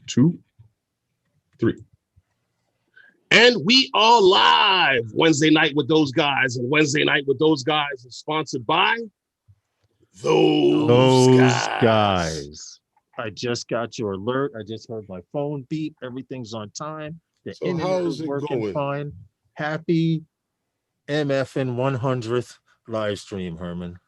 2, 3. And we are live Wednesday night with those guys. And Wednesday night with those guys is sponsored by those guys. I just got your alert. I just heard my phone beep. Everything's on time. The So internet how's is it working going? fine. Happy MFN 100th live stream, Herman.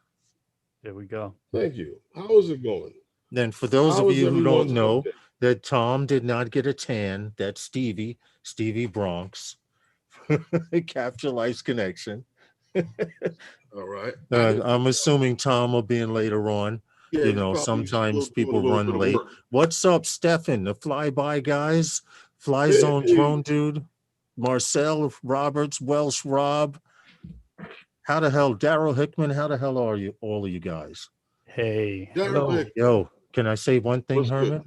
There we go. Thank you. How is it going? Then for those How of is you who don't everyone's know birthday? that Tom did not get a tan, that's Stevie Bronx. Capture Life's Connection. All right. I'm assuming Tom will be in later on. Yeah, You know, probably sometimes doing a people little run bit of late. work. What's up, Stefan? The flyby guys, Fly Hey. Zone drone dude, Marcel Roberts, Welsh Rob. How the hell, Daryl Hickman? How the hell are you, all of you guys? Hey. Daryl Hello. Hickman. Yo, can I say one thing, What's good? Herman?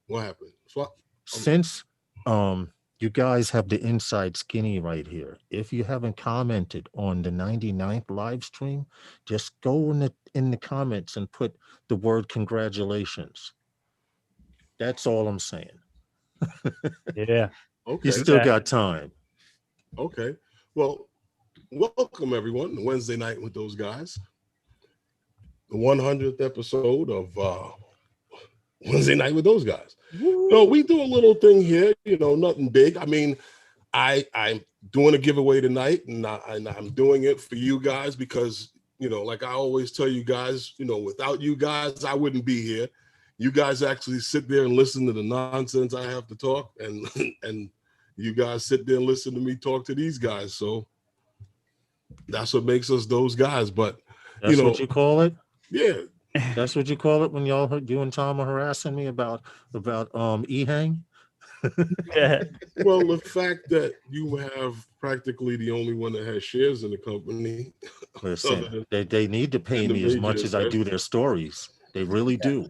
What happened? Since you guys have the inside skinny right here, if you haven't commented on the 99th live stream, just go in the comments and put the word congratulations. That's all I'm saying. Yeah. Okay. You still got time. Okay. Well, welcome everyone to Wednesday night with those guys. The 100th episode of Wednesday night with those guys. No, we do a little thing here, you know, nothing big. I mean, I'm doing a giveaway tonight, and I'm doing it for you guys because, you know, like I always tell you guys, you know, without you guys, I wouldn't be here. You guys actually sit there and listen to the nonsense I have to talk, and and you guys sit there and listen to me talk to these guys. So that's what makes us those guys. But That's what you call it? Yeah. That's what you call it when you and Tom are harassing me about E-Hang? Well, the fact that you have practically the only one that has shares in the company. Listen, they need to pay me as much as I do their stories. They really do.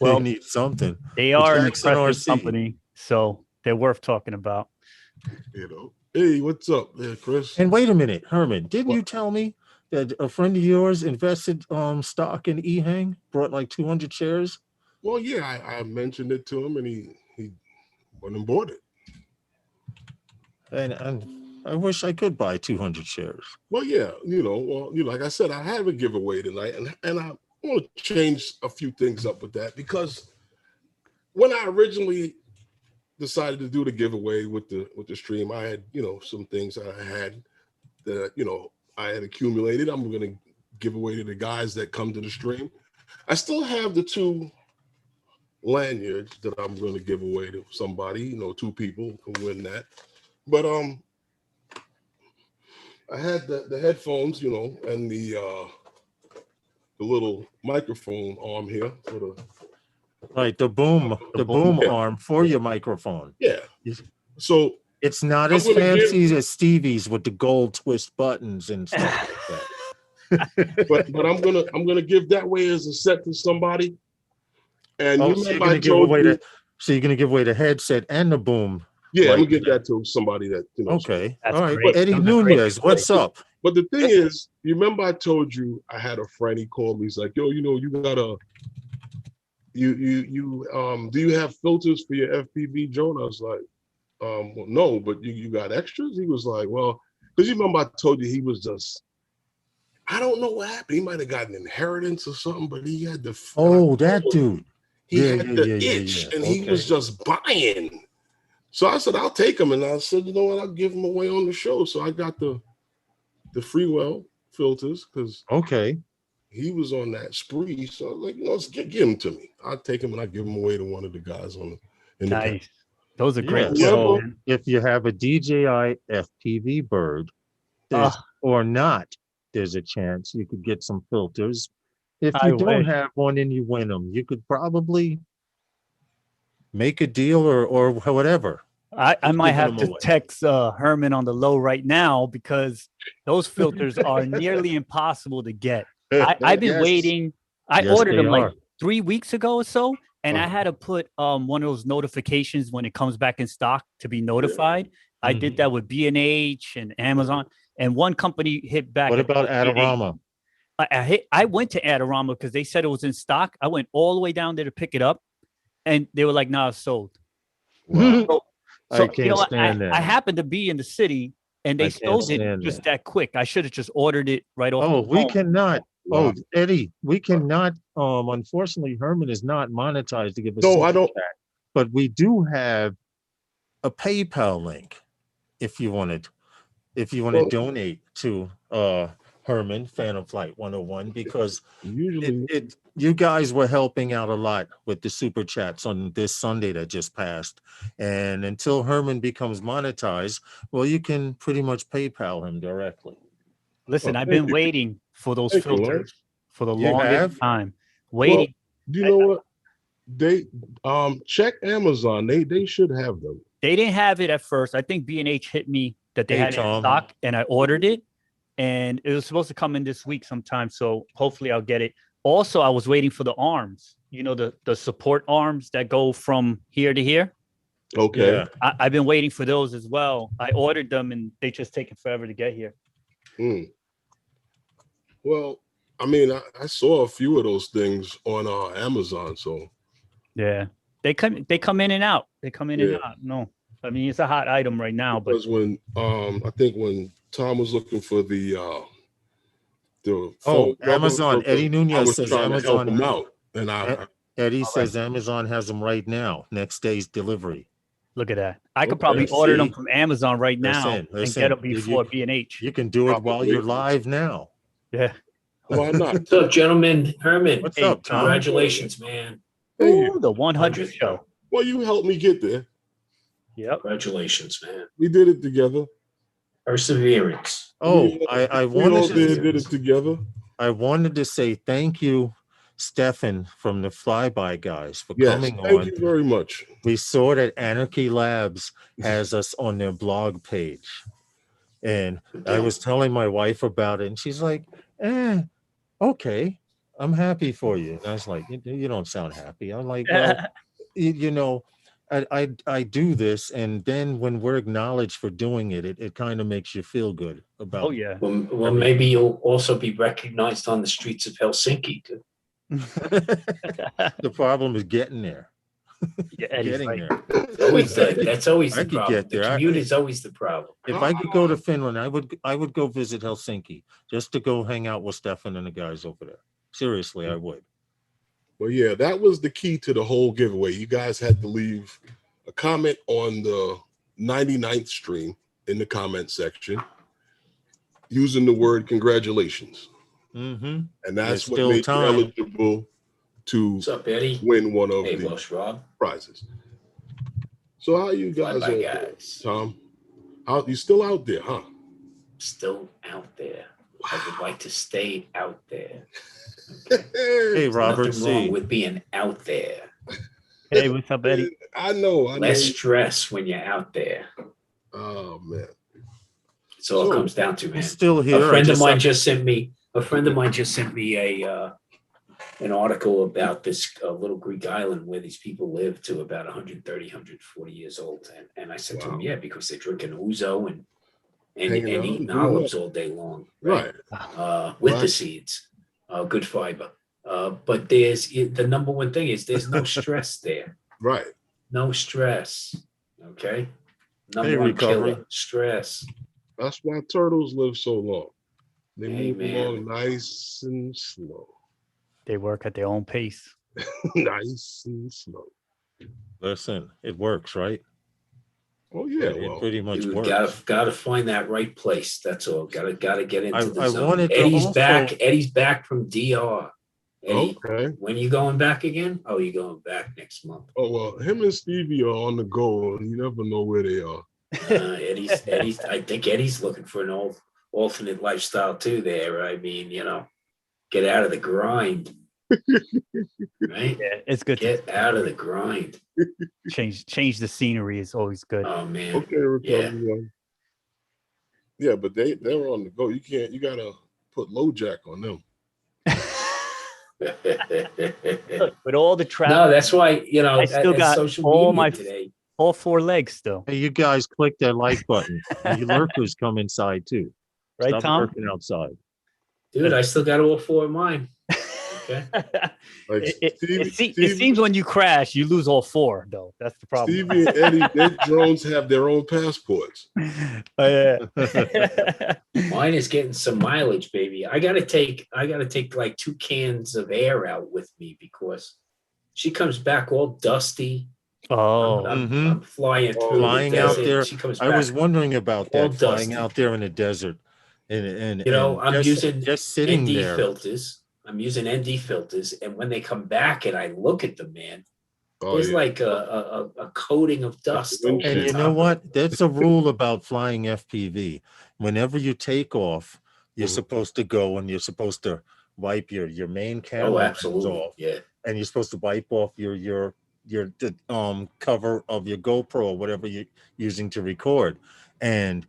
Well, they need something. They are an Jackson impressive RC. company, so they're worth talking about. You know, hey, what's up there, Chris? And wait a minute, Herman, didn't you tell me that a friend of yours invested stock in E-Hang, brought like 200 shares? Well, yeah, I mentioned it to him, and he went and bought it. And I wish I could buy 200 shares. Well, yeah, like I said, I have a giveaway tonight, and I want to change a few things up with that, because when I originally decided to do the giveaway with the stream, I had, some things that I had that, I had accumulated. I'm going to give away to the guys that come to the stream. I still have the 2 lanyards that I'm going to give away to somebody. 2 people can win that. But I had the headphones, and the little microphone arm here for the Right, the boom arm for your microphone. Yeah. So it's not as fancy as Stevie's with the gold twist buttons and stuff like that. but I'm gonna give that way as a set to somebody. And so you're gonna give away the headset and the boom. Yeah, I'm gonna give that to somebody that Okay. That's all right. great. Eddie Nunez, what's up? But the thing is, you remember I told you I had a friend, he called me, he's like, yo, you gotta do you have filters for your FPV drone? I was like, well, no, but you got extras? He was like, well, because you remember I told you he was just, I don't know what happened. He might have got an inheritance or something, but he had the that dude. He had the itch, and he was just buying. So I said, I'll take him, and I said, you know what, I'll give him away on the show. So I got the Freewell filters because he was on that spree. So I was like, let's give him to me. I'll take him and I'll give him away to one of the guys in the nice. Those are great. So if you have a DJI FPV bird or not, there's a chance you could get some filters. If you don't have one and you win them, you could probably make a deal or whatever. I might have to text Herman on the low right now because those filters are nearly impossible to get. I've been waiting. I ordered them like 3 weeks ago or so, and I had to put one of those notifications when it comes back in stock to be notified. I did that with B&H and Amazon, and one company hit back. What about Adorama? I went to Adorama because they said it was in stock. I went all the way down there to pick it up, and they were like, "Nah, it's sold." Wow. So I can't stand that. I happened to be in the city, and they sold it just that quick. I should have just ordered it right off. Oh, we cannot. Wow. Oh, Eddie, we cannot. Unfortunately, Herman is not monetized to give us. No, I don't. But we do have a PayPal link if you wanted. If you want to donate to Herman, Phantom Flight 101, because Usually you guys were helping out a lot with the super chats on this Sunday that just passed. And until Herman becomes monetized, well, you can pretty much PayPal him directly. Listen, I've been waiting for those filters for the longest time. Waiting. Well, do you know what? They check Amazon. They should have them. They didn't have it at first. I think B&H hit me that they had it in stock, and I ordered it, and it was supposed to come in this week sometime. So hopefully I'll get it. Also, I was waiting for the arms. You know, the support arms that go from here to here. Okay. Yeah. I've been waiting for those as well. I ordered them, and they just taken forever to get here. Well, I mean, I saw a few of those things on Amazon. So yeah, they come in and out. They come in and out. No, I mean, it's a hot item right now. Because when I think when Tom was looking for the Amazon, Eddie Nunez says Amazon help him out, and Eddie says Amazon has them right now, next day's delivery. Look at that. I could probably order them from Amazon right now and get them before B&H. You can do it while you're live now. Yeah. Why not? What's up, gentlemen? Herman. What's up, Tom? Congratulations, man. Ooh, the 100th show. Well, you helped me get there. Yep. Congratulations, man. We did it together. Perseverance. Oh, I wanted did it together. I wanted to say thank you, Stefan from the Flyby guys, for coming on. Thank you very much. We saw that Anarchy Labs has us on their blog page. And I was telling my wife about it, and she's like, okay, I'm happy for you. And I was like, you don't sound happy. I'm like, well, you know, I do this, and then when we're acknowledged for doing it, it kind of makes you feel good about. Oh yeah. Well, maybe you'll also be recognized on the streets of Helsinki too. The problem is getting there. Yeah, Getting there. That's always the I could problem. get there. The commute is always the problem. If I could go to Finland, I would go visit Helsinki just to go hang out with Stefan and the guys over there. Seriously, I would. Well, yeah, that was the key to the whole giveaway. You guys had to leave a comment on the 99th stream in the comment section using the word congratulations. Mm-hmm. And that's what made you eligible to What's up, Eddie? win one of the Rob. prizes. So how you guys Bye, are, guys. Tom? You still out there, huh? Still out there. I would like to stay out there. Hey, Robert Nothing wrong with being out there. Hey, what's up, Eddie? I know. Less stress when you're out there. Oh man, it's all it comes down to, man. Still here. A friend of mine just sent me an article about this little Greek island where these people live to about 130, 140 years old. And I said to him, yeah, because they're drinking ouzo and eating olives all day long. Right. With the seeds. Good fiber. But the number one thing is there's no stress there. Right. No stress. Okay. Number one killer, stress. That's why turtles live so long. They move along nice and slow. They work at their own pace. Nice and slow. Listen, it works, right? Oh yeah, it pretty much works. Gotta find that right place. That's all. Gotta get into the zone. Wanted Eddie's back. Eddie's back from DR. Eddie, okay. When are you going back again? Oh, you're going back next month. Oh well, him and Stevie are on the go, and you never know where they are. Eddie's. I think Eddie's looking for an alternate lifestyle too. There, I mean, get out of the grind. Right? Yeah, it's good. Get out of the grind. Change the scenery is always good. Oh man. Okay, yeah, but they're on the go. You gotta put low jack on them. Look, with all the traffic. No, that's why I still got all my today. All four legs still. Hey, you guys click that like button. You lurkers come inside too. Right, Stop Tom? lurking outside. Dude, I still got all four of mine. Okay. Like It seems when you crash, you lose all four, though. That's the problem. Stevie and Eddie, their drones have their own passports. Oh, yeah. Mine is getting some mileage, baby. I gotta take like 2 cans of air out with me because she comes back all dusty. Oh, I'm flying through Flying the out desert. there. She comes I back was wondering about all that, flying dusty. out there in the desert. And I'm using just sitting ND there. filters. I'm using ND filters, and when they come back and I look at them, man, there's like a coating of dust. And And you know what? That's a rule about flying FPV. Whenever you take off, you're supposed to go and you're supposed to wipe your main camera absolutely off. Yeah. And you're supposed to wipe off your cover of your GoPro or whatever you're using to record. And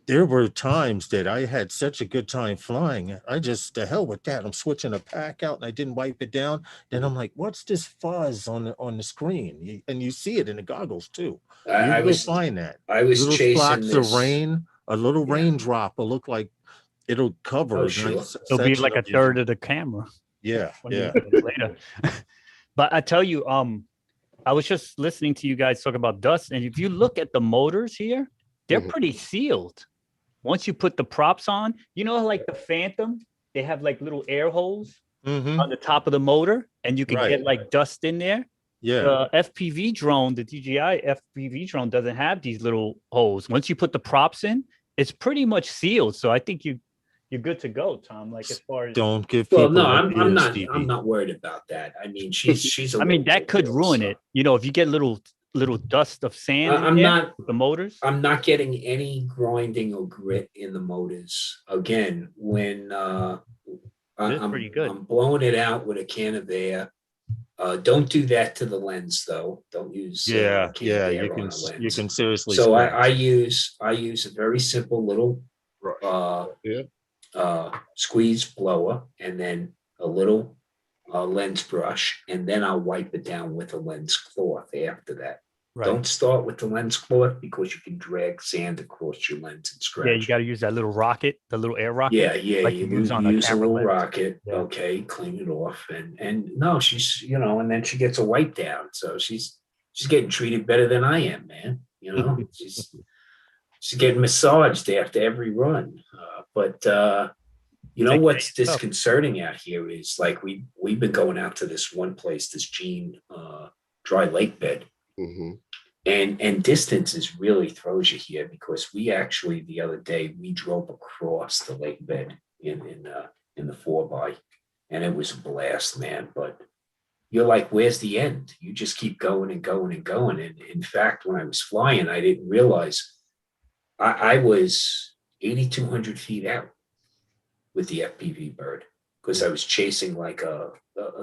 there were times that I had such a good time flying. I just, the hell with that. I'm switching a pack out and I didn't wipe it down. Then I'm like, what's this fuzz on the screen? And you see it in the goggles too. I was find that. I was little chasing spots this. of rain, a little raindrop will look like it'll cover. Oh, sure. It'll be like a third of the camera. Yeah. Yeah. Later. But I tell you, I was just listening to you guys talk about dust. And if you look at the motors here, they're pretty sealed. Once you put the props on, you know, like the Phantom, they have like little air holes on the top of the motor, and you can get like dust in there. Yeah. The FPV drone, the DJI FPV drone doesn't have these little holes. Once you put the props in, it's pretty much sealed. So I think you're good to go, Tom. Like as far as don't give people. Well, no, I'm not worried about that. I mean, she's. I mean, that could ruin it. You know, if you get little dust of sand with the motors. I'm not getting any grinding or grit in the motors. Again, when I'm pretty good. I'm blowing it out with a can of air. Don't do that to the lens though. Don't use you can seriously. So I use a very simple little squeeze blower and then a little lens brush, and then I'll wipe it down with a lens cloth after that. Right. Don't start with the lens cloth because you can drag sand across your lens and scratch. Yeah, you got to use that little rocket, the little air rocket. Yeah, like you use a little lens. Rocket. Yeah. Okay, clean it off, and no, she's and then she gets a wipe down, so she's getting treated better than I am, man. She's getting massaged after every run, but. What's disconcerting out here is like we've been going out to this one place, this Gene dry lake bed, and distance really throws you here because we actually the other day we drove across the lake bed in the 4x, and it was a blast, man. But you're like, where's the end? You just keep going and going and going. And in fact, when I was flying, I didn't realize I was 8,200 feet out with the FPV bird because I was chasing like a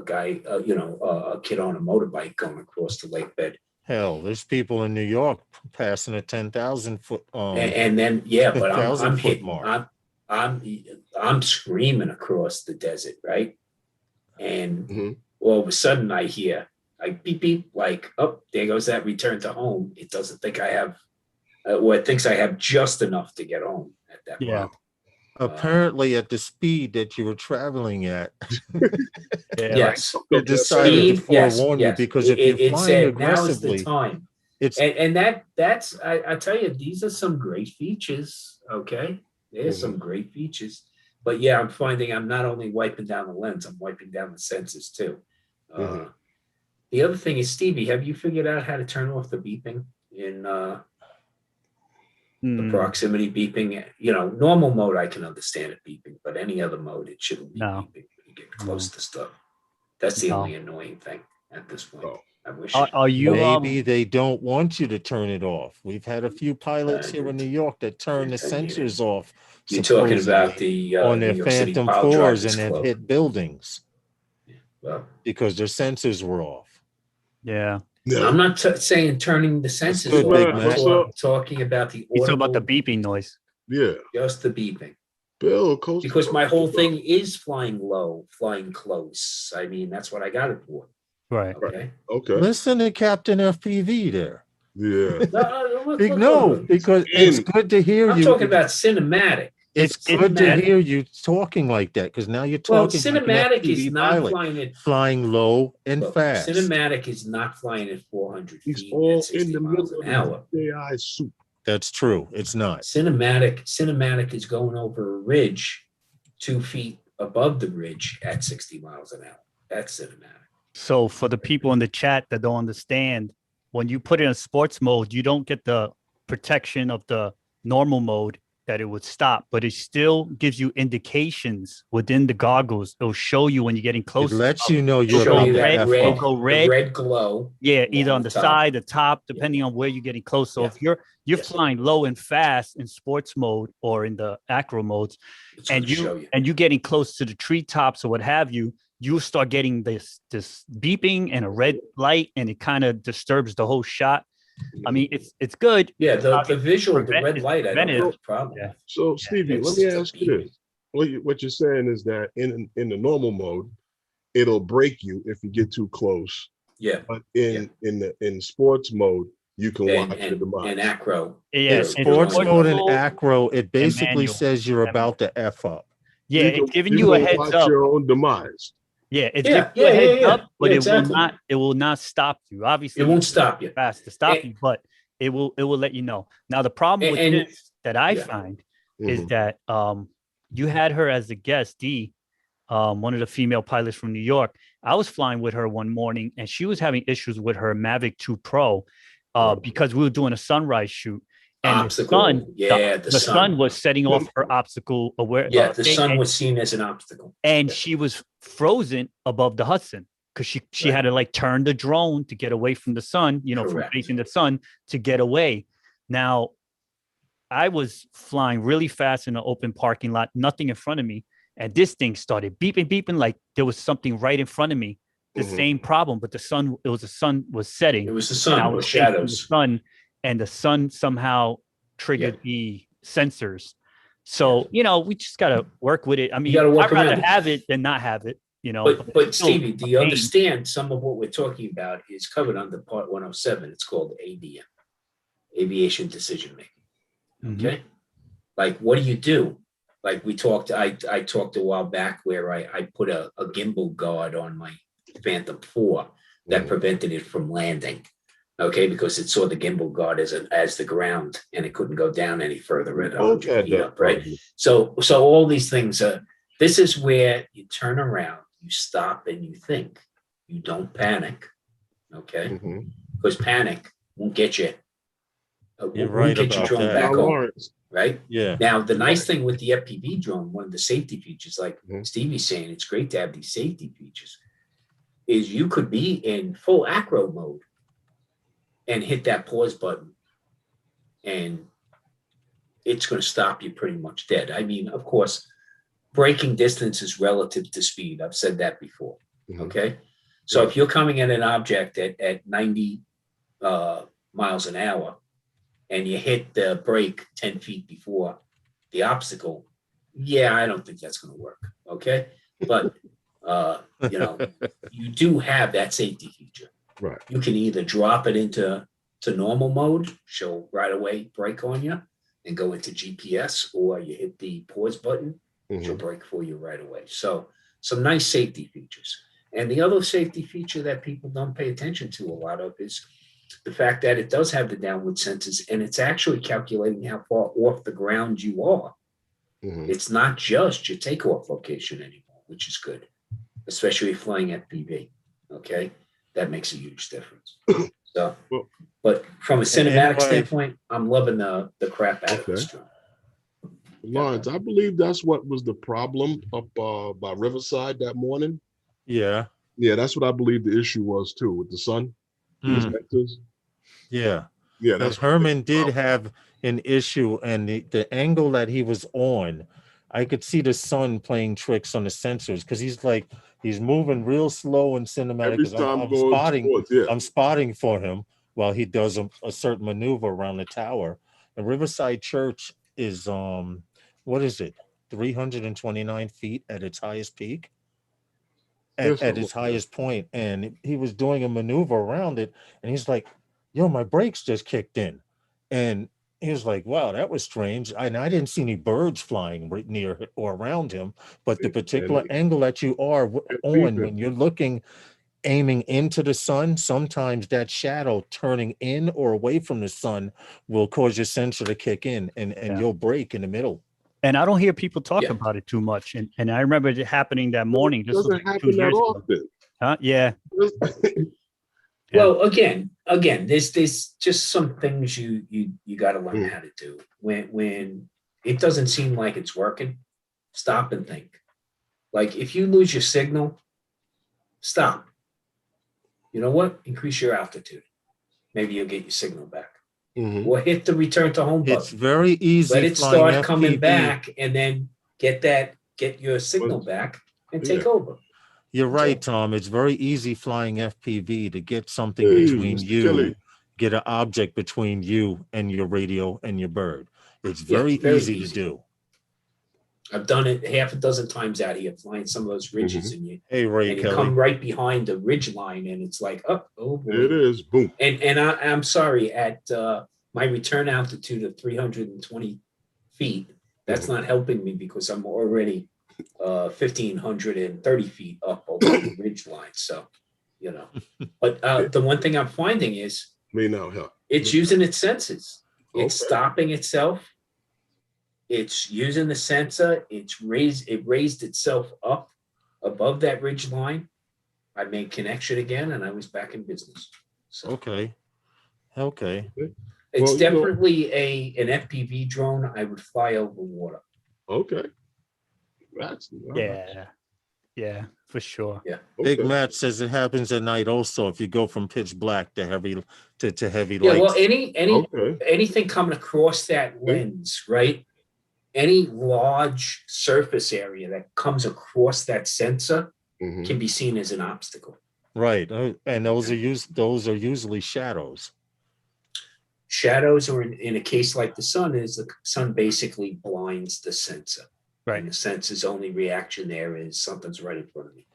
guy, a kid on a motorbike going across the lake bed. Hell, there's people in New York passing a 10,000 foot. And then but I'm hitting. Mark. I'm screaming across the desert, right? And all of a sudden I hear like beep beep, like there goes that return to home. It doesn't think I have, it thinks I have just enough to get home at that point. Apparently, at the speed that you were traveling at, yes, it decided to forewarn you because if you're flying aggressively, now is the time. And that's I tell you, these are some great features. Okay, there's some great features, but yeah, I'm finding I'm not only wiping down the lens, I'm wiping down the sensors too. The other thing is, Stevie, have you figured out how to turn off the beeping in? The proximity beeping, normal mode, I can understand it beeping, but any other mode, it shouldn't be beeping when you get close to stuff. That's the only annoying thing at this point. I wish. Are you? Maybe they don't want you to turn it off. We've had a few pilots here in New York that turn the sensors off. You're talking about the on their Phantom 4s and have hit buildings. Because their sensors were off. Yeah. No. I'm not saying turning the sensors off. I'm talking about the audible, talking about the beeping noise. Yeah. Just the beeping. Bill, because my whole thing is flying low, flying close. I mean, that's what I got it for. Right. Okay. Listen to Captain FPV there. Yeah. No, because it's good to hear I'm you. talking about cinematic. It's good to hear you talking like that, because now you're Well, talking cinematic like an is FPV not pilot, flying at flying low and fast. Cinematic is not flying at 400 He's feet all at 60 in the miles middle an of hour. the DJI soup. That's true. It's not. Cinematic is going over a ridge 2 feet above the ridge at 60 miles an hour. That's cinematic. So for the people in the chat that don't understand, when you put it in sports mode, you don't get the protection of the normal mode that it would stop, but it still gives you indications within the goggles. It'll show you when you're getting close. It lets you know It'll you're show about you to that F red, up. go the red. red glow. Yeah, either on the top. side, the top, depending on where you're getting close. So Yeah. if you're Yes. flying low and fast in sports mode or in the acro modes, It's gonna show you. and you getting close to the treetops or what have you, you start getting this beeping and a red light, and it kind of disturbs the whole shot. I mean, it's good. Yeah, the visual, the red it's light, I don't have a problem. Yeah. with. So Stevie, let me ask you this. What you're saying is that in the normal mode, it'll break you if you get too close. Yeah. But in sports mode, you can watch the demise. And acro. Yeah, In it's sports mode and mode acro, it basically manual. says you're about to F up. Yeah, it's giving you a can heads watch up. your own demise. Yeah, it's Yeah, giving you a yeah, heads yeah, up, but yeah, it exactly. will not stop you. Obviously, It won't stop you. fast to stop And- you, but it will let you know. Now the problem with And- this that I yeah. find Mhm. is that you had her as a guest, D, one of the female pilots from New York. I was flying with her one morning, and she was having issues with her Mavic 2 Pro because we were doing a sunrise shoot. And Obstacle. the sun was setting off her obstacle aware. Yeah, the thing, sun and- was seen as an obstacle. and Yeah. she was frozen above the Hudson because she had to like turn the drone to get away from the sun, from Correct. facing the sun to get away. Now, I was flying really fast in an open parking lot, nothing in front of me, and this thing started beeping like there was something right in front of me. The Mhm. same problem, but the sun was setting. It was the And I sun, was or facing the shadows. sun, and the sun somehow triggered the sensors. So, we just got to work with it. I mean, gotta work I'd rather around it. have it than not have it, But still Stevie, do you a pain. understand some of what we're talking about is covered under part 107. It's called ADM, Aviation Decision Making. Mhm. Okay. Like, what do? Like we talked, I talked a while back where I put a gimbal guard on my Phantom 4 that Mhm. prevented it from landing. Okay, because it saw the gimbal guard as the ground, and it couldn't go down any further at 100 feet up, right? So all these things this is where you turn around, you stop, and you think. You don't panic, okay? Mhm. Because panic won't get you. You're won't right get your about drone that. back Now, home, Lawrence, right? Yeah. Now, the nice thing with the FPV drone, one of the safety features, like Mhm. Stevie's saying, it's great to have these safety features, is you could be in full acro mode and hit that pause button, and it's going to stop you pretty much dead. I mean, of course, braking distance is relative to speed. I've said that before. Mhm. Okay. So if you're coming at an object at 90 miles an hour and you hit the brake 10 feet before the obstacle, yeah, I don't think that's going to work. Okay. But, you do have that safety feature. Right. You can either drop it into normal mode, show right away brake on you, and go into GPS, or you hit the pause button, she'll Mhm. brake for you right away. So some nice safety features. And the other safety feature that people don't pay attention to a lot of is the fact that it does have the downward sensors, and it's actually calculating how far off the ground you are. Mhm. It's not just your takeoff location anymore, which is good, especially flying FPV. Okay, that makes a huge difference. So, Well, but from a cinematic anyway- standpoint, I'm loving the crap out of this drone. Lawrence, I believe that's what was the problem up by Riverside that morning. Yeah. Yeah, that's what I believe the issue was too, with the sun. Mm. Yeah. Yeah, But that's Herman did have an issue, and the angle that he was on, I could see the sun playing tricks on the sensors, because he's moving real slow and cinematic. every 'Cause time I'm going spotting, towards, yeah. I'm spotting for him while he does a certain maneuver around the tower. And Riverside Church is what is it? 329 feet at its highest peak. Yes, At its highest point, and he was doing a maneuver around it, and he's like, yo, my brakes just kicked in. And He was like, wow, that was strange. And I didn't see any birds flying right near or around him, but the particular angle that you are on when you're looking, aiming into the sun, sometimes that shadow turning in or away from the sun will cause your sensor to kick in and you'll break in the middle. And I don't hear people talk about it too much. And I remember it happening that morning. It doesn't happen that often. Huh? Yeah. Well, again, there's just some things you got to learn how to do. When it doesn't seem like it's working, stop and think. Like if you lose your signal, stop. You know what? Increase your altitude. Maybe you'll get your signal back. Or hit the return to home button. It's very easy. Let it start coming back, and then get your signal back and take over. You're right, Tom. It's very easy flying FPV to get something between you, get an object between you and your radio and your bird. It's very easy to do. I've done it half a dozen times out here, flying some of those ridges, and you come right behind the ridge line, and it's like, oh boy. It is, boom. And I'm sorry, at my return altitude of 320 feet, that's not helping me because I'm already 1,530 feet up over the ridge line. So, you know, but the one thing I'm finding is it's using its senses. It's stopping itself. It's using the sensor. It raised itself up above that ridge line. I made connection again, and I was back in business. So, okay. It's definitely an FPV drone I would fly over water. Okay. Yeah, for sure. Yeah. Big Matt says it happens at night also if you go from pitch black to heavy lights. Yeah, well, anything coming across that lens, right? Any large surface area that comes across that sensor can be seen as an obstacle. Right. And those are usually shadows. Shadows, or in a case like the sun, is the sun basically blinds the sensor. Right. And the sensor's only reaction there is something's right in front of me.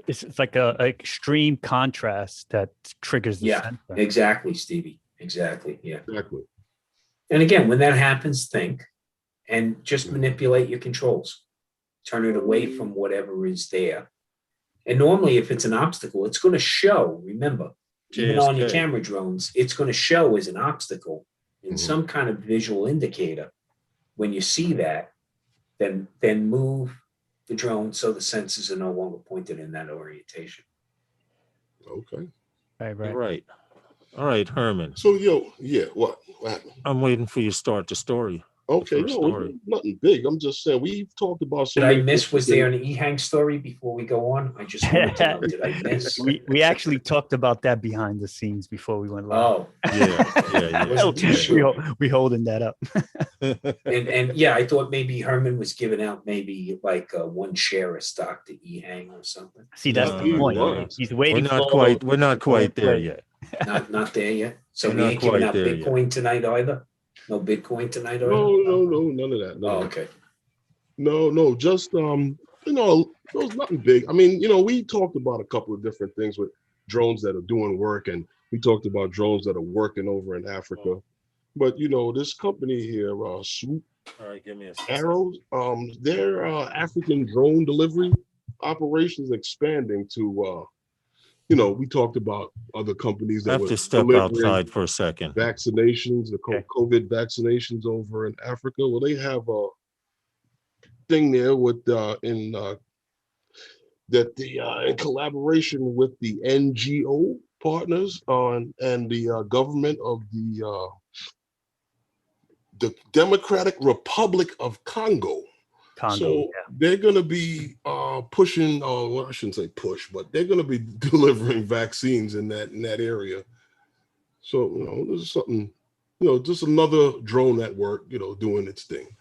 It's like a extreme contrast that triggers the sensor. Exactly, Stevie. Exactly. Yeah. Exactly. And again, when that happens, think and just manipulate your controls. Turn it away from whatever is there. And normally, if it's an obstacle, it's going to show. Remember, even on your camera drones, it's going to show as an obstacle in some kind of visual indicator. When you see that, then move the drone so the sensors are no longer pointed in that orientation. Okay. Right. All right, Herman. So, what happened? I'm waiting for you to start the story. Okay, nothing big. I'm just saying we've talked about. Did I miss? Was there an E-Hang story before we go on? I just wanted to know. Did I miss? We actually talked about that behind the scenes before we went live. Oh, yeah. We holding that up. and I thought maybe Herman was giving out maybe like one share of stock to E-Hang or something. See, that's the point. He's waiting. We're not quite there yet. Not there yet. So we ain't giving out Bitcoin tonight either. No Bitcoin tonight? No, none of that. Okay. No, just there was nothing big. I mean, we talked about a couple of different things with drones that are doing work, and we talked about drones that are working over in Africa. But this company here, Swoop Arrows, their African drone delivery operations expanding to we talked about other companies that have to step outside for a second. Vaccinations, the COVID vaccinations over in Africa. Well, they have a thing there with in collaboration with the NGO partners and the government of the Democratic Republic of Congo. So they're going to be pushing, well, I shouldn't say push, but they're going to be delivering vaccines in that area. So, this is something, just another drone network, doing its thing.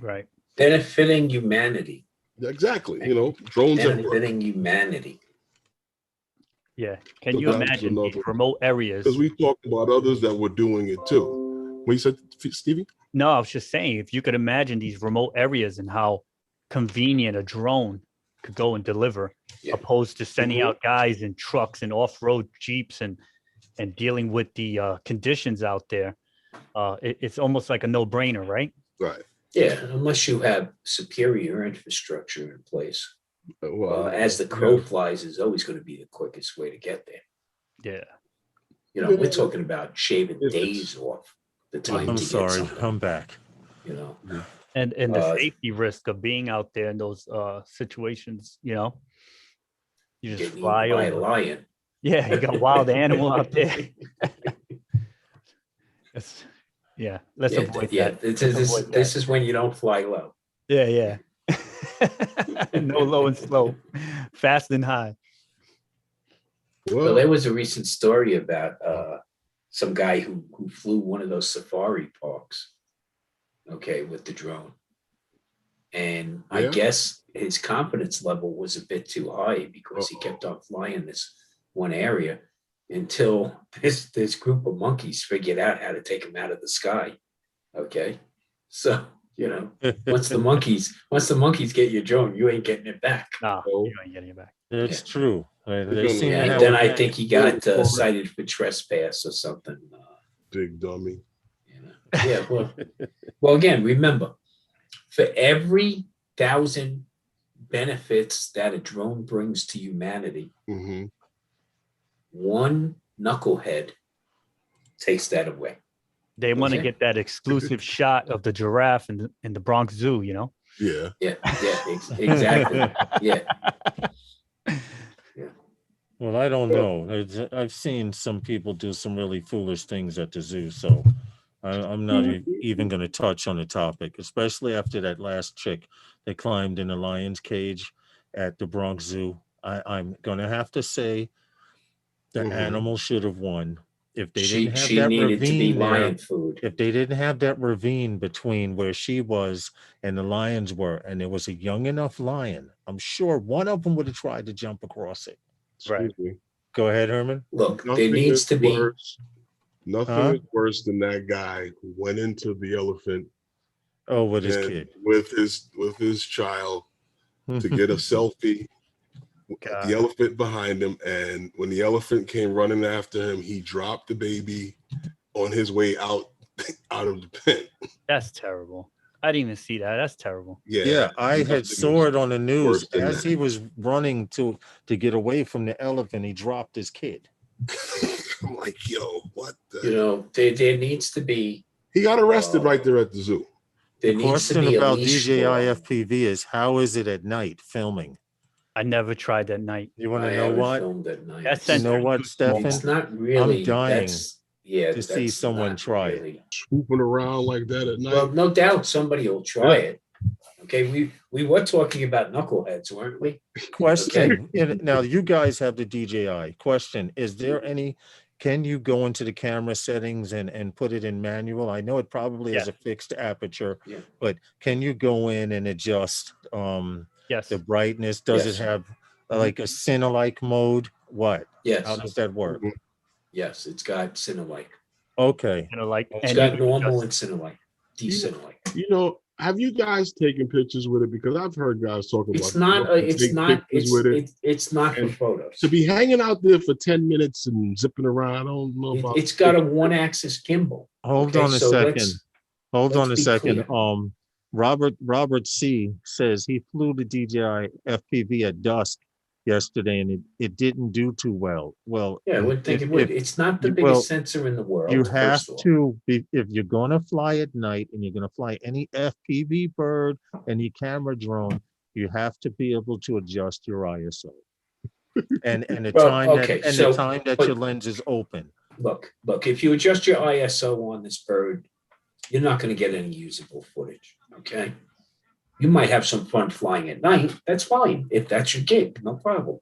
Right. Benefiting humanity. Exactly. Drones benefiting humanity. Yeah. Can you imagine these remote areas? Because we talked about others that were doing it too. What you said, Stevie? No, I was just saying, if you could imagine these remote areas and how convenient a drone could go and deliver, opposed to sending out guys in trucks and off-road Jeeps and dealing with the conditions out there. it's almost like a no-brainer, right? Right. Yeah, unless you have superior infrastructure in place. Well, As the crow flies is always going to be the quickest way to get there. Yeah. You know, we're talking about shaving days off the time I'm to sorry, get something. I'm back. You know, And the safety risk of being out there in those situations, you know, you just getting fly eaten by a over. lion. Yeah, you got wild animal out there. Let's avoid that. This is when you don't fly low. Yeah. No low and slow, fast and high. Well, there was a recent story about some guy who flew one of those safari parks, okay, with the drone. And I guess his confidence level was a bit too high because he kept on flying this one area until this group of monkeys figured out how to take him out of the sky. Okay. So, you know, once the monkeys get your drone, you ain't getting it back. No, you ain't getting it back. It's true. And then I think he got cited for trespass or something. Big dummy. You know? Yeah. Well, again, remember, for every 1,000 benefits that a drone brings to humanity, one knucklehead takes that away. They want to get that exclusive shot of the giraffe in the Bronx Zoo, you know? Yeah, exactly. Yeah. Well, I don't know. I've seen some people do some really foolish things at the zoo, so I'm not even going to touch on the topic, especially after that last chick that climbed in a lion's cage at the Bronx Zoo. I'm going to have to say the animal should have won. If they didn't have that ravine there, if they didn't have that ravine between where she was and the lions were, and there was a young enough lion, I'm sure one of them would have tried to jump across it. Right. Go ahead, Herman. Look, there needs to be nothing is worse than that guy who went into the elephant. Oh, with his kid, with his child, to get a selfie. The elephant behind him, and when the elephant came running after him, he dropped the baby on his way out of the pen. That's terrible. I didn't even see that. That's terrible. Yeah, I had saw it on the news as he was running to get away from the elephant. He dropped his kid. I'm like, yo, what the? You know, there needs to be. He got arrested right there at the zoo. The question about DJI FPV is, how is it at night filming? I never tried that night. You want to know what? Filmed at night. You know what, Stefan? It's not really. I'm dying to see someone try it. Swooping around like that at night. Well, no doubt somebody will try it. Okay, we were talking about knuckleheads, weren't we? Question. Now you guys have the DJI. Question: is there any? Can you go into the camera settings and put it in manual? I know it probably has a fixed aperture, but can you go in and adjust the brightness? Does it have like a Cine-like mode? What? Yes. How does that work? Yes, it's got Cine-like. Okay. It's got normal and Cine-like, de-Cine-like. You know, have you guys taken pictures with it? Because I've heard guys talking it's about it's not for photos. To be hanging out there for 10 minutes and zipping around, I don't know about it's got a one-axis gimbal. Hold on a second. Robert C says he flew the DJI FPV at dusk yesterday and it didn't do too well. Well, yeah, I would think it would. It's not the biggest sensor in the world. You have to be, if you're going to fly at night and you're going to fly any FPV bird, any camera drone, you have to be able to adjust your ISO and the time that your lens is open. Look, if you adjust your ISO on this bird, you're not going to get any usable footage. Okay. You might have some fun flying at night. That's fine. If that's your gig, no problem.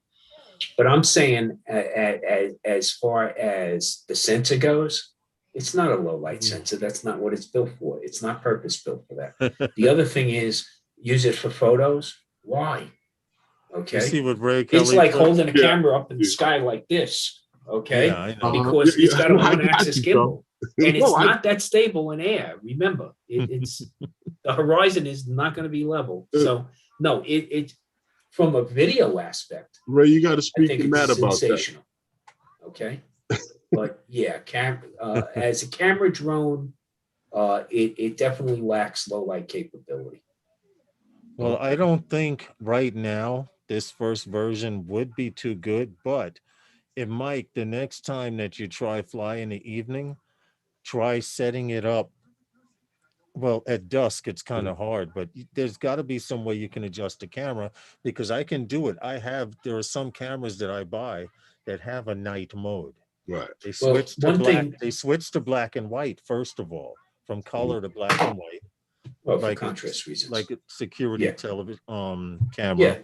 But I'm saying as far as the sensor goes, it's not a low light sensor. That's not what it's built for. It's not purpose built for that. The other thing is use it for photos. Why? Okay. You see what Ray Kelly it's like holding a camera up in the sky like this. Okay. Yeah, I know. Because it's got a one-axis gimbal. And it's not that stable in air. Remember, it's the horizon is not going to be level. So no, it from a video aspect. Ray, you got to speak to Matt about sensational. Okay, but yeah, as a camera drone it definitely lacks low light capability. Well, I don't think right now this first version would be too good, but it might the next time that you try fly in the evening, try setting it up. Well, at dusk, it's kind of hard, but there's got to be some way you can adjust the camera because I can do it. There are some cameras that I buy that have a night mode. Right. They Well, switch to one black. thing- They switch to black and white first of all, from color to black and white, Well, for like contrast reasons. like a security Yeah. television Yeah, camera.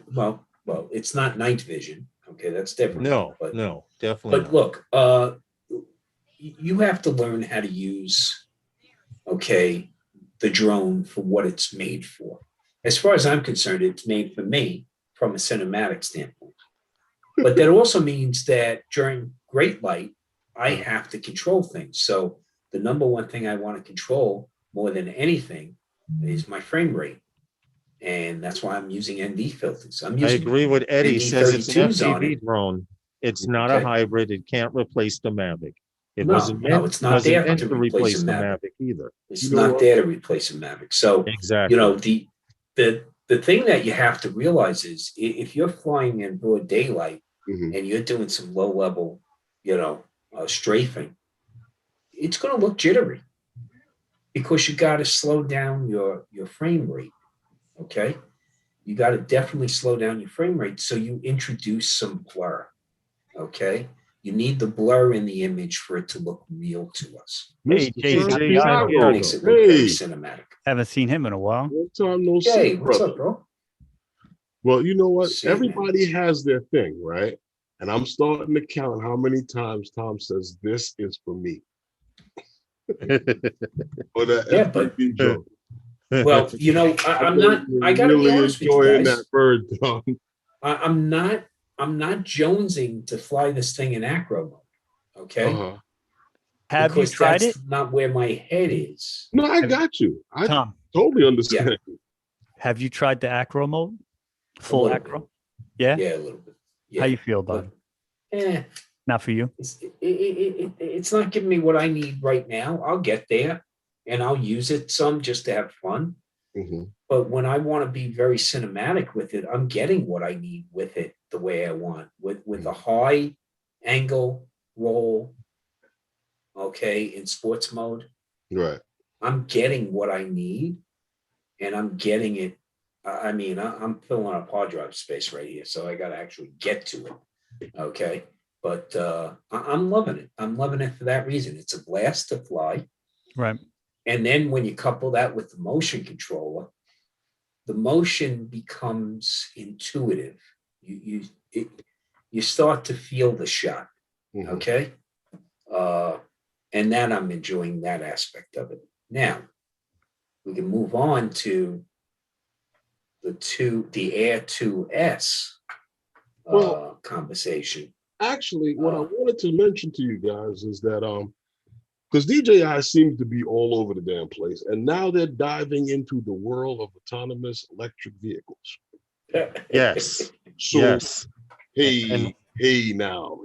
well, it's not night vision. Okay, that's different. No, but, no, definitely But not. look, you have to learn how to use, okay, the drone for what it's made for. As far as I'm concerned, it's made for me from a cinematic standpoint. But that also means that during great light, I have to control things. So the number one thing I want to control more than anything is my frame rate. And that's why I'm using ND filters. I'm I using agree with Eddie. Says it's an ND32s on FPV it. drone. It's not a Okay. hybrid. It can't replace the Mavic. It No, wasn't no, meant, it's not wasn't there meant to to replace replace a the Mavic. Mavic either. It's You know not what? there to replace a Mavic. So, Exactly. you know, the thing that you have to realize is if you're flying in broad daylight Mhm. and you're doing some low level, strafing, it's going to look jittery because you got to slow down your frame rate. Okay. You got to definitely slow down your frame rate. So you introduce some blur. Okay. You need the blur in the image for it to look real to us. Hey, Mr. Jay, Sergeant DJI Sacco. It makes it look very Hey, cinematic. Haven't seen him in a while. long time no Hey, see, what's brother. up, bro? Well, you know what? See, man. Everybody has their thing, right? And I'm starting to count how many times Tom says, "This is for me." Or the Yeah, but- FPV drone. Well, I'm not. I got to be really honest with you enjoying guys. that bird, Tom. I'm not jonesing to fly this thing in acro mode. Okay. Uh-huh. Have you tried that's it, not where my head is. No, I got you. I Tom? totally understand. Have you tried the acro mode? Full little acro? Yeah? Yeah, a little bit. Yeah. How you feel about But, it? Not for you. it's not giving me what I need right now. I'll get there and I'll use it some just to have fun. Mhm. But when I want to be very cinematic with it, I'm getting what I need with it the way I want, with a high angle roll, okay, in sports mode. Right. I'm getting what I need, and I'm getting it. I mean, I'm filling up hard drive space right here, so I got to actually get to it, okay? But I'm loving it. I'm loving it for that reason. It's a blast to fly. Right. And then when you couple that with the motion controller, the motion becomes intuitive. You start to feel the shot, Mhm. okay? And then I'm enjoying that aspect of it. Now, we can move on to the Air 2S conversation. Actually, what I wanted to mention to you guys is that because DJI seems to be all over the damn place, and now they're diving into the world of autonomous electric vehicles. Yes. So, Yes. hey now.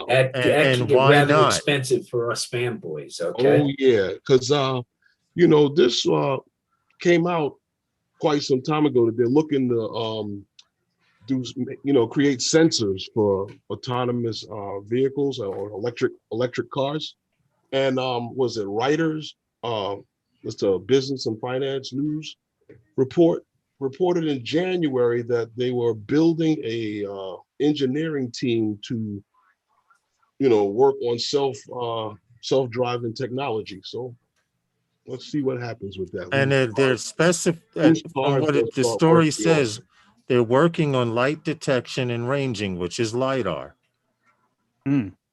That can and get why rather not? expensive for us fanboys, okay? Oh yeah, because this came out quite some time ago that they're looking to create sensors for autonomous vehicles or electric cars. And was it Reuters, it's a business and finance news reported in January that they were building a engineering team to work on self-driving technology. So let's see what happens with that. And they're specific Whose from cars what they'll the start story working says. They're working on light detection and ranging, which is LiDAR,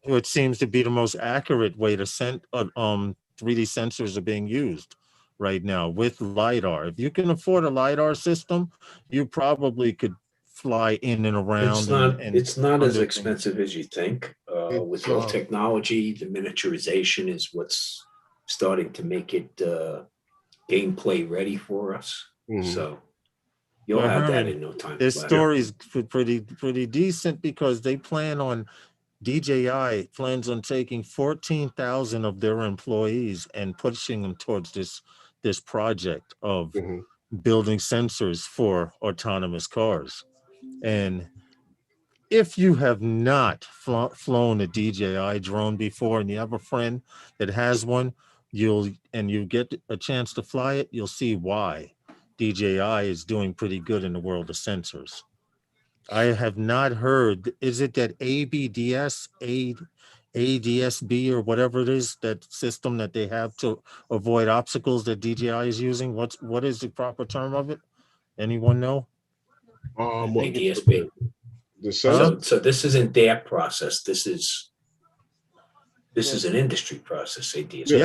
which seems to be the most accurate way to send 3D sensors are being used right now with LiDAR. If you can afford a LiDAR system, you probably could fly in and around. It's not as under expensive as you think. With your technology, the miniaturization is what's starting to make it gameplay ready for us. Mhm. So you'll Well, have that Herman, in no time. This flat. story is pretty decent because they plan on DJI plans on taking 14,000 of their employees and pushing them towards this project of building sensors for autonomous cars. And if you have not flown a DJI drone before and you have a friend that has one, you get a chance to fly it, you'll see why DJI is doing pretty good in the world of sensors. I have not heard, is it that ADSB or whatever it is, that system that they have to avoid obstacles that DJI is using? What is the proper term of it? Anyone know? ADSB. So this isn't their process. This is an industry process. ADSB.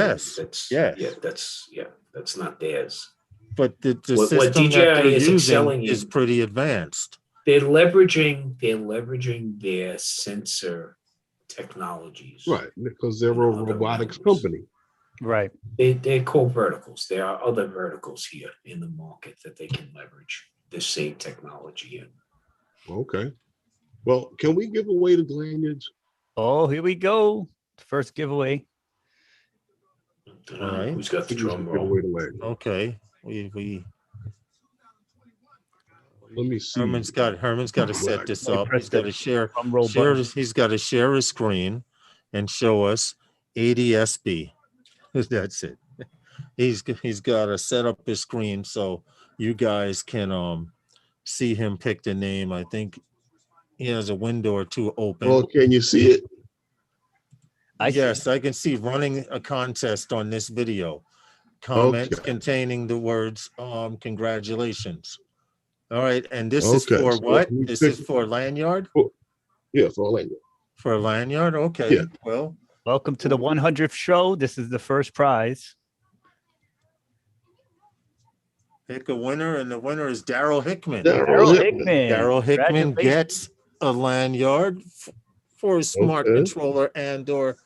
That's not theirs. But the system what DJI that they're is using excelling is pretty advanced. They're leveraging their sensor technologies. Right, because they're a robotics company. Right. They're core verticals. There are other verticals here in the market that they can leverage the same technology in. Okay. Well, can we give away the lanyards? Oh, here we go. First giveaway. All right. Who's got the drum roll? Okay. We let me see. Herman's got to set this up. He's got to share his screen and show us ADSB. That's it. He's got to set up his screen so you guys can see him pick the name. I think he has a window or two open. Well, can you see it? Yes, I can see running a contest on this video. Comments containing the words congratulations. All right, and this is for what? This is for lanyard? Yeah, for lanyard. For lanyard? Okay. Yeah. Well, welcome to the 100th show. This is the first prize. Pick a winner, and the winner is Daryl Hickman. Daryl Hickman gets a lanyard for a smart controller and or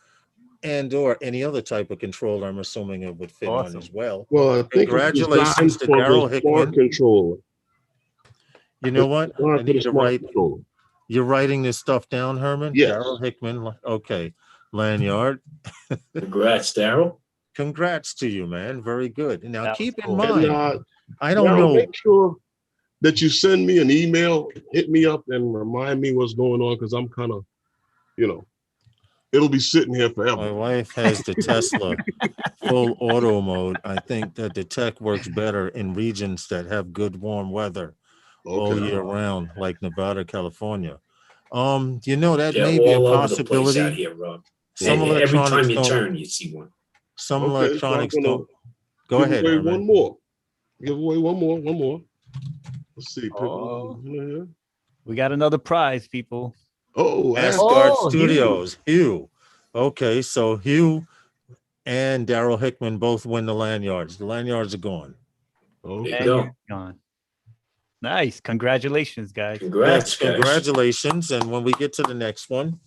any other type of controller. I'm assuming it would fit on as well. Well, I think congratulations to Daryl Hickman. Controller. You know what? I need to write. You're writing this stuff down, Herman? Yes. Daryl Hickman. Okay. Lanyard. Congrats, Daryl. Congrats to you, man. Very good. Now keep in mind, I don't know. Make sure that you send me an email, hit me up and remind me what's going on, because I'm kind of, it'll be sitting here forever. My wife has the Tesla full auto mode. I think that the tech works better in regions that have good warm weather all year round, like Nevada, California. That may be a possibility. Out here, Rob. Every time you turn, you see one. Some electronics don't. Go ahead. Give away one more. Let's see. We got another prize, people. Asgard Studios. Hugh. Okay, so Hugh and Daryl Hickman both win the lanyards. The lanyards are gone. Okay. Gone. Nice. Congratulations, guys. Congrats, guys. Congratulations. And when we get to the next one,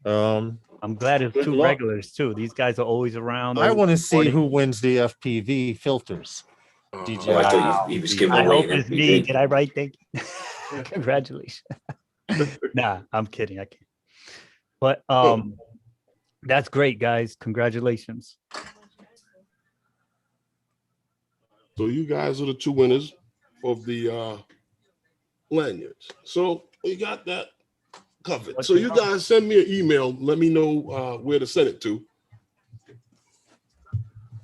I'm glad it's two regulars too. These guys are always around. I want to see who wins the FPV filters. DJI. I thought he was giving I away hope it's me. Did I write? Thank you. Congratulations. Nah, I'm kidding. I can't. But that's great, guys. Congratulations. So you guys are the two winners of the lanyards. So we got that covered. So you guys send me an email. Let me know where to send it to,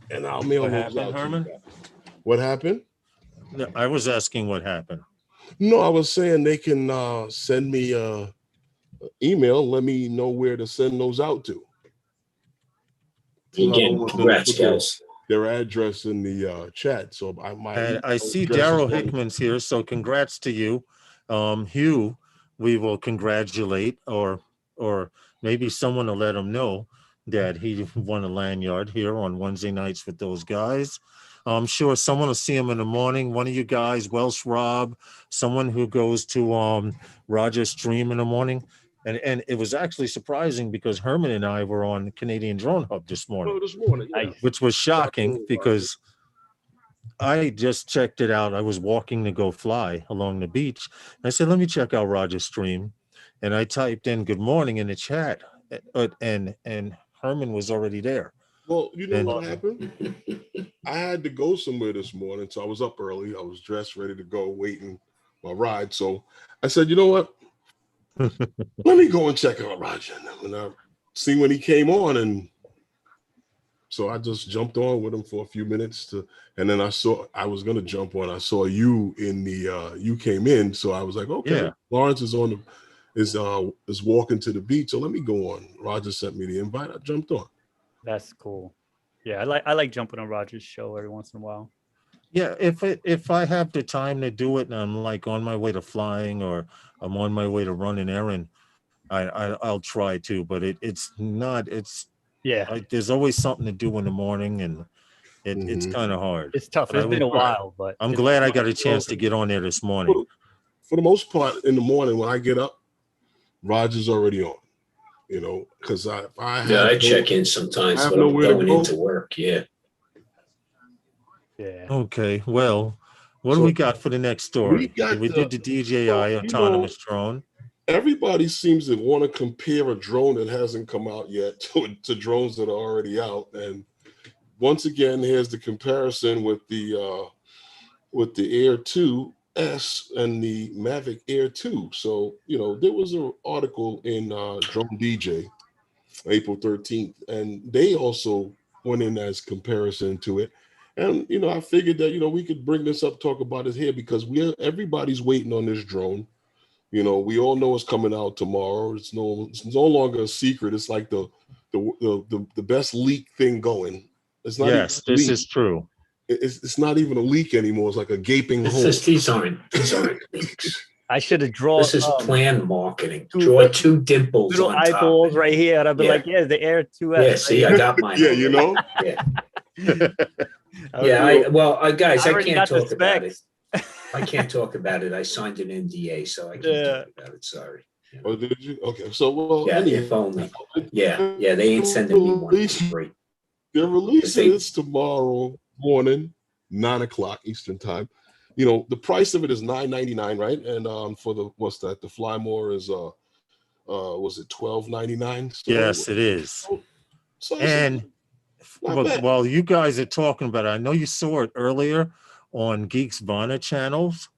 and I'll mail those out. Herman? What happened? No, I was asking what happened. No, I was saying they can send me an email. Let me know where to send those out to. Again, congrats, guys. Their address in the chat. So I see Daryl Hickman's here. So congrats to you. Hugh, we will congratulate, or maybe someone will let him know that he won a lanyard here on Wednesday nights with those guys. I'm sure someone will see him in the morning. One of you guys, Welsh Rob, someone who goes to Roger's stream in the morning. And it was actually surprising because Herman and I were on Canadian Drone Hub this morning, which was shocking because I just checked it out. I was walking to go fly along the beach. I said, let me check out Roger's stream. And I typed in good morning in the chat. and Herman was already there. Well, you know And- what happened? I had to go somewhere this morning, so I was up early. I was dressed, ready to go, waiting my ride. So I said, you know what? Let me go and check out Roger. And I see when he came on, and so I just jumped on with him for a few minutes and then I was gonna jump on. I saw you in the you came in, so I was like, okay, Yeah. Lawrence is is walking to the beach, so let me go on. Roger sent me the invite. I jumped on. That's cool. Yeah, I like jumping on Roger's show every once in a while. Yeah, if I have the time to do it and I'm like on my way to flying or I'm on my way to run an errand, I'll try to, but it's there's always something to do in the morning, and it's kind of hard. It's tough. But It's been a while, but I'm glad I got a chance to get on there this morning. For the most part, in the morning when I get up, Roger's already on. You know, because I check in sometimes have when I'm nowhere to going go. into work. Yeah. yeah. Okay, well, what do we got for the next story? We did the DJI autonomous drone. Everybody seems to want to compare a drone that hasn't come out yet to drones that are already out. And once again, here's the comparison with the Air 2S and the Mavic Air 2. So, you know, there was an article in Drone DJ, April 13th, and they also went in as comparison to it. And, you know, I figured that, you know, we could bring this up, talk about it here, because everybody's waiting on this drone. You know, we all know it's coming out tomorrow. It's no longer a secret. It's like the best leak thing going. It's not. Yes, this is true. It's not even a leak anymore. It's like a gaping hole. These aren't leaks. I should have drawn. This is planned marketing. Draw two dimples, little on eyeballs top. right here, and I'd be like, "Yeah, the Air 2S." Yeah, see, I got mine. Yeah, you know. Yeah. Yeah, guys, I already can't got the talk about it. specs. I can't talk about it. I signed an NDA, so I can't talk about it. Sorry. Oh, did you? Okay, so well, Yeah, anyway, if only. Yeah, they ain't sending me one. It's free. They're releasing this tomorrow morning, 9 o'clock Eastern time. You know, the price of it is $9.99, right? And for the the Fly More is was it $12.99? So, yes, it is. So and while you guys are talking about it, I know you saw it earlier on Geeks Vana channels,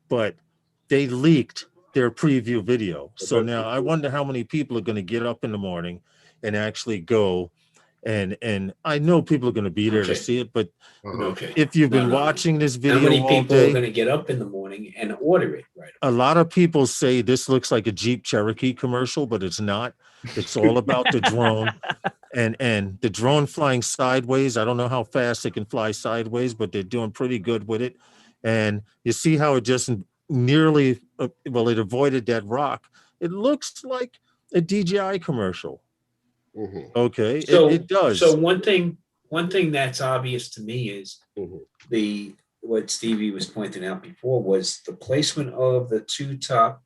but they leaked their preview video. So now I wonder how many people are going to get up in the morning and actually go. And I know people are going to be there to see it, but if you've been watching this video, how many all people day, are going to get up in the morning and order it? Right. A lot of people say this looks like a Jeep Cherokee commercial, but it's not. It's all about the drone and the drone flying sideways. I don't know how fast it can fly sideways, but they're doing pretty good with it. And you see how it just nearly, it avoided that rock. It looks like a DJI commercial. Mm-hmm. Okay, so it does. So one thing that's obvious to me is what Stevie was pointing out before was the placement of the two top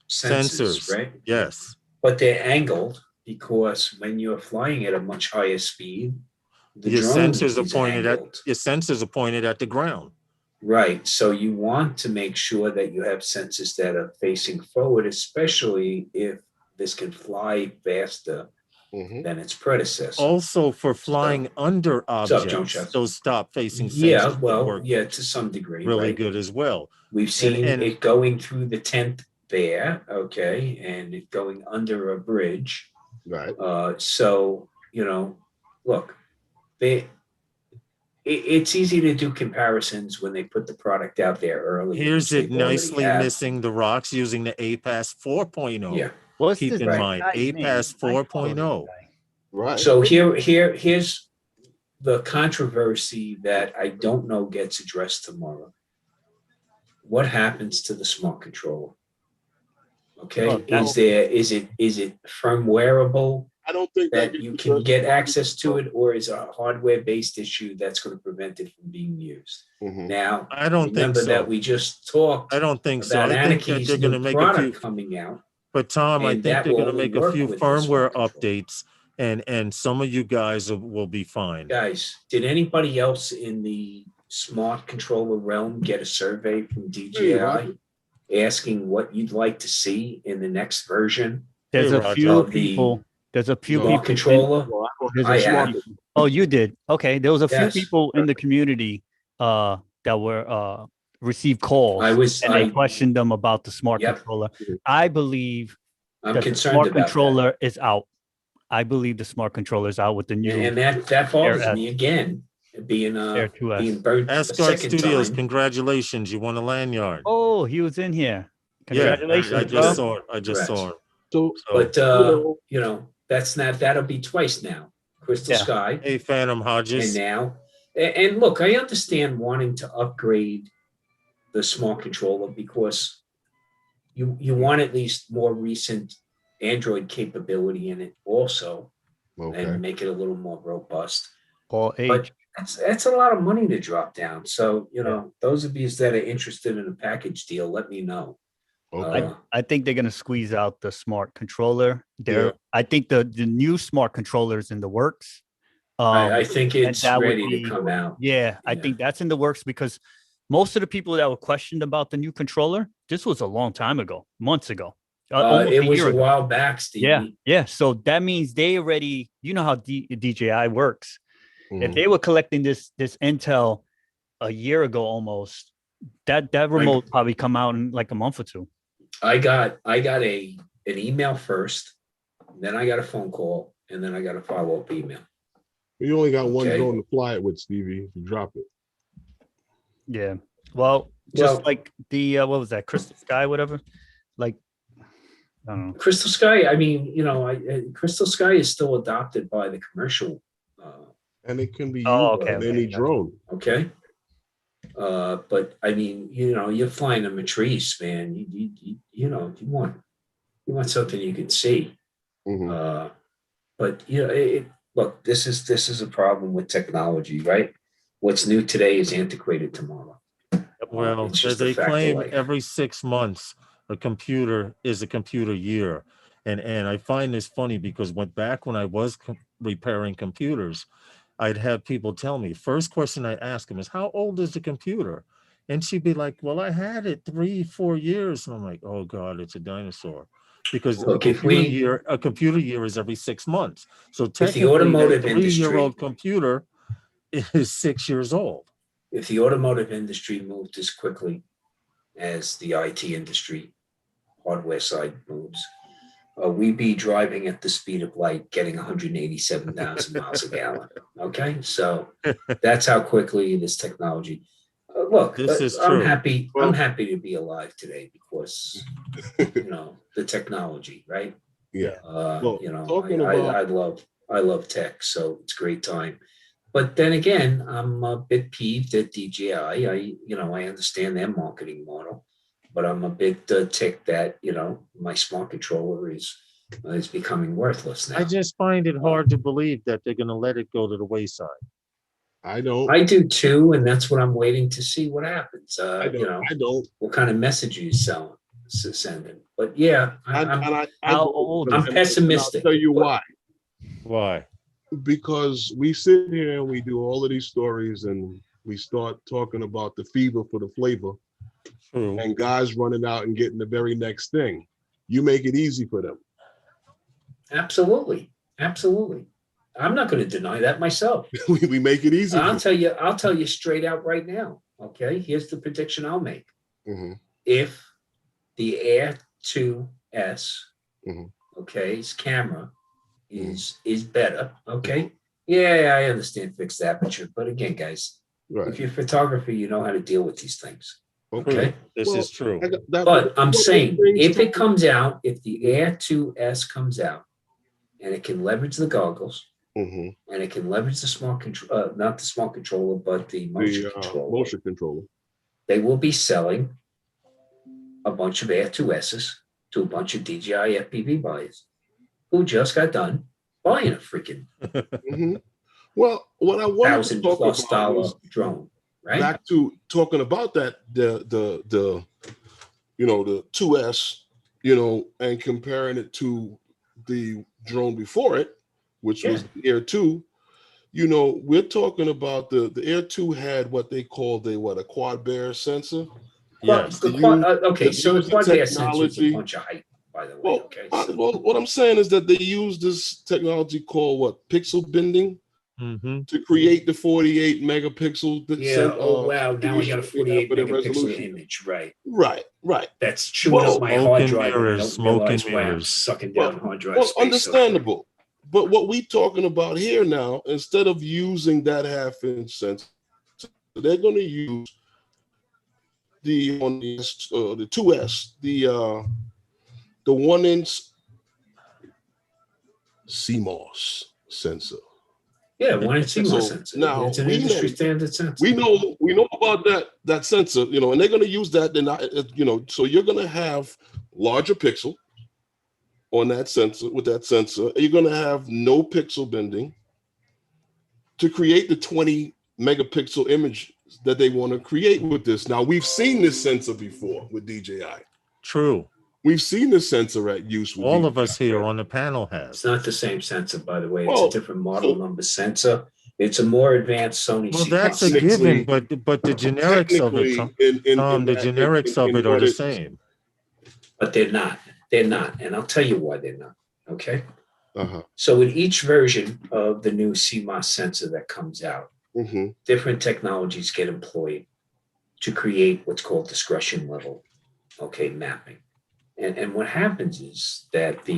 sensors, right? Yes, but they're angled because when you're flying at a much higher speed, your sensors are pointed at the ground. Right. So you want to make sure that you have sensors that are facing forward, especially if this can fly faster than its predecessor. Also for flying under objects, those stop facing sensors to some degree. Really good as well. We've seen it going through the tent there, and it going under a bridge. Right. So, you know, look, it's easy to do comparisons when they put the product out there early. Here's it nicely missing the rocks using the APAS 4.0. Yeah. Keep in mind, APAS 4.0. Right. So here's the controversy that I don't know gets addressed tomorrow. What happens to the smart controller? Okay, is it firmwareable? I don't think that you can get access to it, or is it a hardware-based issue that's going to prevent it from being used? Now, I don't think so. That we just talked. I don't think so. I think that they're going to make a few coming out. But Tom, I think they're going to make a few firmware updates, and some of you guys will be fine. Guys, did anybody else in the smart controller realm get a survey from DJI asking what you'd like to see in the next version? There's a few people There's a few No. people. Smart controller. Well, I don't There's have a I few have. people. Oh, you did. Okay. There was a few Yes. people in the community that were received calls, and they questioned them about the smart Yep. controller. I believe I'm that the concerned smart about controller is out. I believe the smart controller is out with the that. new And that bothers Air me again, being Air 2S. being burnt a Asgard second Studios, time. congratulations. You won a lanyard. Oh, he was in here. Yeah, Congratulations, I bro. just saw it. I just Congrats. saw it. So, But you know, that'll be twice now. Crystal Yeah. Sky, Hey, Phantom and Hodges. now, and look, I understand wanting to upgrade the smart controller because you want at least more recent Android capability in it also, okay. and make it a little more robust. Paul H. But that's a lot of money to drop down. So, those of you that are interested in a package deal, let me know. Okay. I think they're gonna squeeze out the smart controller. Yeah. I think the new smart controller is in the works. I think and it's that would ready be- to come out. Yeah, I think that's in the works because most of the people that were questioned about the new controller, this was a long time ago, months ago. Almost It a was year a ago. while back, Stevie. Yeah. So that means they already, you know how DJI works. If Mhm. they were collecting this intel a year ago almost, that remote probably come out in like a month or two. I got an email first, then I got a phone call, and then I got a follow-up email. You only got one Okay. drone to fly it with, Stevie. If you drop it. Yeah. Well, just like the what was that, Crystal Sky, whatever? Like, I don't know. Crystal Sky, I mean, Crystal Sky is still adopted by the commercial. And it can be used okay, on okay, any gotcha. drone. Okay. But I mean, you're flying a Matrice, man. You want something you can see. Mhm. But look, this is a problem with technology, right? What's new today is antiquated tomorrow. Well, It's just they a fact of claim life. every 6 months a computer is a computer year. And I find this funny because back when I was repairing computers, I'd have people tell me, first question I ask them is, how old is the computer? And she'd be like, well, I had it 3-4 years. And I'm like, oh God, it's a dinosaur. Because Look, a computer year is every 6 months. So technically automotive that 3-year-old computer is 6 years old. If the automotive industry moved as quickly as the IT industry, hardware side moves, we'd be driving at the speed of light, getting 187,000 miles a gallon. Okay, so that's how quickly this technology. Look, This is I'm true. happy. Well- I'm happy to be alive today because the technology, right? Yeah. Well, talking about- I love tech, so it's a great time. But then again, I'm a bit peeved at DJI. I understand their marketing model, but I'm a bit ticked that my smart controller is becoming worthless now. I just find it hard to believe that they're going to let it go to the wayside. I don't. I do too, and that's what I'm waiting to see what happens. I don't. What kind of message you sending? But yeah, I'm pessimistic. I'll tell you why. Why? Because we sit here and we do all of these stories and we start talking about the fever for the flavor. True. And guys running out and getting the very next thing. You make it easy for them. Absolutely. I'm not going to deny that myself. we make it easy. I'll tell you straight out right now. Okay, here's the prediction I'll make. Mm-hmm. If the Air 2S, Mm-hmm. its camera is better. Okay, yeah, I understand fixed aperture, but again, guys, if you're a photographer, you know how to deal with these things. Okay, This is true. but I'm saying if it comes out, if the Air 2S comes out, and it can leverage the goggles, and it can leverage the smart control, not the smart controller, but the motion controller. They will be selling a bunch of Air 2Ss to a bunch of DJI FPV buyers who just got done buying a freaking Well, what I want to talk $1,000+ about drone, right? Back to talking about that, the 2S, and comparing it to the drone before it, which was the Air 2. We're talking about the Air 2 had what they called a quad bear sensor. Yes. Okay, so the quad bear sensor is a bunch of hype, by the way. Well, Okay. well, what I'm saying is that they use this technology called what? Pixel bending to create the 48 megapixel. Wow. Now I got a 48 megapixel image. Right. Right. That's chewing up my hard drive. And I don't realize why I'm mirrors. sucking down hard drive Well, space. understandable. But what we're talking about here now, instead of using that half-inch sensor, they're going to use the 2S, the 1-inch CMOS sensor. Yeah, 1-inch CMOS sensor. Now it's an industry standard sensor. We know about that sensor, and they're going to use that. So you're going to have larger pixel on that sensor. With that sensor, you're going to have no pixel bending to create the 20 megapixel image that they want to create with this. Now, we've seen this sensor before with DJI. True. We've seen this sensor at use with all DJI. of us here on the panel have. It's not the same sensor, by the way. It's a different model number sensor. It's a more advanced Sony. Well, that's a given, but the generics of it, the generics of it are the same. But they're not. They're not, and I'll tell you why they're not. Okay. So with each version of the new CMOS sensor that comes out, different technologies get employed to create what's called discretion level, mapping. And what happens is that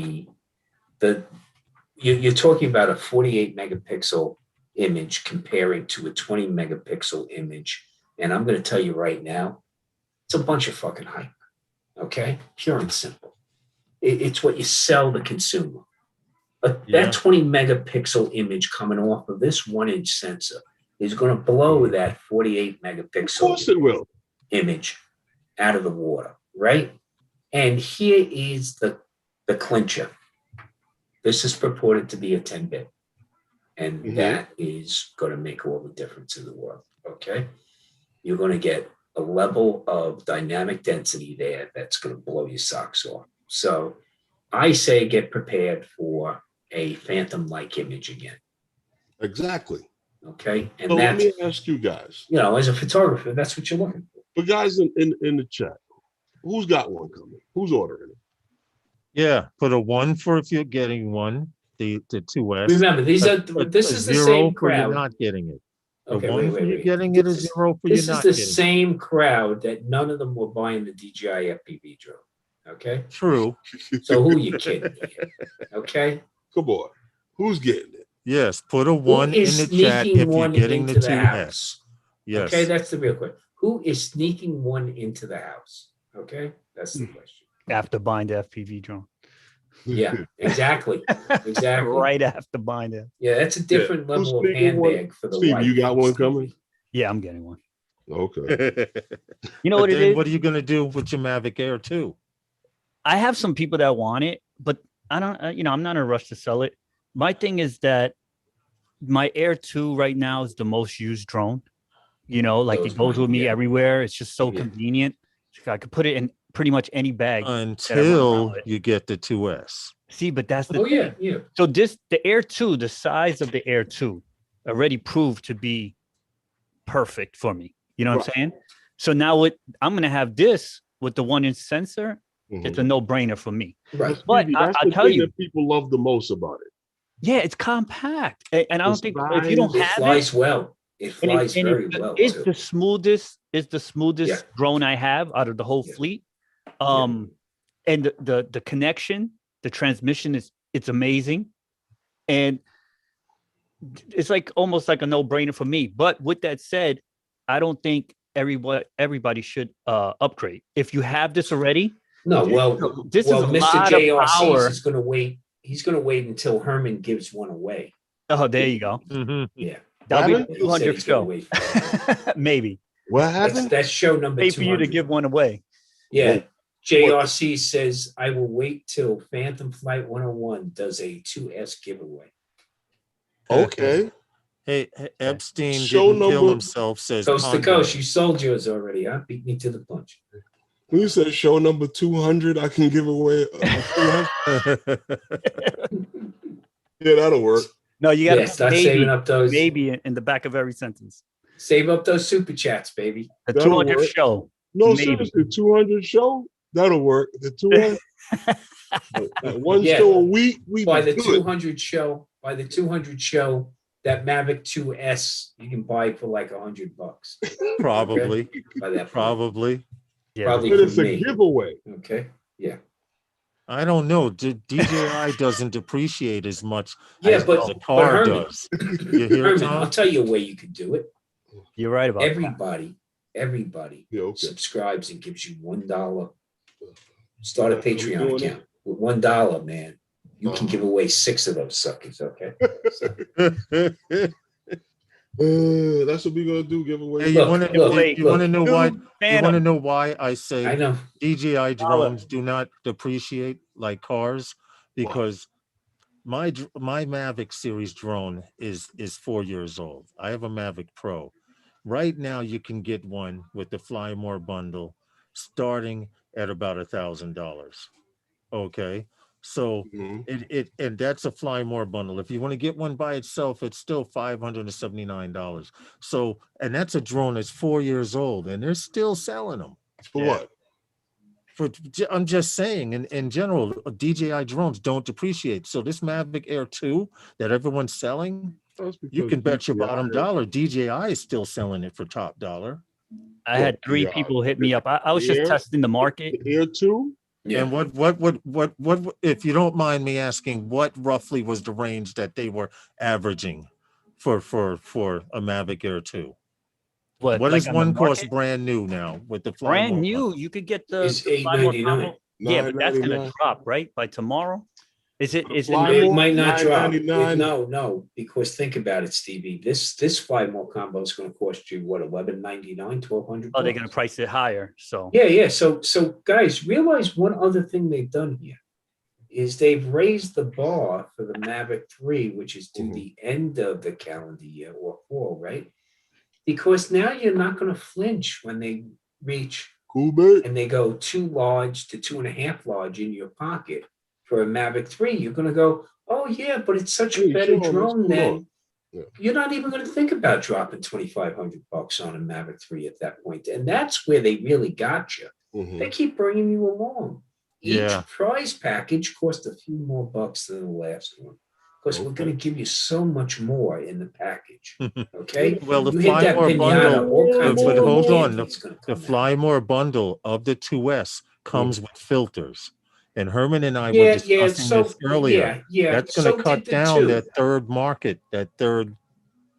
you're talking about a 48 megapixel image comparing to a 20 megapixel image. And I'm going to tell you right now, it's a bunch of fucking hype. Okay. Pure and simple. It's what you sell the consumer. But that 20 megapixel image coming off of this 1-inch sensor is going to blow that 48 megapixel of course it will. Image out of the water, right? And here is the clincher. This is purported to be a 10-bit. And that is going to make all the difference in the world, okay? You're going to get a level of dynamic density there that's going to blow your socks off. So I say get prepared for a phantom-like image again. Exactly. Okay? And so let me ask you guys. As a photographer, that's what you're looking for. But guys in the chat, who's got one coming? Who's ordering it? Yeah, put a 1 for if you're getting one, the 2S. Remember, this is the same crowd. You're not getting it. Okay, wait. You're getting it, a 0 for you're not getting it. This is the same crowd that none of them were buying the DJI FPV drone. Okay? True. So who are you kidding? Okay? Come on. Who's getting it? Yes, put a 1 in the chat if you're getting the 2S. Yes. Okay, that's the real question. Who is sneaking one into the house? Okay? That's the question. After buying the FPV drone. Yeah, exactly. Right after buying it. Yeah, that's a different level of handbag for the Steve, wife. you got one coming? Yeah, I'm getting one. Okay. You know what it is? What are you going to do with your Mavic Air 2? I have some people that want it, but I don't, I'm not in a rush to sell it. My thing is that my Air 2 right now is the most used drone. It goes with me everywhere. It's just so convenient. I could put it in pretty much any bag until you get the 2S. See, but that's the thing. So the Air 2, the size of the Air 2 already proved to be perfect for me. You know what I'm saying? So now I'm going to have this with the 1-inch sensor. It's a no-brainer for me. Right. But I'll tell you, that people love the most about it. Yeah, it's compact, and I don't think if you don't have it, flies well. It flies very well. It's the smoothest. It's the smoothest drone I have out of the whole fleet. And the connection, the transmission it's amazing, and it's almost like a no-brainer for me. But with that said, I don't think everybody should upgrade. If you have this already, this is a Mr. lot of power. Is going to wait. He's going to wait until Herman gives one away. Oh, there you go. Yeah, that'll be 200 show. Maybe. What happened? That's show number 200. Wait for you to give one away. Yeah. JRC says, I will wait till Phantom Flight 101 does a 2S giveaway. Okay. Hey, Epstein didn't kill himself, says Coast to Coast. You sold yours already, huh? Beat me to the punch. When you said show number 200, I can give away yeah, that'll work. No, you got to start saving up those. Maybe in the back of every sentence. Save up those super chats, baby. The 200 show. No, seriously, 200 show. That'll work. The 2S. One show a week. We by the good. 200 show. By the 200 show, that Mavic 2S you can buy for like $100. Probably. Okay? By that point. Probably. Yeah. Probably But for it's a me. giveaway. Okay. Yeah. I don't know. DJI doesn't depreciate as much Yeah, as but a car Herman, does. You hear, Herman, Tom? I'll tell you a way you could do it. You're right about that. Everybody Yeah, okay. subscribes and gives you $1. Start a Are we Patreon doing account with $1, man. You can give away 6 of those suckers. Okay. So, That's what we're gonna do. Giveaway. Hey, you Look, want to look, know why? You Phantom. want to know why I I say know. DJI drones do not depreciate like cars? Because my Mavic series drone is 4 years old. I have a Mavic Pro. Right now, you can get one with the Fly More bundle, starting at about $1,000. Okay, so and that's a Fly More bundle. If you want to get one by itself, it's still $579. So, and that's a drone that's 4 years old, and they're still selling them. For what? I'm just saying, in general, DJI drones don't depreciate. So this Mavic Air 2 that everyone's selling, you can bet your bottom dollar DJI is still selling it for top dollar. I had 3 people hit me up. I was just testing the market. Air 2? Yeah. And what if you don't mind me asking, what roughly was the range that they were averaging for a Mavic Air 2? What like is one cost brand new now with the Fly brand More new? bundle? You could get the It's Fly More $8.99. combo. Yeah, but that's gonna $9.99. drop right by tomorrow. Is it? Is Fly it? It More, might not drop. $9.99. No, because think about it, Stevie. This Fly More combo is going to cost you what, $11.99, $1,200? Oh, they're gonna price it higher. So Yeah. So guys, realize one other thing they've done here is they've raised the bar for the Mavic 3, which is to the end of the calendar year or fall, right? Because now you're not going to flinch when they reach Cool, man. and they go 2 large to 2.5 large in your pocket for a Mavic 3. You're going to go, oh yeah, but it's such a better drone than. Yeah. You're not even going to think about dropping $2,500 on a Mavic 3 at that point. And that's where they really got you. They keep bringing you along. Each prize package cost a few more bucks than the last one. Because we're going to give you so much more in the package. Okay. Well, the You hit Fly that More pinata, bundle, all kinds but of hold cool on, candy's gonna the come out. Fly More bundle of the 2S comes with filters. And Herman and I were Yeah, discussing this earlier. Yeah. That's going to cut down that third market, that third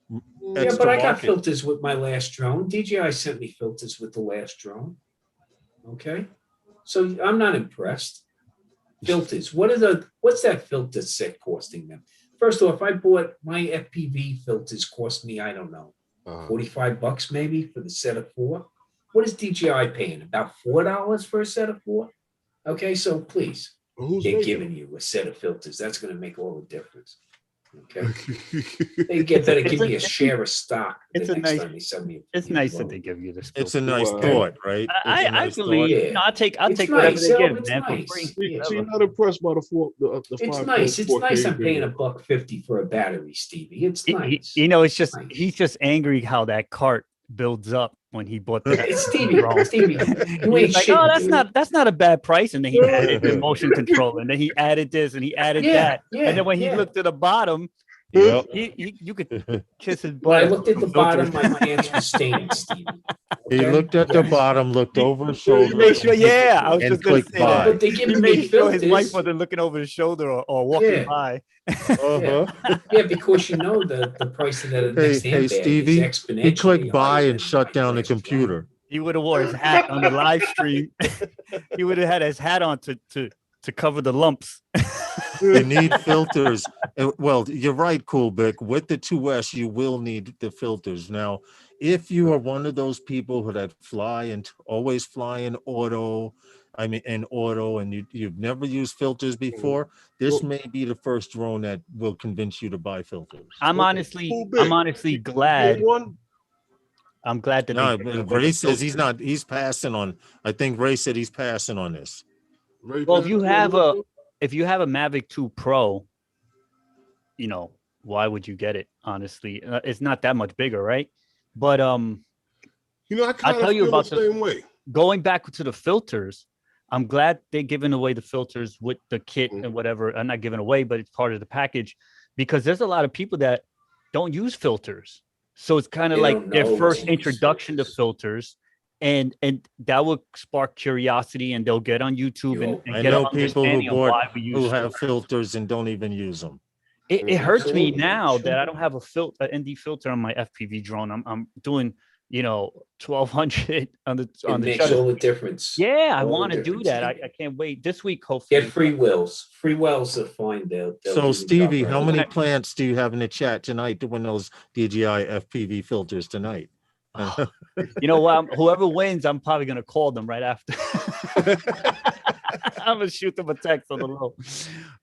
Yeah, extra but I got market. filters with my last drone. DJI sent me filters with the last drone. Okay. So I'm not impressed. Filters. What's that filter set costing them? First off, I bought my FPV filters cost me, I don't know, $45 maybe for the set of 4. What is DJI paying? About $4 for a set of 4? Okay, so please, they're giving you a set of filters. That's going to make all the difference. Okay, they better give me a share of stock. It's the a next nice. time they send me. It's nice that they give you this. It's a nice Wow. thought, right? I believe. Yeah. No, I'll take It's whatever nice. they give, It's man, nice. for free. Yeah. So you're not impressed by the It's 5 nice. It's 4K nice. I'm paying video. $150 for a battery, Stevie. It's nice. It's just Nice. he's just angry how that cart builds up when he bought that. It's Stevie, you ain't He's like, shit, oh, dude. that's not a bad price. And then he added the motion control, and then he added this, and he added that. And then when he looked at the bottom, you could kiss his butt. When I looked at the bottom, my pants were stained, Stevie. He looked at the bottom, looked over his shoulder. Made sure, I was just going to say that. But they He give me made sure his filters. wife wasn't looking over his shoulder or walking by. Yeah, because you know the price of that next Hey, handbag Stevie, is exponentially he clicked buy higher and than shut my down the last drone. computer. He would have wore his hat on the live stream. He would have had his hat on to cover the lumps. You need filters. Well, you're right, Cool Bick. With the 2S, you will need the filters. Now, if you are one of those people who that fly and always fly in auto, and you've never used filters before, this may be the first drone that will convince you to buy filters. I'm honestly glad. I'm glad that Ray says he's passing on. I think Ray said he's passing on this. Well, if you have a Mavic 2 Pro, why would you get it? Honestly, it's not that much bigger, right? But I kind of tell you feel about the same way. Going back to the filters, I'm glad they're giving away the filters with the kit and whatever. I'm not giving away, but it's part of the package, because there's a lot of people that don't use filters. So it's kind of They like don't their know first to use introduction to filters. And that will spark curiosity, and they'll get on YouTube and I get an know people who understanding of why we use who have filters. filters and don't even use them. It hurts me Absolutely, now sure. that I don't have an ND filter on my FPV drone. I'm doing, 1200 on the It makes shutter all the speed. difference. Yeah, I All the want to do difference, that. Stevie. I can't wait this week. Hopefully, Get Freewells. Freewells are fine. They'll So do the job Stevie, right how away. many plants do you have in the chat tonight to win those DJI FPV filters tonight? you know what? Whoever wins, I'm probably gonna call them right after. I'm gonna shoot them a text on the low.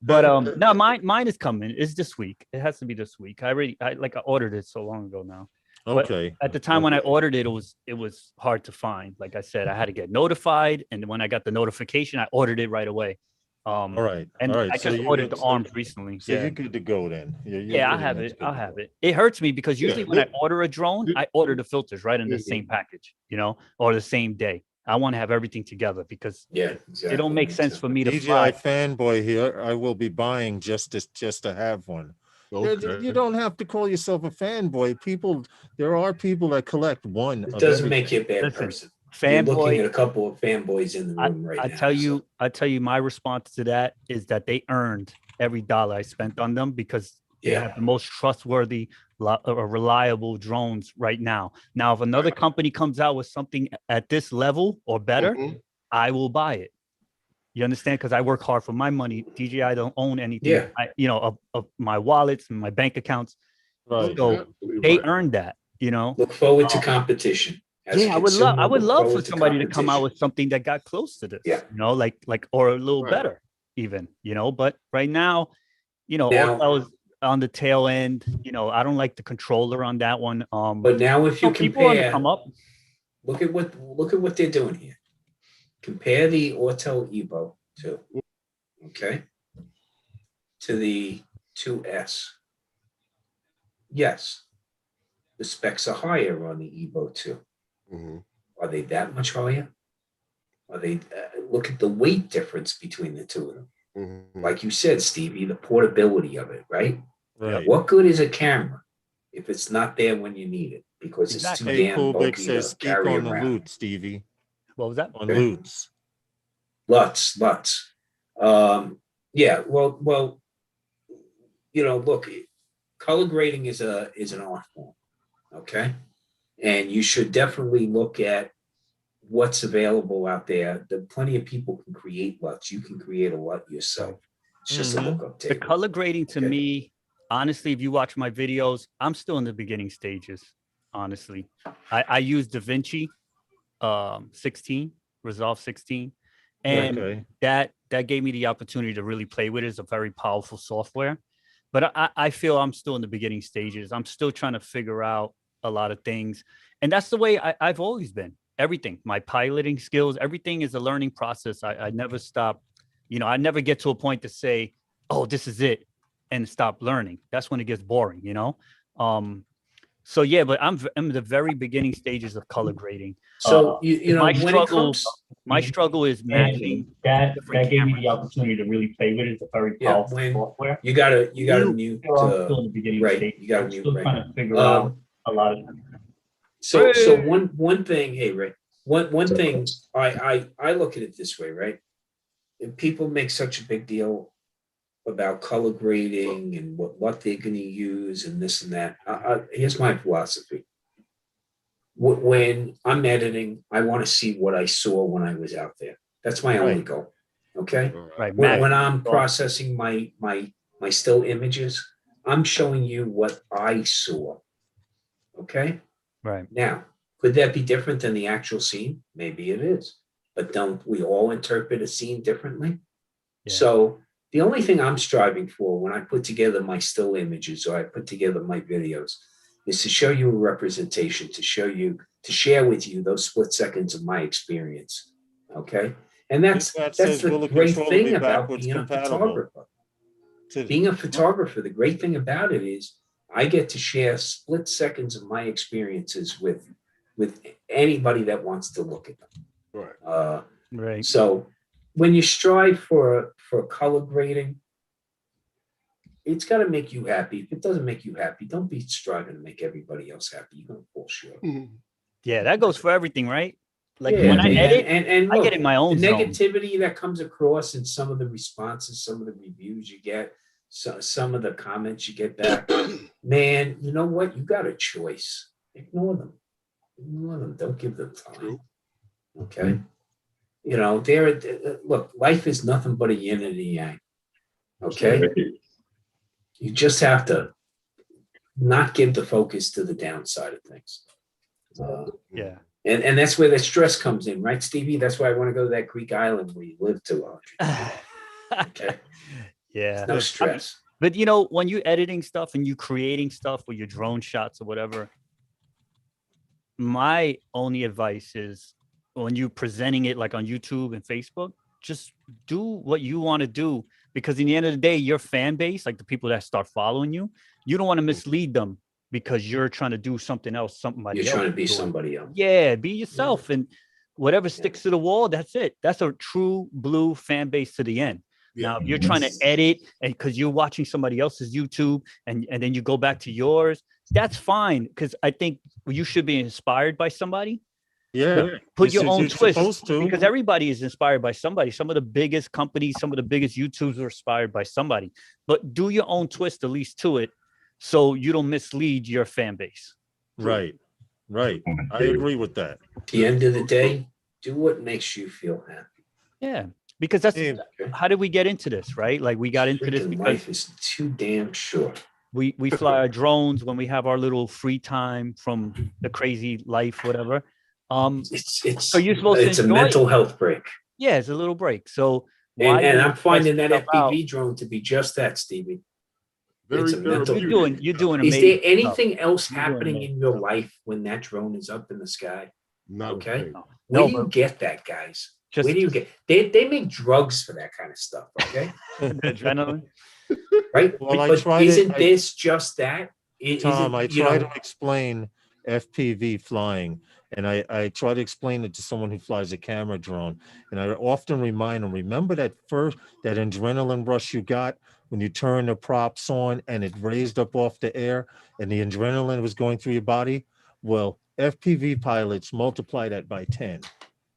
But no, mine is coming. It's this week. It has to be this week. I ordered it so long ago now. Okay. But at the time when I ordered it, it was hard to find. Like I said, I had to get notified, and when I got the notification, I ordered it right away. All right. And All right. I just ordered the arms recently. So you're good to go then. You're Yeah, I'll pretty have much it. good I'll to have go. it. It hurts me because usually Yeah, when I order a drone, I order the filters right in the same package, or the same day. I want to have everything together because Yeah, exactly. it don't make sense for me to DJI fly. fanboy here. I will be buying just to have one. Okay. You don't have to call yourself a fanboy. There are people that collect one. It of doesn't everything. make you a bad Listen, person. You're looking at Fanboy, a couple of fanboys in the room right I now. tell you, my response to that is that they earned every dollar I spent on them because they Yeah. have the most trustworthy, reliable drones right now. Now, if another company comes out with something at this level or better, Mhm. I will buy it. You understand? Because I work hard for my money. DJI don't own anything. Yeah. Of my wallets and my bank accounts. Right. So Absolutely they right. earned that. Look forward to competition. As a Yeah, I would love consumer, for somebody to come out competition. with something that got close to this. Yeah. Like or a little Right. better, even. But right now, Now- I was on the tail end. I don't like the controller on that one. But now if you people want to compare, come up. look at what they're doing here. Compare the Autel Evo 2, okay, to the 2S. Yes, the specs are higher on the Evo 2. Mhm. Are they that much higher? Are they? Look at the weight difference between the two of them. Mhm. Like you said, Stevie, the portability of it, right? Right. What good is a camera if it's not there when you need it? Because Exactly. it's too Hey, damn Kubik bulky says to speak carry on the around. loot, Stevie. What was that? On Okay. loots. Lots. Yeah. Well. Look, color grading is an art form, okay, and you should definitely look at what's available out there. Plenty of people can create LUTs. You can create a LUT yourself. It's just a lookup The table. color grading to Okay. me, honestly, if you watch my videos, I'm still in the beginning stages. Honestly, I use DaVinci 16, Resolve 16, and Okay. that gave me the opportunity to really play with it. It's a very powerful software, but I feel I'm still in the beginning stages. I'm still trying to figure out a lot of things, and that's the way I've always been. Everything, my piloting skills, everything is a learning process. I never stop. I never get to a point to say, "Oh, this is it," and stop learning. That's when it gets boring. So yeah, but I'm in the very beginning stages of color grading. So my when struggle, it comes, my struggle is matching that different gave me cameras. the opportunity to really play with it. It's a very Yeah, powerful when- software. you gotta mute. I'm still in the beginning right, stage. you gotta I'm mute, still right. trying to figure out a lot of. So one thing, hey Ray, one thing I look at it this way, right? If people make such a big deal about color grading and what they're going to use and this and that, here's my philosophy. When I'm editing, I want to see what I saw when I was out there. That's my only goal. Okay. Right, When I'm processing my still images, I'm showing you what I saw. Okay. right. Now, could that be different than the actual scene? Maybe it is, but don't we all interpret a scene differently? Yeah. So the only thing I'm striving for when I put together my still images or I put together my videos is to show you a representation, to share with you those split seconds of my experience. Okay. And that's the great thing about being a photographer. Being a photographer, the great thing about it is I get to share split seconds of my experiences with anybody that wants to look at them. Right. Right. So when you strive for color grading, it's got to make you happy. If it doesn't make you happy, don't be striving to make everybody else happy. You're gonna fall short. Yeah, that goes for everything, right? Like Yeah, when I edit, and I look, get in my own the zone. negativity that comes across in some of the responses, some of the reviews you get, some of the comments you get back. Man, you know what? You got a choice. Ignore them. Ignore them. Don't give them time. True. Okay. You know, look, life is nothing but a yin and a yang. Okay. You just have to not give the focus to the downside of things. Yeah. And that's where the stress comes in, right, Stevie? That's why I want to go to that Greek island where you live to 100. Okay. Yeah. No stress. But you know, when you're editing stuff and you creating stuff with your drone shots or whatever, my only advice is when you're presenting it like on YouTube and Facebook, just do what you want to do, because in the end of the day, your fan base, like the people that start following you, you don't want to mislead them because you're trying to do something else, somebody else. You're trying to be somebody else. Yeah, be yourself, and whatever sticks to the wall, that's it. That's a true blue fan base to the end. Now, if you're trying to edit and because you're watching somebody else's YouTube and then you go back to yours, that's fine, because I think you should be inspired by somebody. Yeah. Put your own twist, to. because everybody is inspired by somebody. Some of the biggest companies, some of the biggest YouTubers are inspired by somebody. But do your own twist at least to it, so you don't mislead your fan base. Right. I agree with that. At the end of the day, do what makes you feel happy. Yeah, because that's how did we get into this, right? Like we got into this because life is too damn short. We fly our drones when we have our little free time from the crazy life, whatever. So you're supposed to it's a mental it. health break. Yeah, it's a little break. So and I'm finding that FPV drone to be just that, Stevie. It's a mental. You're doing amazing. Is there anything else happening in your life when that drone is up in the sky? Not okay. No, Where do you get that, guys? Where do you get? They make drugs for that kind of stuff. Okay. Adrenaline. Right. Well, but isn't this just that? Tom, I try to explain FPV flying, and I try to explain it to someone who flies a camera drone, and I often remind them, remember that adrenaline rush you got when you turn the props on and it raised up off the air and the adrenaline was going through your body? Well, FPV pilots multiply that by 10.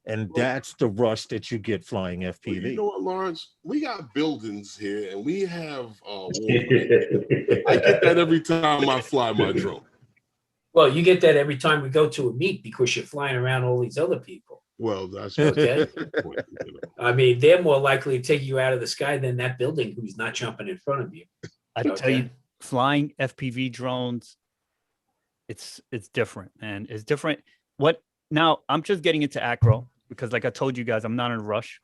And that's the rush that you get flying FPV. Well, you know what, Lawrence? We got buildings here and we have I get that every time I fly my drone. Well, you get that every time we go to a meet because you're flying around all these other people. Well, that's okay. I mean, they're more likely to take you out of the sky than that building who's not jumping in front of you. I tell you, flying FPV drones, it's different, man. It's different. Now I'm just getting into acro because, like I told you guys, I'm not in a rush.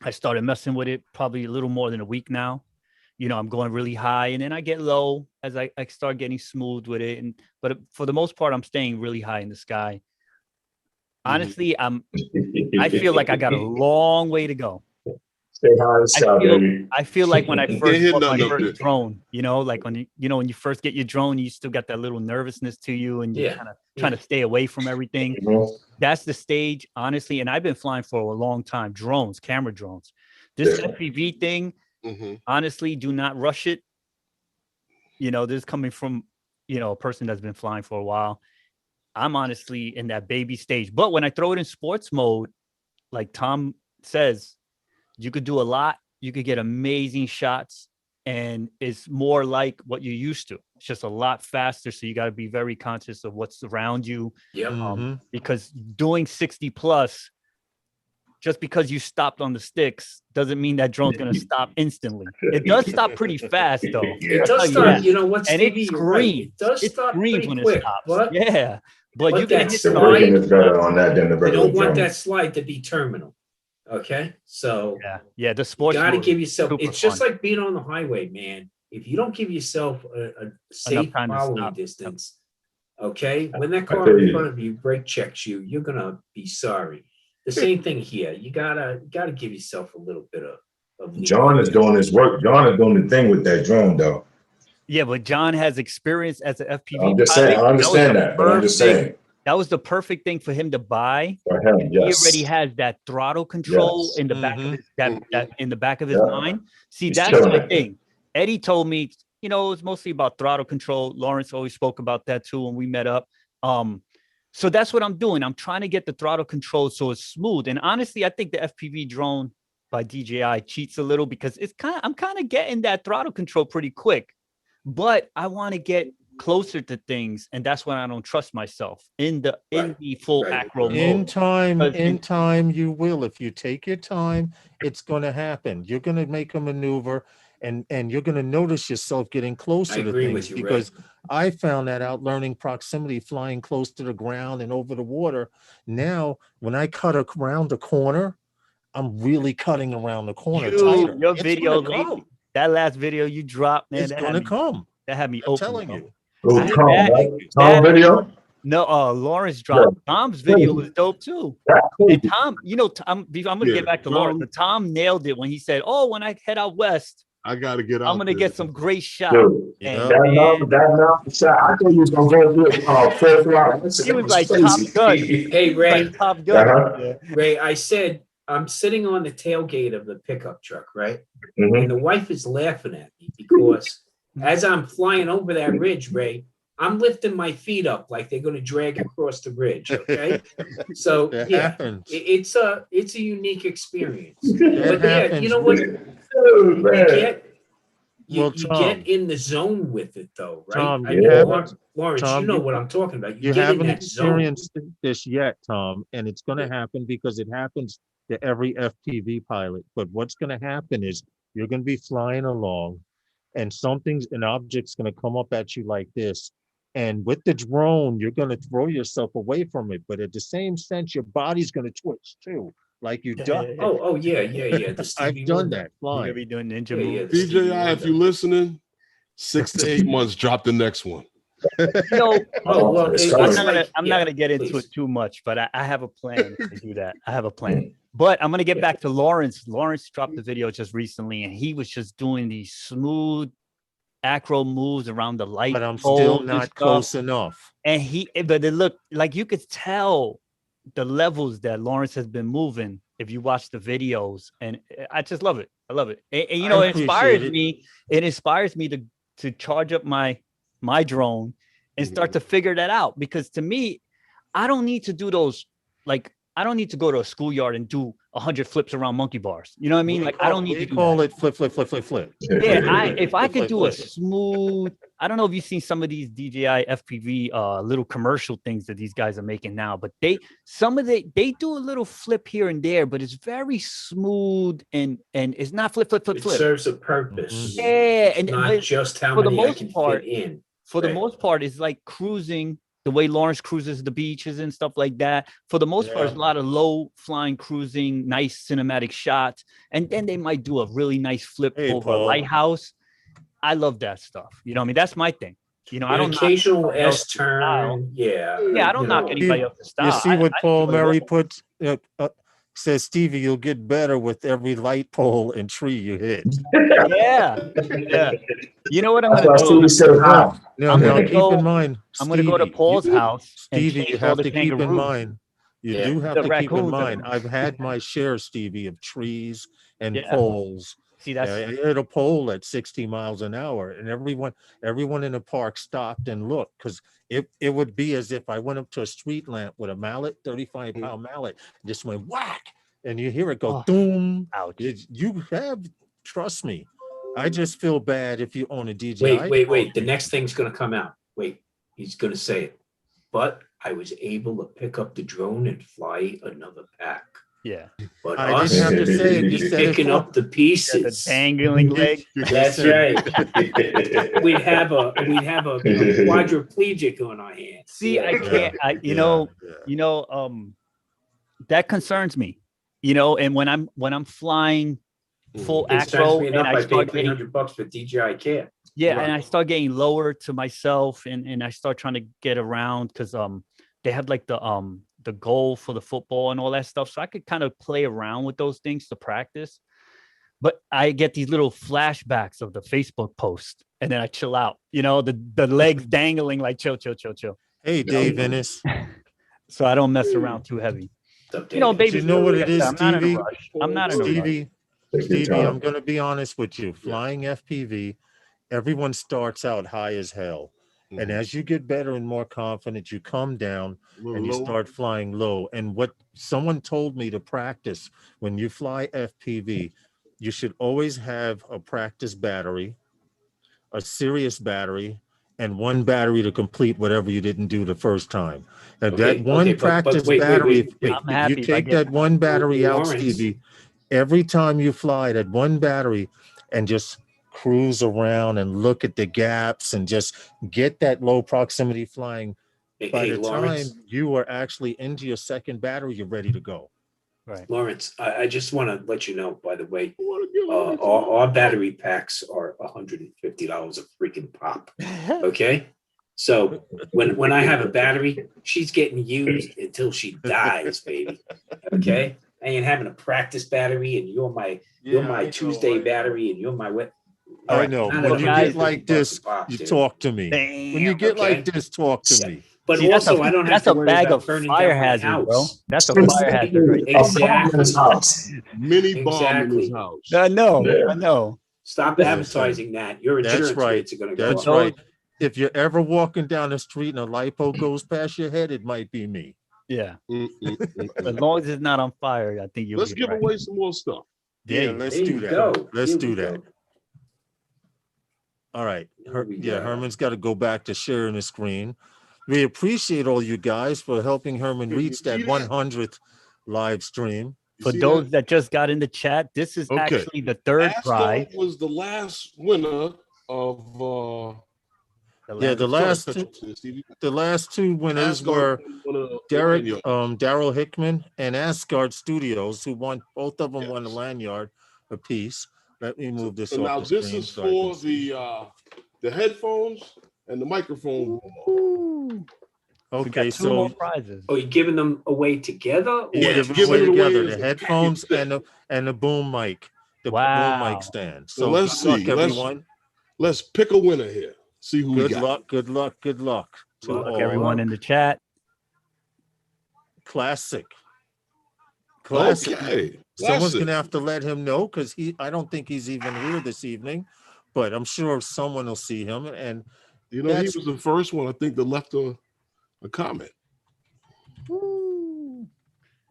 I started messing with it probably a little more than a week now. You know, I'm going really high and then I get low as I start getting smooth with it. But for the most part, I'm staying really high in the sky. Honestly, I feel like I got a long way to go. Stay high, I feel like when I first bought my first drone, you know, like when you first get your drone, you still got that little nervousness to you and you're kind of trying to stay away from everything. That's the stage, honestly. And I've been flying for a long time, camera drones. This FPV thing, honestly, do not rush it. You know, this is coming from, a person that's been flying for a while. I'm honestly in that baby stage. But when I throw it in sports mode, like Tom says, you could do a lot. You could get amazing shots, and it's more like what you're used to. It's just a lot faster. So you got to be very conscious of what's around you. Because doing 60 plus, just because you stopped on the sticks doesn't mean that drone's going to stop instantly. It does stop pretty fast, though. It does stop. You know what, Stevie? And it screams. It does stop pretty when quick. it stops. Yeah. But you can hit slide. Is better on that than the you don't want that slide to be terminal. Okay, so the sports. You got to give yourself. It's just like being on the highway, man. If you don't give yourself a safe following distance, okay, when that car in front of you brake checks you, you're gonna be sorry. The same thing here. You gotta give yourself a little bit of. John is doing his work. John is doing the thing with that drone, though. Yeah, but John has experience as an FPV. I'm just saying. I understand that, but I'm just saying. That was the perfect thing for him to buy. For him, He already has that throttle control in the back of his in the back of his mind. See, He's that's killing my it. thing. Eddie told me, you know, it was mostly about throttle control. Lawrence always spoke about that too when we met up. So that's what I'm doing. I'm trying to get the throttle control so it's smooth. And honestly, I think the FPV drone by DJI cheats a little because I'm kind of getting that throttle control pretty quick, but I want to get closer to things, and that's when I don't trust myself in the full acro mode. In time you will. If you take your time, it's going to happen. You're going to make a maneuver, and you're going to notice yourself getting closer to things, because I found that out learning proximity, flying close to the ground and over the water. Now when I cut around the corner, I'm really cutting around the corner tighter. Your video, that last video you dropped, man, it's going to come. That had me I'm open. telling you. Tom video? No, Lawrence dropped. Tom's video was dope too. And Tom, you know, I'm going to get back to Lawrence, but Tom nailed it when he said, "Oh, when I head out west, I got to get out. I'm going to get some great shots." That shot, I thought you was going to go first round. He was like Top Gun. Hey, Ray. Like Top Gun. Ray, I said, I'm sitting on the tailgate of the pickup truck, right? And the wife is laughing at me because as I'm flying over that ridge, Ray, I'm lifting my feet up like they're going to drag across the bridge. Okay, so it's a unique experience. But you know what? You get in the zone with it, though, right? Tom, Lawrence, you know what I'm talking about. You haven't experienced this yet, Tom, and it's going to happen because it happens to every FPV pilot. But what's going to happen is you're going to be flying along, and an object's going to come up at you like this. And with the drone, you're going to throw yourself away from it. But at the same sense, your body's going to twitch too, like you duck. Yeah. I've done that flying. You're going to be doing ninja moves. DJI, if you're listening, 6 to 8 months, drop the next one. No, I'm not gonna get into it too much, but I have a plan to do that. I have a plan. But I'm gonna get back to Lawrence. Lawrence dropped the video just recently, and he was just doing these smooth acro moves around the light. But I'm still not close enough. And but it looked like you could tell the levels that Lawrence has been moving if you watch the videos, and I just love it. I love it. And you know, it inspires me. It inspires me to charge up my drone and start to figure that out, because to me, I don't need to do those, like, I don't need to go to a schoolyard and do 100 flips around monkey bars. You know what I mean? I don't need to call it flip. Yeah, if I could do a smooth, I don't know if you've seen some of these DJI FPV little commercial things that these guys are making now, but they do a little flip here and there, but it's very smooth and it's not flip. It serves a purpose. Yeah, and not just how many I can fit in. For the most part, it's like cruising the way Lawrence cruises the beaches and stuff like that. For the most part, it's a lot of low flying cruising, nice cinematic shots. And then they might do a really nice flip over a lighthouse. I love that stuff. You know what I mean? That's my thing. You know, I don't occasional S turn. Yeah, I don't knock anybody else's style. You see what Paul Murray puts? Says, Stevie, you'll get better with every light pole and tree you hit. Yeah. You know what I'm going to do? Now, keep in mind, I'm going to go to Paul's house. Stevie, you have to keep in mind. You do have to keep in mind. I've had my share, Stevie, of trees and poles. See, that's I hit a pole at 60 miles an hour, and everyone in the park stopped and looked, because it would be as if I went up to a street lamp with a mallet, 35-pound mallet, just went whack, and you hear it go boom. Ouch. You have, trust me. I just feel bad if you own a DJI. Wait. The next thing's going to come out. Wait, he's going to say it. But I was able to pick up the drone and fly another pack. Yeah, but I didn't have to say it. You picking up the pieces, the dangling leg. That's right. we'd have a quadriplegic on our hands. See, I can't. That concerns me. You know, and when I'm flying full acro, and I start getting $300 for DJI Care. Yeah, right. And I start getting lower to myself, and I start trying to get around, because they have like the goal for the football and all that stuff. So I could kind of play around with those things to practice. But I get these little flashbacks of the Facebook post, and then I chill out. You know, the legs dangling like chill. Hey, Dave Ennis. so I don't mess around too heavy. You know, baby. You know what it is, I'm not in a Stevie? rush. I'm not in a rush. Stevie, I'm going to be honest with you. Flying FPV, everyone starts out high as hell. And as you get better and more confident, you come down and you start flying low. And what someone told me to practice when you fly FPV, you should always have a practice battery, a serious battery, and one battery to complete whatever you didn't do the first time. And that one practice battery, if you take that one battery out, Stevie, every time you fly that one battery and just cruise around and look at the gaps and just get that low proximity flying, by the time you are actually into your second battery, you're ready to go. Right. Lawrence, I just want to let you know, by the way, our battery packs are $150 a freaking pop. Okay. So when I have a battery, she's getting used until she dies, baby. Okay. I ain't having a practice battery, and you're my Tuesday battery, and you're my wet. I know. When you get like this, you talk to me. When you get like this, talk to me. But also, I don't have to worry about burning down my house. Bro. That's a fire hazard, right? Exactly. Mini bomb in his house. I know. Stop advertising that. Your insurance rates are going to go up. That's right. If you're ever walking down the street and a lipo goes past your head, it might be me. Yeah. As long as it's not on fire, I think you'll Let's give away some more stuff. Yeah, let's do that. Let's do that. All right. Herman's got to go back to sharing the screen. We appreciate all you guys for helping Herman reach that 100th live stream. For those that just got in the chat, this is actually the third prize. Was the last winner of the last two winners were Daryl Hickman and Asgard Studios, who won. Both of them won the lanyard a piece. Let me move this. So now this is for the headphones and the microphone. Okay, so more prizes. Oh, you're giving them away together? Yeah, giving them together. The headphones and the boom mic, the boom mic stand. So let's see, everyone. Let's pick a winner here. See who we got. Good luck to everyone in the chat. Classic. Okay. Someone's gonna have to let him know, because I don't think he's even here this evening, but I'm sure someone will see him. And he was the first one, I think, that left a comment.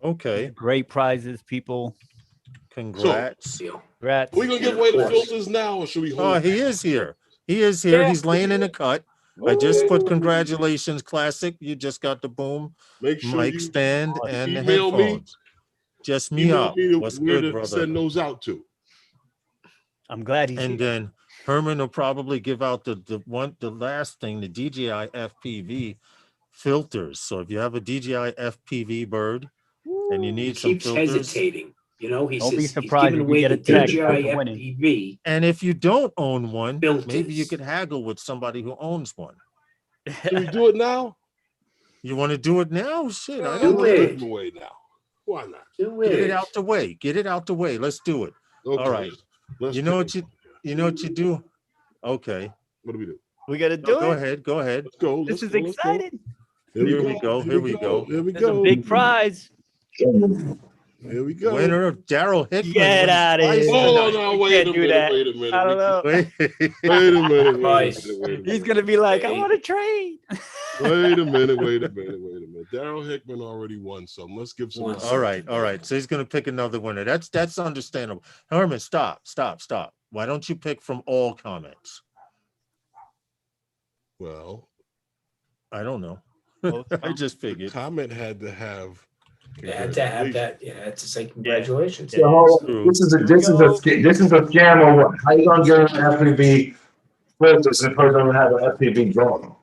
Okay. Great prizes, people. Congrats. Congrats. Are we gonna give away the filters now, or should we hold? Oh, he is here. He is here. He's laying in the cut. I just put congratulations, Classic. You just got the boom mic stand and the headphones. Just me up. What's good, brother? Send those out to. I'm glad he's here. Then Herman will probably give out the last thing, the DJI FPV filters. So if you have a DJI FPV bird and you need some filters, hesitating. You know, don't be surprised if you get a text FPV. And if you don't own one, maybe you could haggle with somebody who owns one. Can we do it now? You want to do it now? Shit, I don't want to give them away now. Why not? Get it out the way. Get it out the way. Let's do it. Okay. All right. You know what you do? Okay. What do we do? We got to do it. Go ahead. Let's go. This is exciting. Here we go. Here we go. It's a big prize. Here we go. Winner of Daryl Hickman. Get out of here. Oh, no, wait a minute. I don't know. Wait a minute. He's going to be like, I want to trade. Wait a minute. Daryl Hickman already won some. Let's give some. All right. So he's going to pick another winner. That's understandable. Herman, stop. Why don't you pick from all comments? Well, I don't know. I just figured. Comment had to have. You had to have that. You had to say congratulations. So this is a scam. Over how you gonna get an FPV filters if person don't have an FPV drone?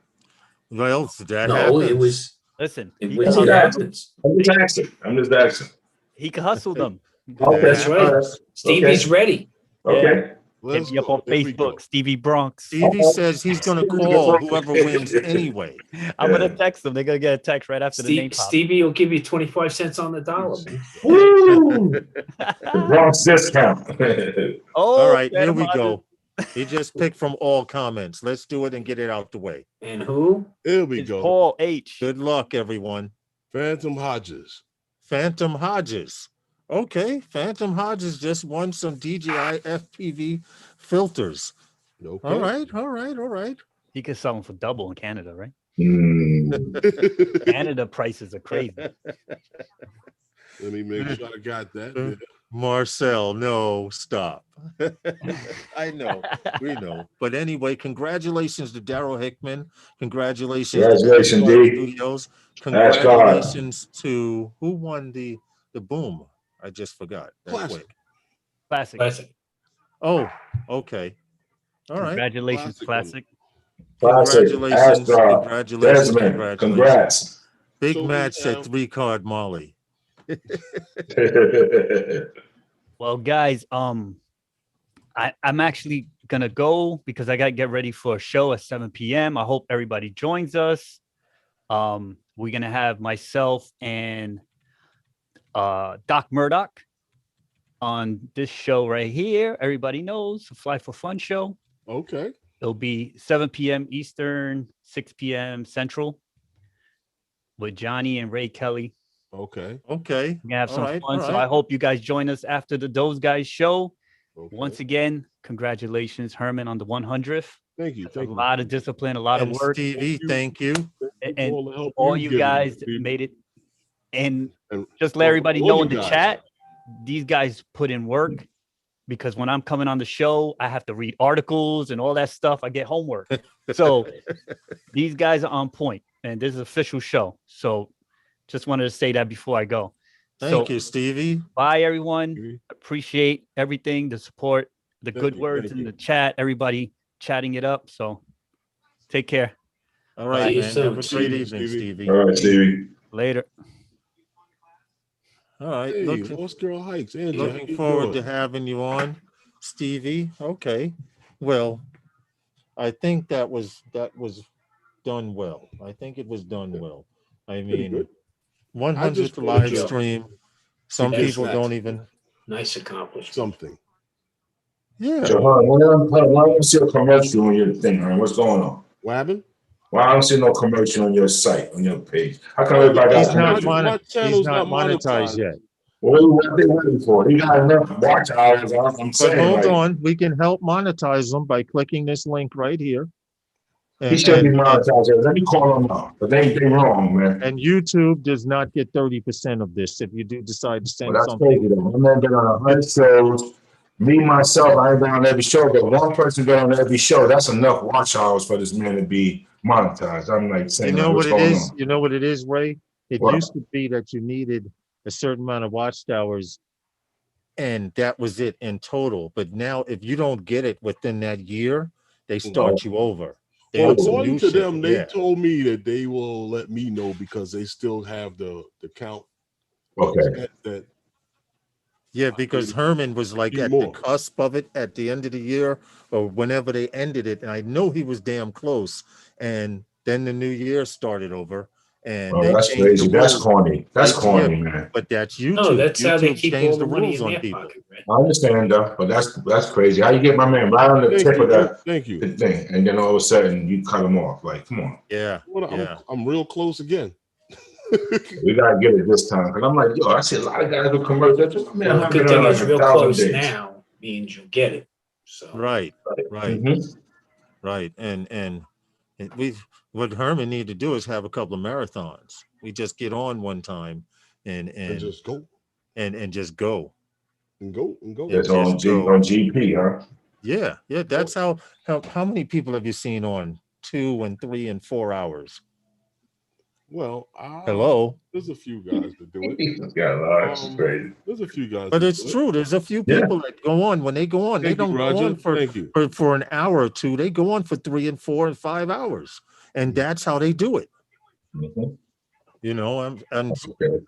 Well, that happens. It was. Listen, it happens. I'm just asking. He can hustle them. Okay, that's right. Stevie's ready. Okay. Hit me up on Facebook, Stevie Bronx. Stevie says he's going to call whoever wins anyway. I'm going to text them. They're going to get a text right after the name pop. Stevie will give you 25 cents on the dollar, man. Woo! Bronx discount. All right, here we go. He just picked from all comments. Let's do it and get it out the way. And who? Here we go. Paul H. Good luck, everyone. Phantom Hodges. Phantom Hodges. Okay, Phantom Hodges just won some DJI FPV filters. Okay. All right, all right, all right. He could sell them for double in Canada, right? Mm. Canada prices are crazy. Let me make sure I got that. Yeah. Marcel, no, stop. I know, we know. But anyway, congratulations to Daryl Hickman. Congratulations Congratulations, to D. Studios. Ask God. Congratulations to who won the boom? I just forgot. That Classic. quick. Classic. Classic. Oh, okay. All right. Congratulations, Classic. Classic. Classic. Ask Congratulations. God. Congratulations. Desmond, Congratulations. congrats. Big So we match said have- 3-card Molly. Well, guys, I'm actually gonna go because I gotta get ready for a show at 7 p.m. I hope everybody joins us. We're gonna have myself and Doc Murdoch on this show right here. Everybody knows the Fly for Fun show. Okay. It'll be 7 p.m. Eastern, 6 p.m. Central with Johnny and Ray Kelly. Okay. Okay. We're gonna have All some right, fun. all So right. I hope you guys join us after those guys show. Okay. Once again, congratulations, Herman, on the 100th. Thank you. That's a Thank you. lot of discipline, a lot And of work. Stevie, thank you. And all the help all you've you given guys me. made it. And And just let everybody all know you in the guys. chat, these guys put in work because when I'm coming on the show, I have to read articles and all that stuff. I get homework. So these guys are on point, and this is an official show. So just wanted to say that before I go. Thank So you, Stevie. bye, everyone. Stevie. Appreciate everything, the support, the Thank good you, words thank in you. the chat, everybody chatting it up. So take care. All right, See you man. soon. Have a See great you, evening, Stevie. Stevie. All right, Stevie. Later. All right. Hey, Looking, Lost Girl Hikes. Angela, how looking you forward to doing? having you on, Stevie. Okay. Well, I think that was done well. I think it was done well. I Pretty mean, good. 100th wanted live to- stream. Some get people that. don't even. Nice accomplishment. Something. Yeah. So, why don't you see a commercial on your thing, man? What's going on? What happened? Why I don't see no commercial on your site, on your page? How come everybody got He's not, commercials? My channel's he's not not monetized monetized. yet. What are they waiting for? He got enough watch hours. I'm But saying, hold like, on, we can help monetize them by clicking this link right here. he should be monetized. Let me call him out, but they wrong, man. And YouTube does not get 30% of this if you do decide to Well, send that's something. crazy though. I'm not been on 100 shows. Me myself, I ain't been on every show, but one person been on every show. That's enough watch hours for this man to be monetized. I'm like You saying, know what's what it going is? on? You know what it is, Ray? It What? used to be that you needed a certain amount of watch hours and that was it in total. But now if you don't get it within that year, they start you over. They Well, want some according new to shit. them, they Yeah. told me that they will let me know because they still have the count. Okay. That Yeah, because Herman was like Need at more. the cusp of it at the end of the year or whenever they ended it. And I know he was damn close. And then the new year started over and Oh, they that's changed crazy. the That's rules. corny. That's Yeah, corny, man. but that's YouTube. No, that's how they YouTube keep all changed the the money rules in on their people. pocket, right? I understand that, but that's crazy. How you get my man right on the tip of the Thank you. thing, and then all of a sudden you cut him off? Like, come on, Yeah. Well, Yeah. I'm real close again. we gotta get it this time. Because I'm like, yo, I see a lot of guys do commercials. Man, Well, the I've good been thing on is like real 1,000 close days. now means you'll get it. So Right. Right. Mhm. Right. And what Herman need to do is have a couple of marathons. We just get on one time and just go and just go. and go and go. It's just on go. on GP, huh? Yeah. Yeah. That's how many people have you seen on 2 and 3 and 4 hours? Well, Hello. there's a few guys that do it. He's got a lot. It's crazy. There's a few guys. But that it's do it. true. There's a few Yeah. people that go on. When they go on, they Thank you, don't Roger. go on Thank you. for an hour or two. They go on for 3 and 4 and 5 hours. And that's how they do it. Mhm. You know, and Okay.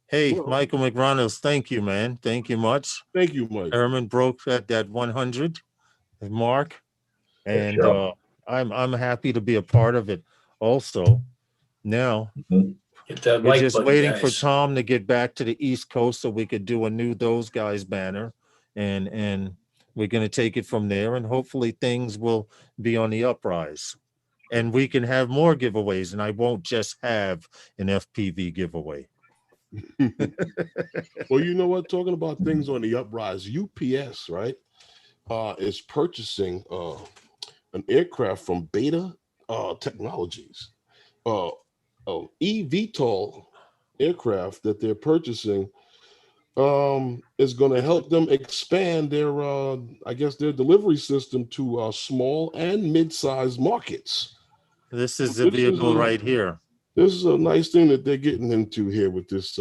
hey, Well, Michael McReynolds, thank you, man. Thank you much. Thank you, Mike. Herman broke that 100 mark, and sure. I'm happy to be a part of it. Also, now Mhm. hit that we're like just button, waiting for guys. Tom to get back to the East Coast so we could do a new Those Guys banner, and we're gonna take it from there, and hopefully things will be on the uprise. and we can have more giveaways, and I won't just have an FPV giveaway. Well, you know what? Talking about things on the uprise, UPS, right, is purchasing an aircraft from Beta Technologies, eVTOL aircraft that they're purchasing is going to help them expand their, I guess, their delivery system to small and mid-sized markets. This is the vehicle right here. This is a nice thing that they're getting into here with this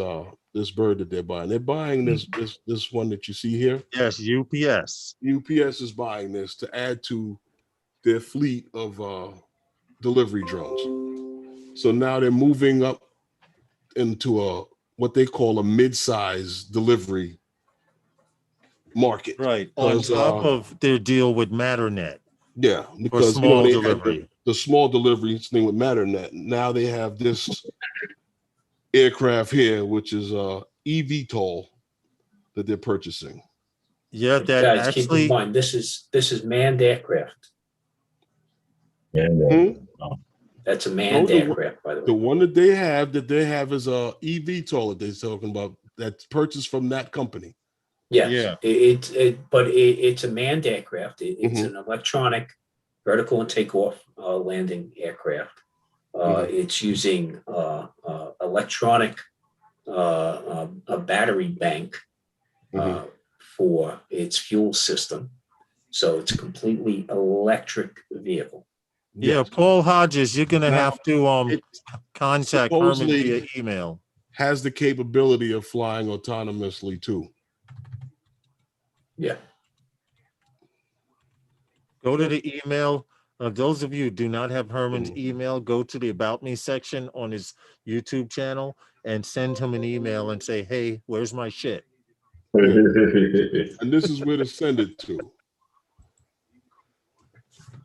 this bird that they're buying. They're buying this one that you see here. Yes, UPS. UPS is buying this to add to their fleet of delivery drones. So now they're moving up into what they call a mid-size delivery market. Right. On top of their deal with Matternet. Yeah, because small delivery. The small delivery thing with Matternet. Now they have this aircraft here, which is eVTOL that they're purchasing. Yeah, that Guys, actually. keep in mind, this is manned aircraft. That's a manned aircraft, by the way. The one that they have is a eVTOL that they're talking about that's purchased from that company. Yes, Yeah. It's a manned aircraft. It's an electronic vertical and takeoff landing aircraft. It's using electronic a battery bank for its fuel system. So it's a completely electric vehicle. Yeah, Paul Hodges, you're gonna have to contact Herman via email. Has the capability of flying autonomously too. Yeah. Go to the email. Those of you who do not have Herman's email, go to the About Me section on his YouTube channel and send him an email and say, hey, where's my shit? And this is where to send it to.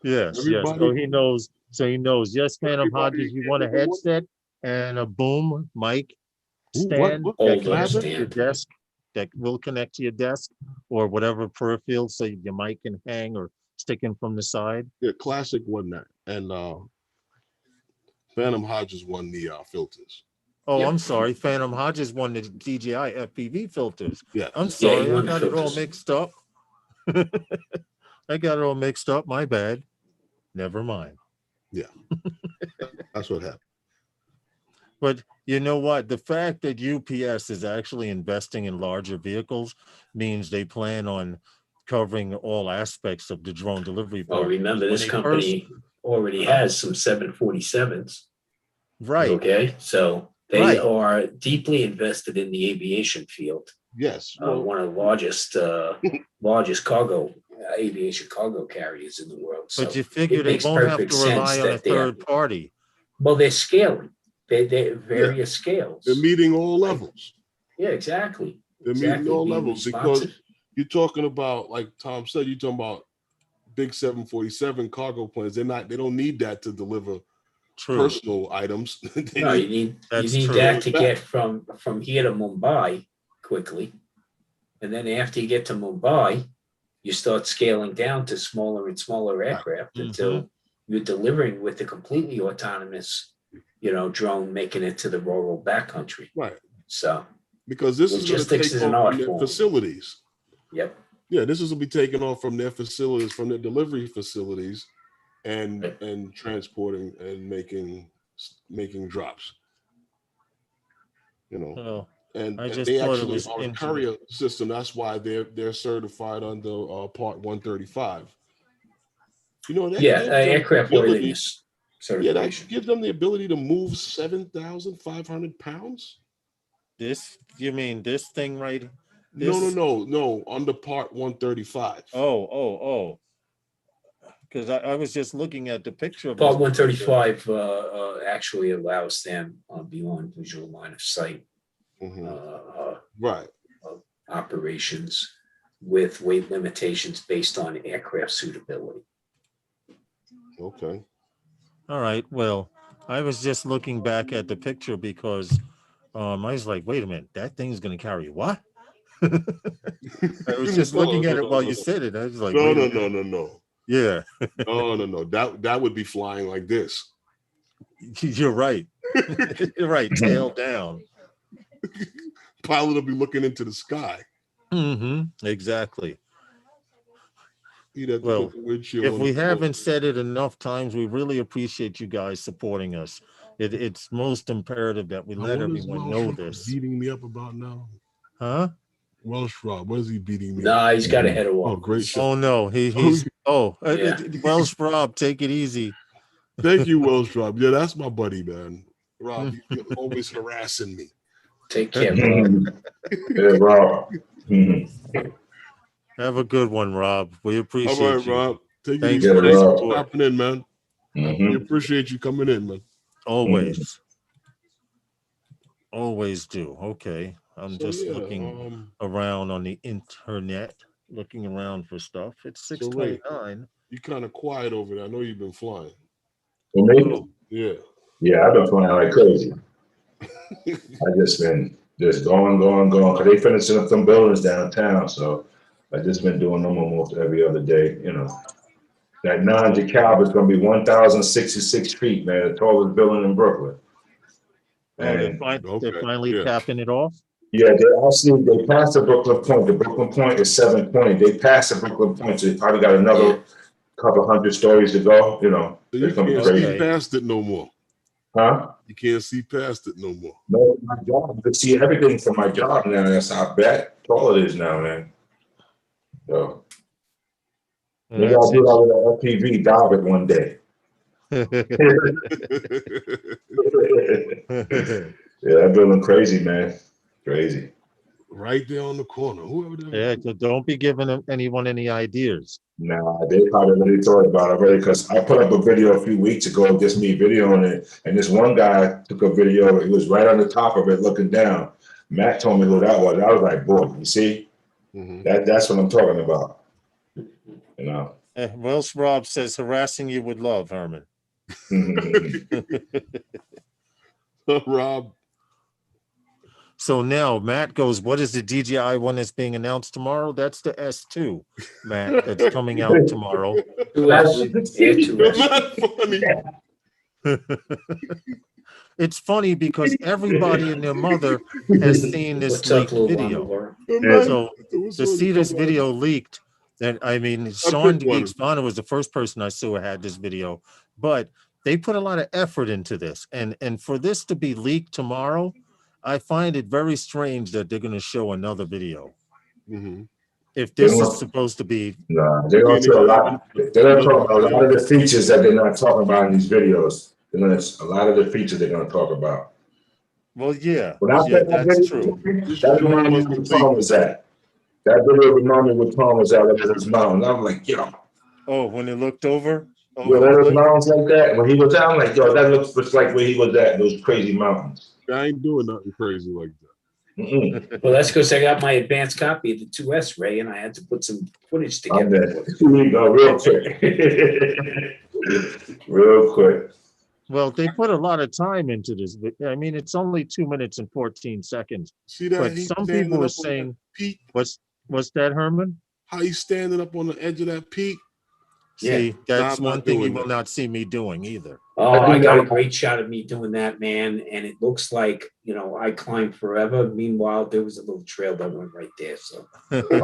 Yes, Everybody, yes. So he knows. Yes, Phantom Hodges, you want a headset and a boom mic stand that connects to your desk, that will connect to your desk or whatever peripheral, so your mic can hang or stick in from the side. Yeah, classic won that, and Phantom Hodges won the filters. Oh, I'm sorry. Phantom Hodges won the DJI FPV filters. Yeah, I'm sorry. Yeah, I got it all mixed up. I got it all mixed up. My bad. Never mind. Yeah, that's what happened. But you know what? The fact that UPS is actually investing in larger vehicles means they plan on covering all aspects of the drone delivery. Well, remember, this company already has some 747s. Right. Okay. So they are deeply invested in the aviation field. Yes. One of the largest cargo aviation cargo carriers in the world. So but you figure they won't have to rely on a third party. Well, they're scaling. They're various scales. They're meeting all levels. Yeah, exactly. They're meeting all levels because you're talking about, like Tom said, you're talking about big 747 cargo planes. They don't need that to deliver personal items. No, you need that to get from here to Mumbai quickly. And then after you get to Mumbai, you start scaling down to smaller and smaller aircraft until you're delivering with a completely autonomous, drone making it to the rural backcountry. Right. So because this is going to take off from their facilities. Yep. Yeah, this will be taken off from their facilities, from their delivery facilities, and transporting and making drops. And they actually are a courier system. That's why they're certified under Part 135. Aircraft worthiness certification. Yeah, that gives them the ability to move 7,500 pounds. You mean this thing right? No, under Part 135. Oh. Because I was just looking at the picture of Part 135 actually allows them beyond visual line of sight operations with weight limitations based on aircraft suitability. Okay. All right. Well, I was just looking back at the picture because I was like, wait a minute, that thing's going to carry what? I was just looking at it while you said it. I was like, no. Yeah, No. That would be flying like this. you're right. You're right. Tail down. Pilot will be looking into the sky. Exactly. He'd have to Well, put the windshield if on we the haven't said it enough times, we really appreciate you guys supporting us. It's most imperative that we let everyone know this. Beating me up about now? Huh? Welsh Rob, what is he beating me? Nah, he's got a head of Oh, great shot. Oh no, he's Welsh Rob, take it easy. Thank you, Welsh Rob. Yeah, that's my buddy, man. Rob, you're always harassing me. Take care, Rob. Yeah, Rob. Have a good one, Rob. We appreciate All right, you. Rob. Take it Thanks easy. for Thanks the for stopping in, man. We appreciate you coming in, man. Always. Always do. Okay. I'm So, just yeah, looking around on the internet, looking around for stuff. It's So, Ray, 6:29. you kind of quiet over there. I know you've been flying. For me? Yeah. Yeah, I've been flying like crazy. I just been going. Cause they finishing up some buildings downtown, so I just been doing them almost every other day. You know, that 9 Caliber is gonna be 1,066 feet, man, the tallest building in Brooklyn. They're finally capping it off. Yeah, they passed the Brooklyn Point. The Brooklyn Point is 720. They passed the Brooklyn Point, so they probably got another couple hundred stories to go. You know, So you can't see past it no more. Huh? You can't see past it no more. No, my job. You can see everything from my job now. That's how tall it is now, man. So maybe I'll do that with an FPV dive it one day. Yeah, that building crazy, man. Crazy. Right there on the corner. Whoever that so don't be giving anyone any ideas. Nah, they probably already thought about it already because I put up a video a few weeks ago, just me videoing it, and this one guy took a video. It was right on the top of it, looking down. Matt told me who that was. I was like, boy, you see, that's what I'm talking about. You know. Welsh Rob says harassing you with love, Herman. Rob. So now Matt goes, what is the DJI one that's being announced tomorrow? That's the S2, Matt, that's coming out tomorrow. It's funny because everybody and their mother has seen this leaked video. So to see this video leaked, then I mean, Sean Geeksvana was the first person I saw had this video, but they put a lot of effort into this. And for this to be leaked tomorrow, I find it very strange that they're going to show another video. If this is supposed to be, they're going to show a lot. They're going to talk about a lot of the features that they're not talking about in these videos. A lot of the features they're going to talk about. Well, yeah, that's true. That reminds me where Tom was at. That video reminded me where Tom was at at his mountain. I'm like, yo. Oh, when it looked over? Yeah, those mountains like that. When he was out, I'm like, yo, that looks just like where he was at, those crazy mountains. I ain't doing nothing crazy like that. Well, that's because I got my advanced copy of the 2S, Ray, and I had to put some footage together. Here you go, real quick. Real quick. Well, they put a lot of time into this. I mean, it's only 2 minutes and 14 seconds. See that? But some people were saying, what's that, Herman? How he's standing up on the edge of that peak. See, that's one thing you will not see me doing either. Oh, I got a great shot of me doing that, man. And it looks like, you know, I climbed forever. Meanwhile, there was a little trail that went right there. So they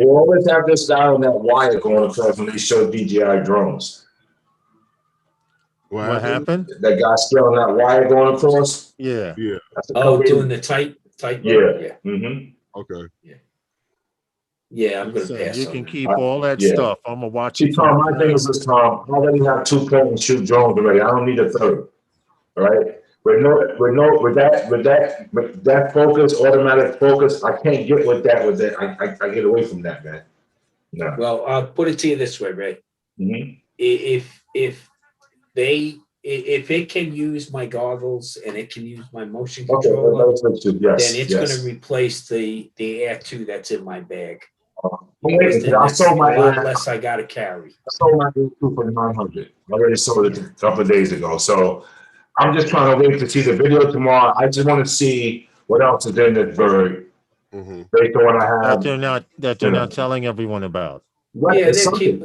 always have this guy on that wire going across when they show DJI drones. What happened? That guy still on that wire going across? Yeah. Oh, doing the tight. Yeah. Okay. Yeah, I'm gonna pass. You can keep all that stuff. I'm gonna watch it. Tom, my thing is this, Tom. I already have 2 point and shoot drones already. I don't need a third. All right. With that focus, automatic focus, I can't get with that. I get away from that, man. No. Well, I'll put it to you this way, Ray. If it can use my goggles and it can use my motion controller, then it's going to replace the Air 2 that's in my bag. I sold my less I got to carry. I sold my Air 2 for $900. I already sold it a couple of days ago. So I'm just trying to wait to see the video tomorrow. I just want to see what else is in this bird based on what I have. That they're not telling everyone about. Right, Yeah, it's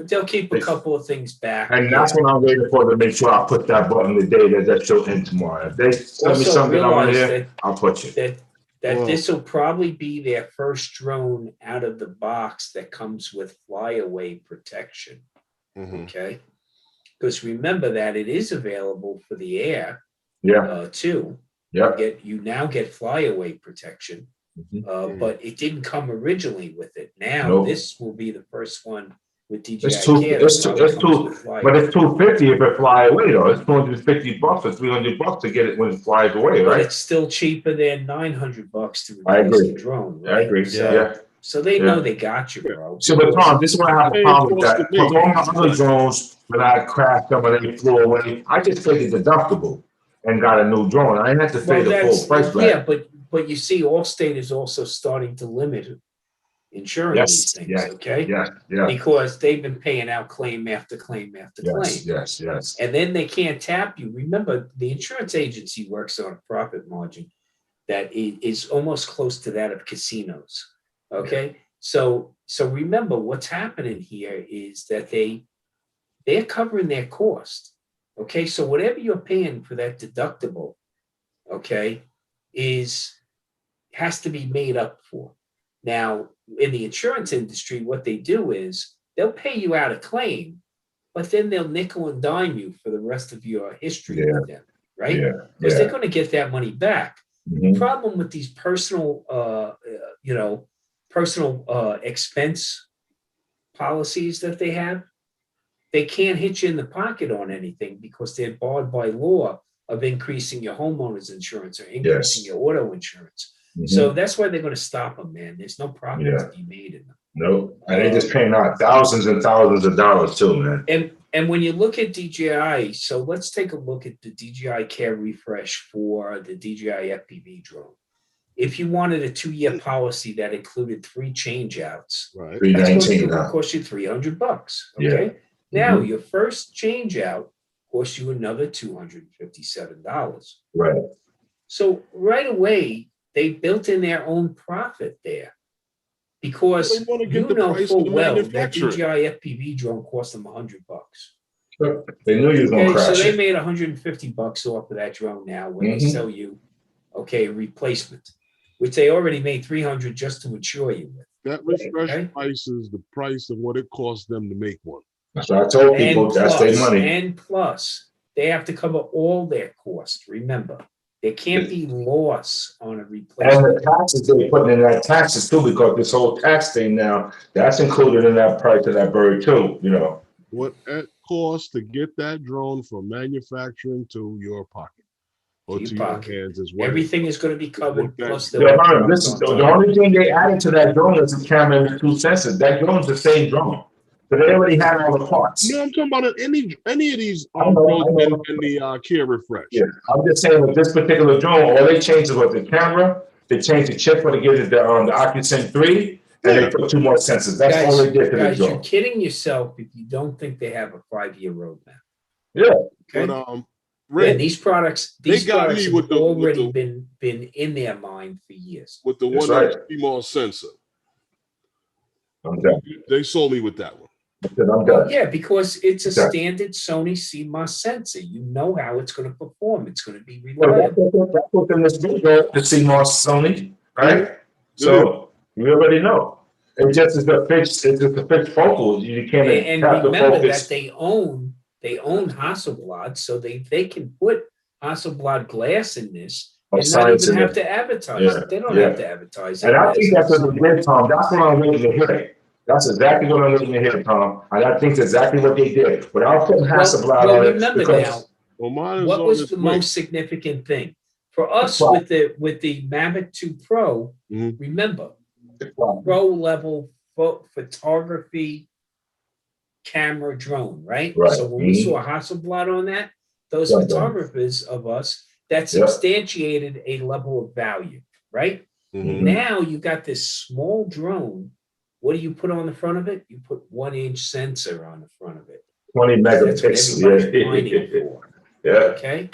they'll keep a couple of things back. and that's what I'm waiting for, to make sure I put that button the day that show in tomorrow. If they send me Also something on realize here, I'll put you. that this will probably be their first drone out of the box that comes with flyaway protection. Okay, because remember that it is available for the air. Too. Yeah. You now get flyaway protection. But it didn't come originally with it. Now this will be the first one with DJI Care. It's but it's $250 if it fly away though. It's $250 or $300 to get it when it flies away, right? But it's still cheaper than $900 to replace the drone. Right? I agree. So they know they got you, bro. So, but Tom, this is why I have a problem with that. With all my other drones, when I crashed them and they flew away, I just paid the deductible and got a new drone. I didn't have to pay the full price back. Yeah, but you see, Allstate is also starting to limit insuring these things, okay? Because they've been paying out claim after claim after claim. Yes. And then they can't tap you. Remember, the insurance agency works on a profit margin that is almost close to that of casinos, okay? So remember, what's happening here is that they're covering their cost, okay? So whatever you're paying for that deductible, okay, has to be made up for. Now, in the insurance industry, what they do is they'll pay you out a claim, but then they'll nickel and dime you for the rest of your history with them, right? Because they're going to get that money back. The problem with these personal expense policies that they have, they can't hit you in the pocket on anything because they're barred by law of increasing your homeowner's insurance or increasing your auto insurance. So that's why they're going to stop them, man. There's no profit to be made in them. No, and they just paying out thousands and thousands of dollars too, man. And when you look at DJI, so let's take a look at the DJI Care refresh for the DJI FPV drone. If you wanted a 2-year policy that included 3 changeouts, that's going to cost you $300. Okay. Now your first changeout costs you another $257. Right. So right away, they built in their own profit there because you know full well that DJI FPV drone cost them $100. They knew you were going to crash. So they made $150 off of that drone now when they sell you, a replacement, which they already made $300 just to insure you with. That refresh price is the price of what it costs them to make one. That's what I told people. That's their money. And plus, they have to cover all their costs. Remember, there can't be loss on a replacement. And the taxes they're putting in that taxes too, because this whole tax thing now, that's included in that price of that bird too, What it costs to get that drone from manufacturing to your pocket or to your hands is what everything is going to be covered. Plus the only thing they added to that drone is the camera and the 2 sensors. That drone's the same drone. So they already had all the parts. No, I'm talking about any of these drones in the Care refresh. Yeah, I'm just saying with this particular drone, all they changed was the camera. They changed the chip for to get it the Oculus 3, and they put 2 more sensors. That's all they did to the drone. You're kidding yourself if you don't think they have a 5-year roadmap. Yeah. Okay? But these products have already been in their mind for years. With the 1 more sensor. I'm done. They sold me with that one. I'm done. Yeah, because it's a standard Sony CMOS sensor. You know how it's going to perform. It's going to be reliable. That's what's in this video, the CMOS Sony, right? So you already know. It just is a fixed. It's just a fixed focal. You can't. And remember that they own Hasselblad, so they can put Hasselblad glass in this and not even have to advertise it. They don't have to advertise it. And I think that's what they did, Tom. That's what I'm waiting to hear. That's exactly what I'm looking to hear, Tom. And I think that's exactly what they did. Without putting Hasselblad on it. Remember now, what was the most significant thing? For us with the Mavic 2 Pro, remember, pro level photography camera drone, right? So when we saw Hasselblad on that, those photographers of us, that substantiated a level of value, right? Now you got this small drone. What do you put on the front of it? You put 1-inch sensor on the front of it. 20 megapixels. Okay.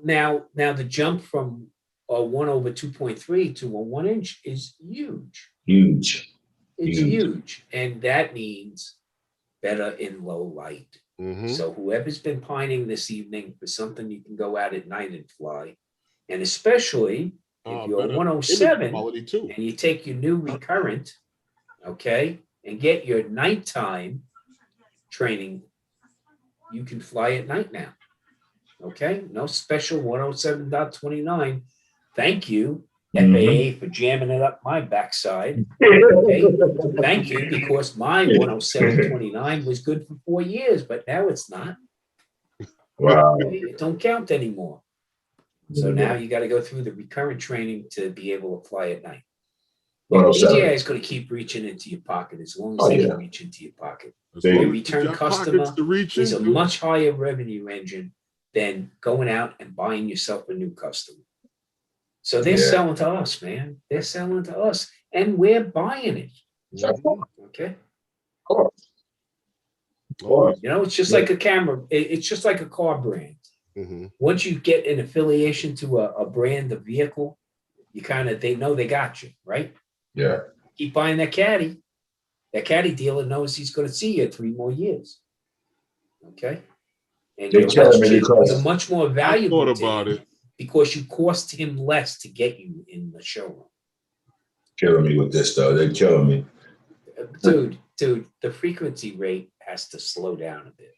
Now the jump from a 1/2.3 to a 1 inch is huge. Huge. It's huge. And that means better in low light. So whoever's been pining this evening for something you can go out at night and fly, and especially if you're 107 and you take your new recurrent, okay, and get your nighttime training, you can fly at night now. Okay, no special 107.29. Thank you, FAA, for jamming it up my backside. Okay, thank you, because my 107.29 was good for 4 years, but now it's not. Wow. Okay? It don't count anymore. So now you got to go through the recurrent training to be able to fly at night. DJI is going to keep reaching into your pocket as long as they can reach into your pocket. Your return customer is a much higher revenue engine than going out and buying yourself a new customer. So they're selling to us, man. They're selling to us, and we're buying it. Okay. You know, it's just like a camera. It's just like a car brand. Once you get an affiliation to a brand of vehicle, you they know they got you, right? Yeah. Keep buying that caddy. That caddy dealer knows he's going to see you 3 more years. Okay. And you're much more valuable to him because you cost him less to get you in the showroom. Killing me with this though. They're killing me. Dude, the frequency rate has to slow down a bit.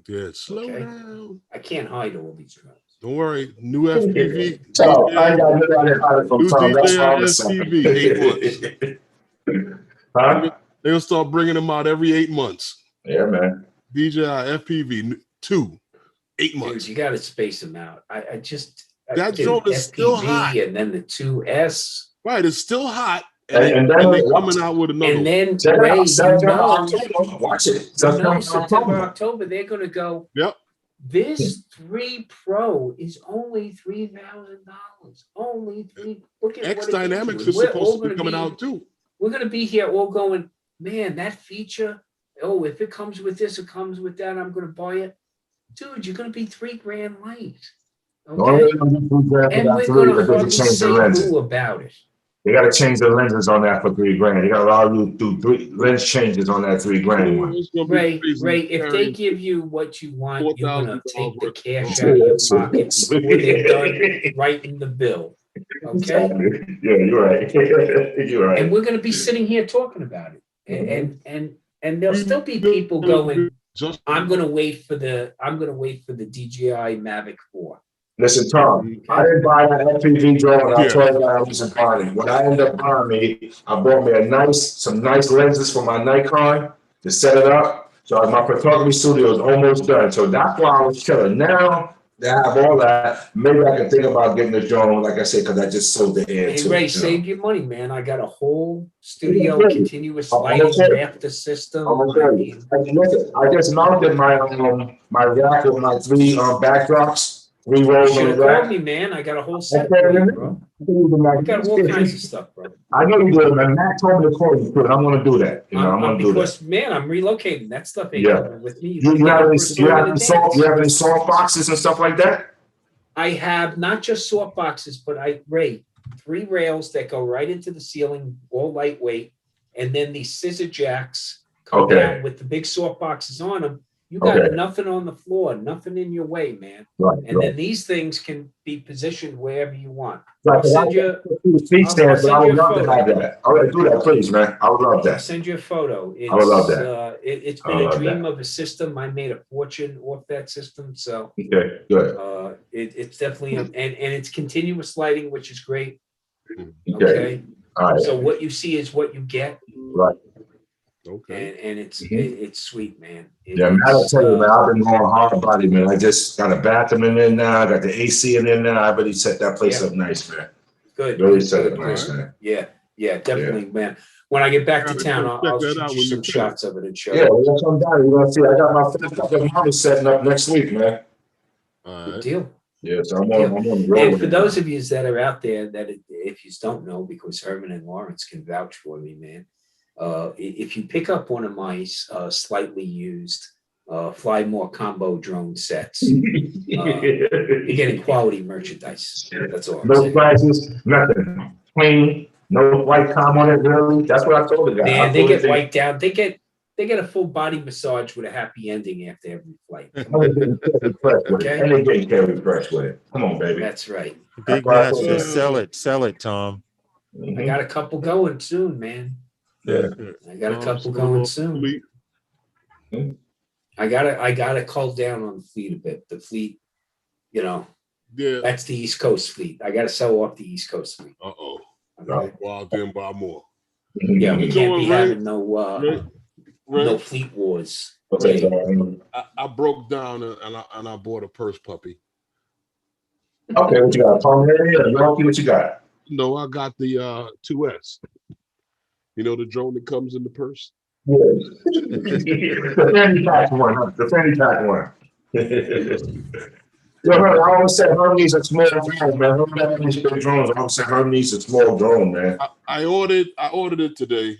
Yeah, slow down. I can't hide all these drones. Don't worry. New FPV. So I got it from Tom. That's what I'm saying. FPV, 8 months. Huh? They'll start bringing them out every 8 months. Yeah, man. DJI FPV 2, 8 months. Dude, you got to space them out. I that drone is still hot. And then the 2S. Right, it's still hot. And then they're coming out with another. And then watch it. September, October, they're going to go. Yep. This 3 Pro is only $3,000. Only 3. Look at X Dynamics is supposed to be coming out too. We're going to be here all going, man, that feature. Oh, if it comes with this, it comes with that. I'm going to buy it. Dude, you're going to be $3,000 light. Okay. And we're going to hardly say boo about it. They got to change the lenses on that for $3,000. They got to allow you to do 3 lens changes on that $3,000 one. Ray, if they give you what you want, you're going to take the cash out of your pocket before they're done writing the bill. Okay? Yeah, you're right. You're right. And we're going to be sitting here talking about it. And there'll still be people going, I'm going to wait for the DJI Mavic 4. Listen, Tom, I didn't buy that FPV drone. I told you I wasn't buying it. What I ended up buying I bought me some nice lenses for my Nikon to set it up. So my photography studio is almost done. So that's why I was chilling. Now that I have all that, maybe I can think about getting a drone, like I said, because I just sold the air. Hey, Ray, save your money, man. I got a whole studio continuous lighting rafter system. I just mounted my rack with my 3 backdrops. You should have called me, man. I got a whole set for you, bro. I got all kinds of stuff, bro. I know you do, man. Matt told me to call you, but I'm going to do that. You know, I'm going to do that. Because, man, I'm relocating. That stuff ain't coming with me. You have any soft boxes and stuff like that? I have not just soft boxes, but 3 rails that go right into the ceiling, all lightweight, and then these scissor jacks come down with the big soft boxes on them. You got nothing on the floor, nothing in your way, man. Then these things can be positioned wherever you want. I'll send you a photo. All right, do that, please, man. I would love that. I'll send you a photo. I would love that. It's been a dream of a system. I made a fortune off that system. So okay, good. It's definitely and it's continuous lighting, which is great. Okay. All right. So what you see is what you get. Right. Okay. And it's sweet, man. I'll tell you, man, I've been going hard body, man. I just got a bathroom in there now. I got the AC in there now. I really set that place up nice, man. Good. Really set it nice, man. Yeah, definitely, man. When I get back to town, I'll shoot you some shots of it and show you. We'll come down. You're gonna see. I got my first couple of models setting up next week, man. Good deal. Yeah, so I'm on the road. And for those of you that are out there that if you don't know, because Herman and Lawrence can vouch for me, man. If you pick up one of my slightly used fly more combo drone sets. You're getting quality merchandise. That's all. No prices, nothing. Plain, no flight com on it, really. That's what I told the guy. Man, they get wiped out. They get a full body massage with a happy ending after every flight. Okay. And they getting carried fresh with it. Come on, baby. That's right. Big Master, sell it, Tom. I got a couple going soon, man. Yeah. I got a couple going soon. I gotta cull down on the fleet a bit. The fleet, that's the East Coast fleet. I gotta sell off the East Coast fleet. Uh-oh. Okay. Go out there and buy more. Yeah, we can't be having no fleet wars. I broke down and I bought a purse puppy. Okay, what you got? Pomeranian? What you got? No, I got the 2S. You know the drone that comes in the purse? Yeah. The fanny pack one, huh? The fanny pack one. Yo, I always said Herm needs a small drone, man. Herm got these big drones. I always said Herm needs a small drone, man. I ordered it today.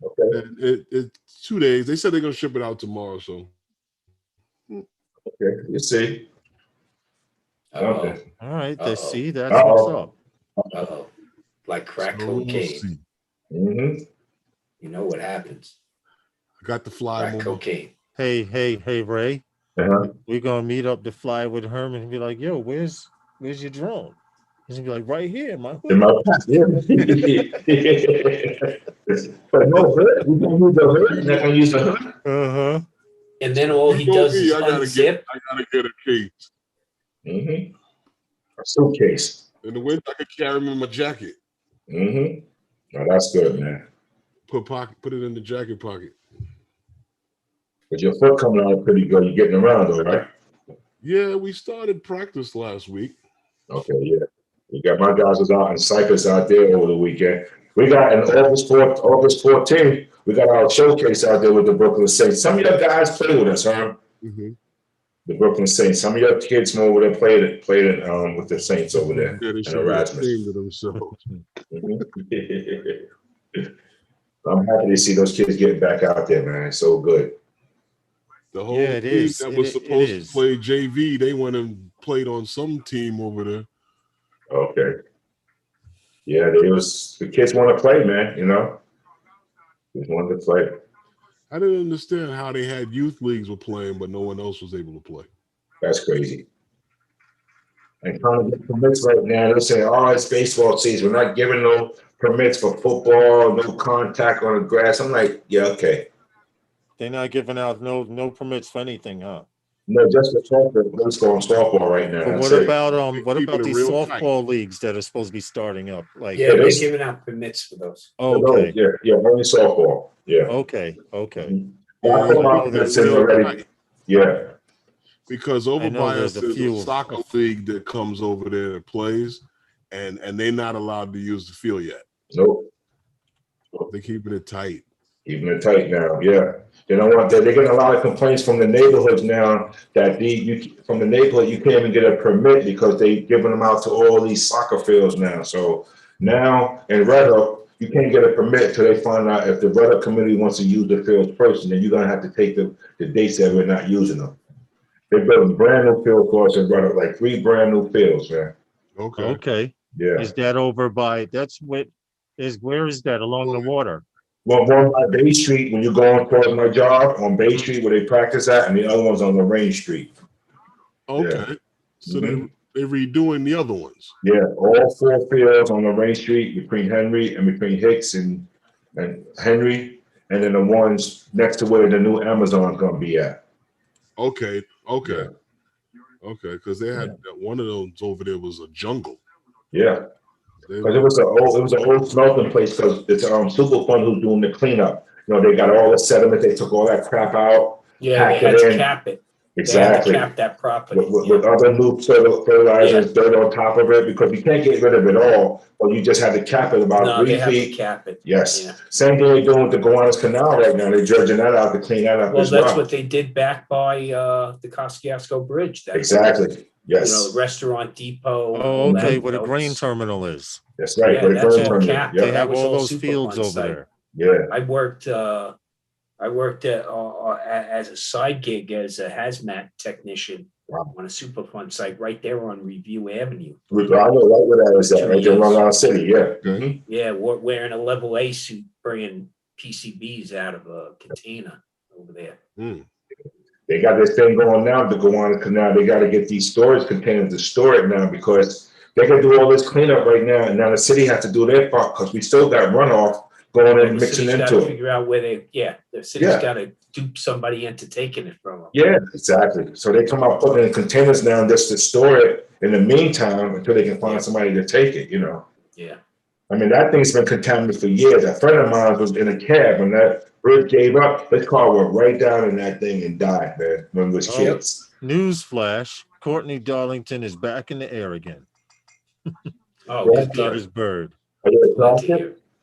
Okay. It's 2 days. They said they're gonna ship it out tomorrow, so. Okay, you see. Okay. All right, let's see. That's what's up. Like crack cocaine. Mm-hmm. You know what happens. I got the fly crack cocaine. Hey, Ray. Uh-huh. We're gonna meet up to fly with Herman and be like, yo, where's your drone? He's gonna be like, right here, my hood. In my past, yeah. But no hood. We don't use the hood. You're not gonna use the hood. Uh-huh. And then all he does is unzip. I gotta get a case. Mm-hmm. A suitcase. In the winter, I could carry him in my jacket. Mm-hmm. Oh, that's good, man. Put it in the jacket pocket. But your foot coming out pretty good. You're getting around though, right? Yeah, we started practice last week. Okay, yeah. We got my guys was out in Cyprus out there over the weekend. We got in August 14th, we got our showcase out there with the Brooklyn Saints. Some of your guys play with us, huh? Mm-hmm. The Brooklyn Saints. Some of your kids from over there played it with the Saints over there. Yeah, they should be ashamed of themselves. I'm happy to see those kids getting back out there, man. It's so good. The whole team that was supposed to play JV, they went and played on some team over there. Okay. Yeah, the kids want to play, man, They wanted to play. I didn't understand how they had youth leagues were playing, but no one else was able to play. That's crazy. And trying to get permits right now, they're saying, oh, it's baseball season. We're not giving no permits for football, no contact on the grass. I'm like, yeah, okay. They're not giving out no permits for anything, huh? No, just for softball. Let's go on softball right now. But what about these softball leagues that are supposed to be starting up? Like they're giving out permits for those. Oh, okay. Yeah, only softball. Yeah. Okay. Yeah. Because over by us there's a soccer league that comes over there that plays, and they're not allowed to use the field yet. Nope. They're keeping it tight. Keeping it tight now, yeah. You know what? They're getting a lot of complaints from the neighborhoods now that from the neighborhood you can't even get a permit because they're giving them out to all these soccer fields now. So now in Red Hook, you can't get a permit till they find out if the Red Hook community wants to use the fields first, and then you're gonna have to take the dates that we're not using them. They're building brand new field for us in Red Hook, like 3 brand new fields, man. Okay. Yeah. Is that over by? Where is that along the water? Well, one by Bay Street when you're going towards my job on Bay Street where they practice at, and the other one's on Lorraine Street. Okay. Yeah. So they're redoing the other ones. Yeah, all 4 fields on Lorraine Street between Henry and between Hicks and Henry, and then the ones next to where the new Amazon's gonna be at. Okay. Because they had one of those over there was a jungle. Yeah. Because it was an old smelting place because it's Superfund who's doing the cleanup. They got all the sediment. They took all that crap out. Yeah, they had to cap it. Exactly. They had to cap that property. With other new fertilizers, dirt on top of it, because you can't get rid of it all, but you just have to cap it about 3 feet. Have to cap it. Yes. Yeah. Same thing they're doing with the Gowanus Canal right now. They're dredging that out to clean that up as well. Well, that's what they did back by the Kosciuszko Bridge. Exactly. Yes. The restaurant depot. Oh, okay. Where the grain terminal is. That's right. Yeah, that's all capped. They have all those fields over there. Yeah. I worked I worked as a side gig as a hazmat technician on a Superfund site right there on Review Avenue. I know right where that is at, right in Long Island City, yeah. Okay. Yeah, we're wearing a level A suit, bringing PCBs out of a container over there. They got this thing going now to go on the canal. They got to get these storage containers to store it now because they can do all this cleanup right now. And now the city has to do their part because we still got runoff going and mixing into it. Figure out where the city's got to dupe somebody into taking it from them. Yeah, exactly. So they come out putting it in containers now just to store it in the meantime until they can find somebody to take it, you know. Yeah. I mean, that thing's been contaminated for years. A friend of mine was in a cab and that bridge gave up. His car went right down in that thing and died, man, when it was kids. Newsflash, Courtney Darlington is back in the air again. He's got his bird.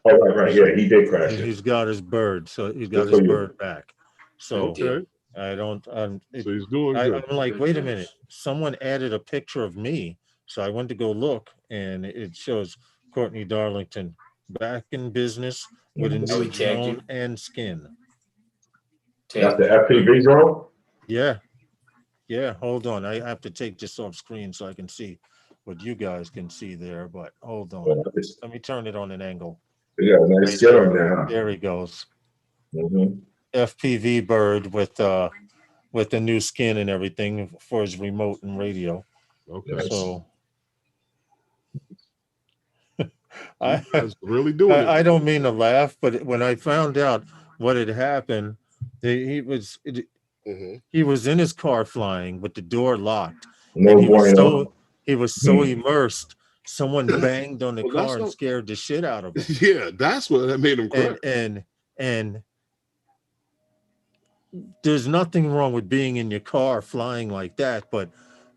Oh, right. Yeah, he did crash it. He's got his bird. So he's got his bird back. So I don't, so he's doing good. I'm like, wait a minute. Someone added a picture of me. So I went to go look and it shows Courtney Darlington back in business with a new drone and skin. That's the FPV drone? Yeah. Yeah. Hold on. I have to take this off screen so I can see what you guys can see there. But hold on. Let me turn it on an angle. Yeah, nice skin on there, huh? There he goes. FPV bird with the new skin and everything for his remote and radio. Okay. So I really doing it. I don't mean to laugh, but when I found out what had happened, he was in his car flying with the door locked. And he was so immersed. Someone banged on the car and scared the shit out of him. Yeah, that's what made him cry. And there's nothing wrong with being in your car flying like that, but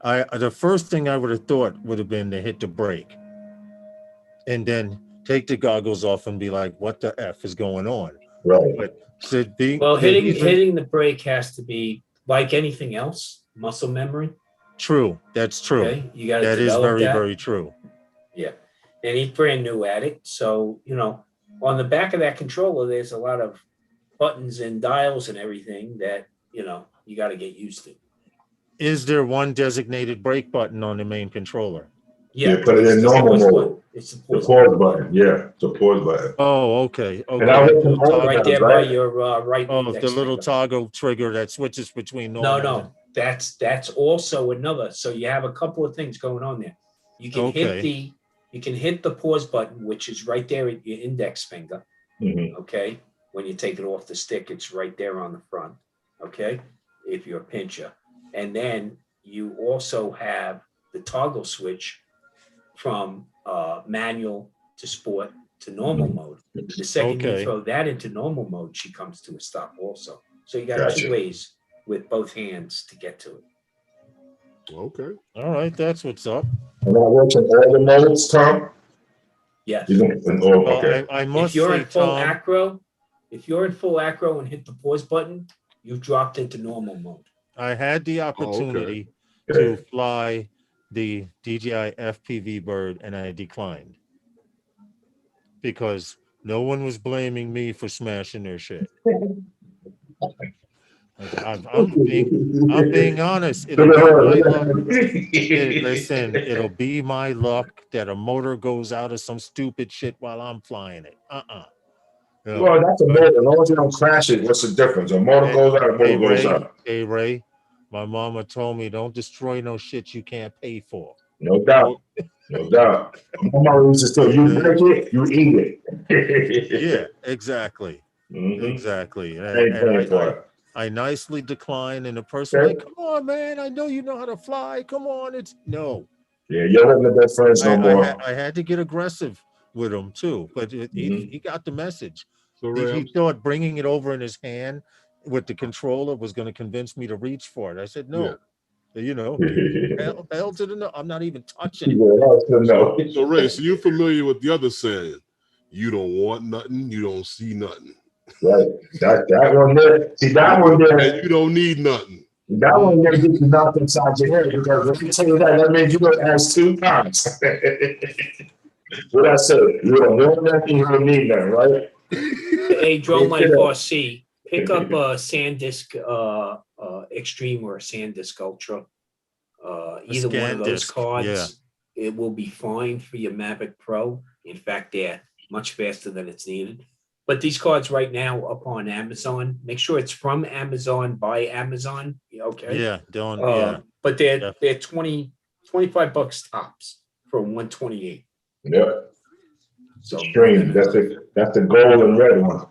the first thing I would have thought would have been to hit the brake and then take the goggles off and be like, what the F is going on? Right. But hitting the brake has to be like anything else, muscle memory. True. That's true. Okay? You got to that is very, very true. Yeah. And he's brand new at it. So, on the back of that controller, there's a lot of buttons and dials and everything that, you got to get used to. Is there one designated brake button on the main controller? Yeah, put it in normal mode. It's the pause button. Yeah, it's a pause button. Oh, okay. And right there by your right. Oh, the little toggle trigger that switches between normal. No. That's also another. So you have a couple of things going on there. You can hit the pause button, which is right there at your index finger. Okay. When you take it off the stick, it's right there on the front. Okay. If you're a pincher. And then you also have the toggle switch from manual to sport to normal mode. The second you throw that into normal mode, she comes to a stop also. So you got two ways with both hands to get to it. Okay. All right, that's what's up. Am I watching all the modes, Tom? Yes. I must if you're say, in full Tom, acro, and hit the pause button, you've dropped into normal mode. I had the opportunity to fly the DJI FPV bird and I declined because no one was blaming me for smashing their shit. I'm being honest. It'll be my luck that a motor goes out of some stupid shit while I'm flying it. Well, that's a motor. As long as you don't crash it, what's the difference? A motor goes out, a motor goes out. Hey, Ray, my mama told me don't destroy no shit you can't pay for. No doubt. No doubt. My mama used to say, you break it, you eat it. Yeah, exactly. Exactly. I nicely declined, and the person like, come on, man, I know you know how to fly. Come on, no. Yeah, you're not the best friends no more. I had to get aggressive with him too, but he got the message. So he thought bringing it over in his hand with the controller was going to convince me to reach for it. I said no. Hell to the no. I'm not even touching it. So Ray, so you're familiar with the other saying, you don't want nothing, you don't see nothing. Right. That one there. See that one there. And you don't need nothing. That one there gets you knocked inside your head because if you tell you that means you don't ask 2 times. What I said, you don't want nothing, you don't need nothing, right? Hey, Drone Life RC, pick up a SanDisk Extreme or a SanDisk Ultra. Either one of those ScanDisk, cards, it will be fine for your Mavic Pro. In fact, they're much faster than it's needed. But these cards right now up on Amazon, make sure it's from Amazon, by Amazon. Okay. Yeah, don't. But they're 25 bucks tops for 128. Yep. So Extreme. That's the gold and red one.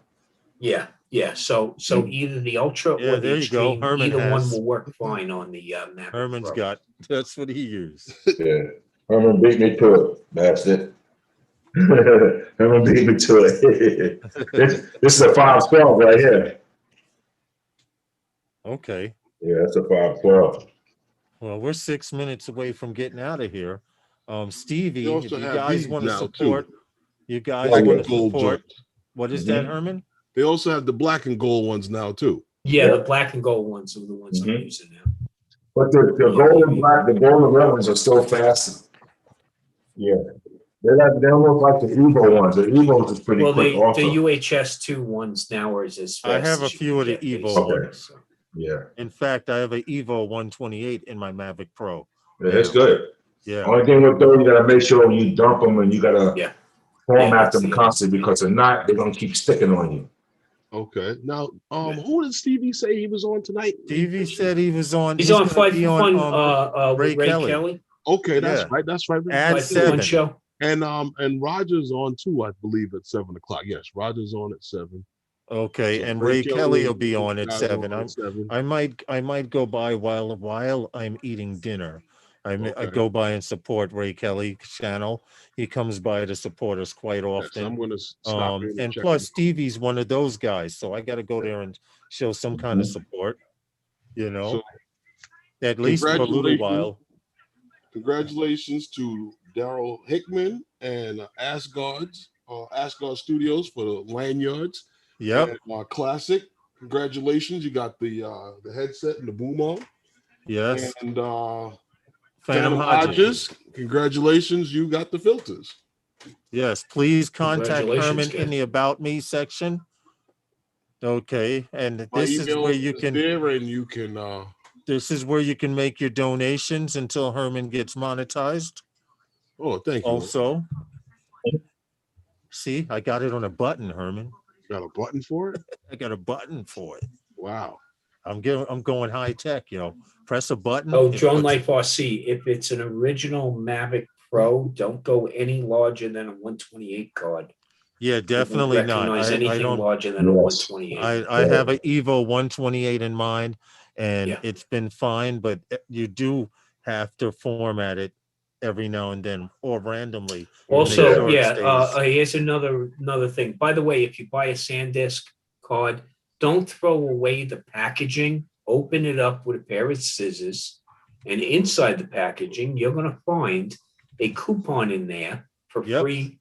Yeah. So either the Ultra or the there you go. Extreme, Herman either one has. will work fine on the Mavic Herman's Pro. got. That's what he used. Yeah. Herman beat me to it. That's it. Herman beat me to it. This is a 512 right here. Okay. Yeah, that's a 512. Well, we're 6 minutes away from getting out of here. Stevie, They if also you have guys these want to now, support, too. you guys Black want and to gold support. joints. What is that, Herman? They also have the black and gold ones now too. Yeah, Yeah. the black and gold ones are the ones I'm using now. But the gold and black, the gold and red ones are still fast. Yeah. They don't look like the Evo ones. The Evos is pretty quick The also. UHS 2 ones now are as fast. I have a as you few can of the get, Evo basically. ones. So, Yeah. In fact, I have an Evo 128 in my Mavic Pro. Yeah, that's good. Yeah. Only thing with those, you gotta make sure you dump them and you gotta format that's them the constantly because if not, they're gonna keep sticking on you. Okay. Now, who did Stevie say he was on tonight? Stevie said he was on. he's on gonna Fight be for on, Fun with Ray Kelly. Okay, that's Yeah. right. That's right. At Fight for Fun 7. show. And Roger's on too, I believe, at 7 o'clock. Yes, Roger's on at 7. Okay, So and Ray Kelly will be on at guys 7. on at 7. I might go by while I'm eating dinner. I Okay. go by and support Ray Kelly's channel. He comes by to support us quite Yes, often. I'm gonna stop in And check plus him. Stevie's one of those guys, so I got to go there and show some kind of support. So, At least for a little while. Congratulations to Daryl Hickman and Asgard Studios for the lanyards. Yep. And, Classic. Congratulations, you got the headset and the boom on. Yes. And Phantom Hodges, congratulations, you got the filters. Yes, please contact Congratulations, Herman guys. in the About Me section. Okay, and My this is email where you can there, and you can this is where you can make your donations until Herman gets monetized. oh, thank you. Also, see, I got it on a button, Herman. Got a button for it? I got a button for it. Wow. I'm going high tech, press a button. Oh, Drone Life RC. If it's an original Mavic Pro, don't go any larger than a 128 card. Yeah, definitely not. I don't larger than a 128. I have an Evo 128 in mind, and it's been fine, but you do have to format it every now and then or randomly. Also, here's another thing. By the way, if you buy a SanDisk card, don't throw away the packaging. Open it up with a pair of scissors, and inside the packaging, you're going to find a coupon in there for free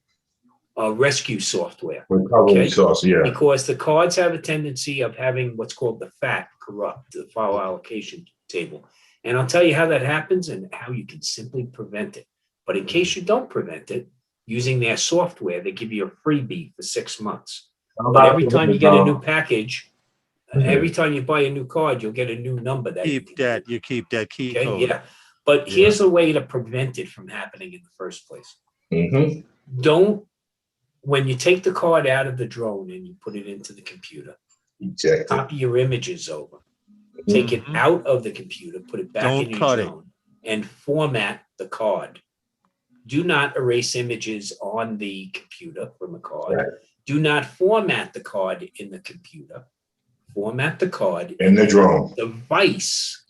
rescue software. Recovery sauce, yeah. Because the cards have a tendency of having what's called the FAT corrupt, the file allocation table. And I'll tell you how that happens and how you can simply prevent it. But in case you don't prevent it, using their software, they give you a freebie for 6 months. But every time you get a new package, every time you buy a new card, you'll get a new number that you keep that key code. Yeah. But here's a way to prevent it from happening in the first place. When you take the card out of the drone and you put it into the computer, copy your images over. Take it out of the computer, put it back in your drone, and format the card. Do not erase images on the computer from a card. Right. Do not format the card in the computer. Format the card in the drone device,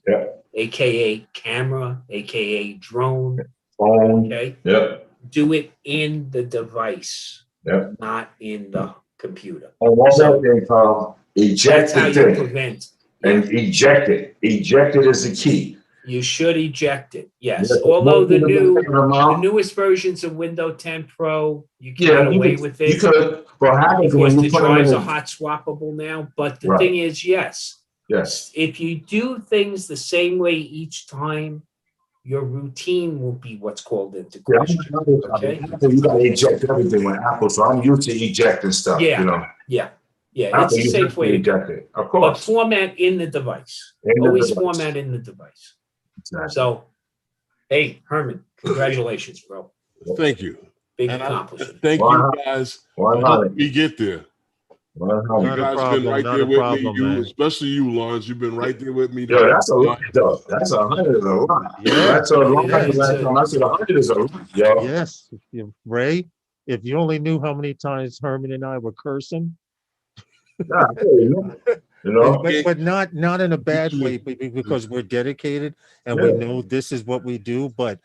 aka camera, aka drone, phone. Okay. Yep. Do it in the device, not in the computer. And one more thing, Carl. Eject That's how you prevent. And eject it. Eject it is the key. You should eject it. Yes. Although the newest versions of Windows 10 Pro, you can get away with it. You could, because the drives are hot swappable now. But the thing is, yes. If you do things the same way each time, your routine will be what's called into question. Okay. You gotta eject everything with Apple, so I'm used to ejecting stuff. Yeah. Yeah, it's a safe way to go. Of But course. format in the device. Always format in the device. Exactly. So, hey, Herman, congratulations, bro. Thank you. Big And accomplishment. thank you guys for helping me get there. You Not a guys problem, been right not there a with problem, me. You, man. especially you, Lawrence. You've been right there with me. Yo, that's a lot, though. That's 100 is a lot. Yeah. That's a lot. Yeah, it's Last time I said 100 is a lot, yo. Yes, Ray, if you only knew how many times Herman and I were cursing, Nah, you know? but not in a bad way, because we're dedicated and we know this is what we do. But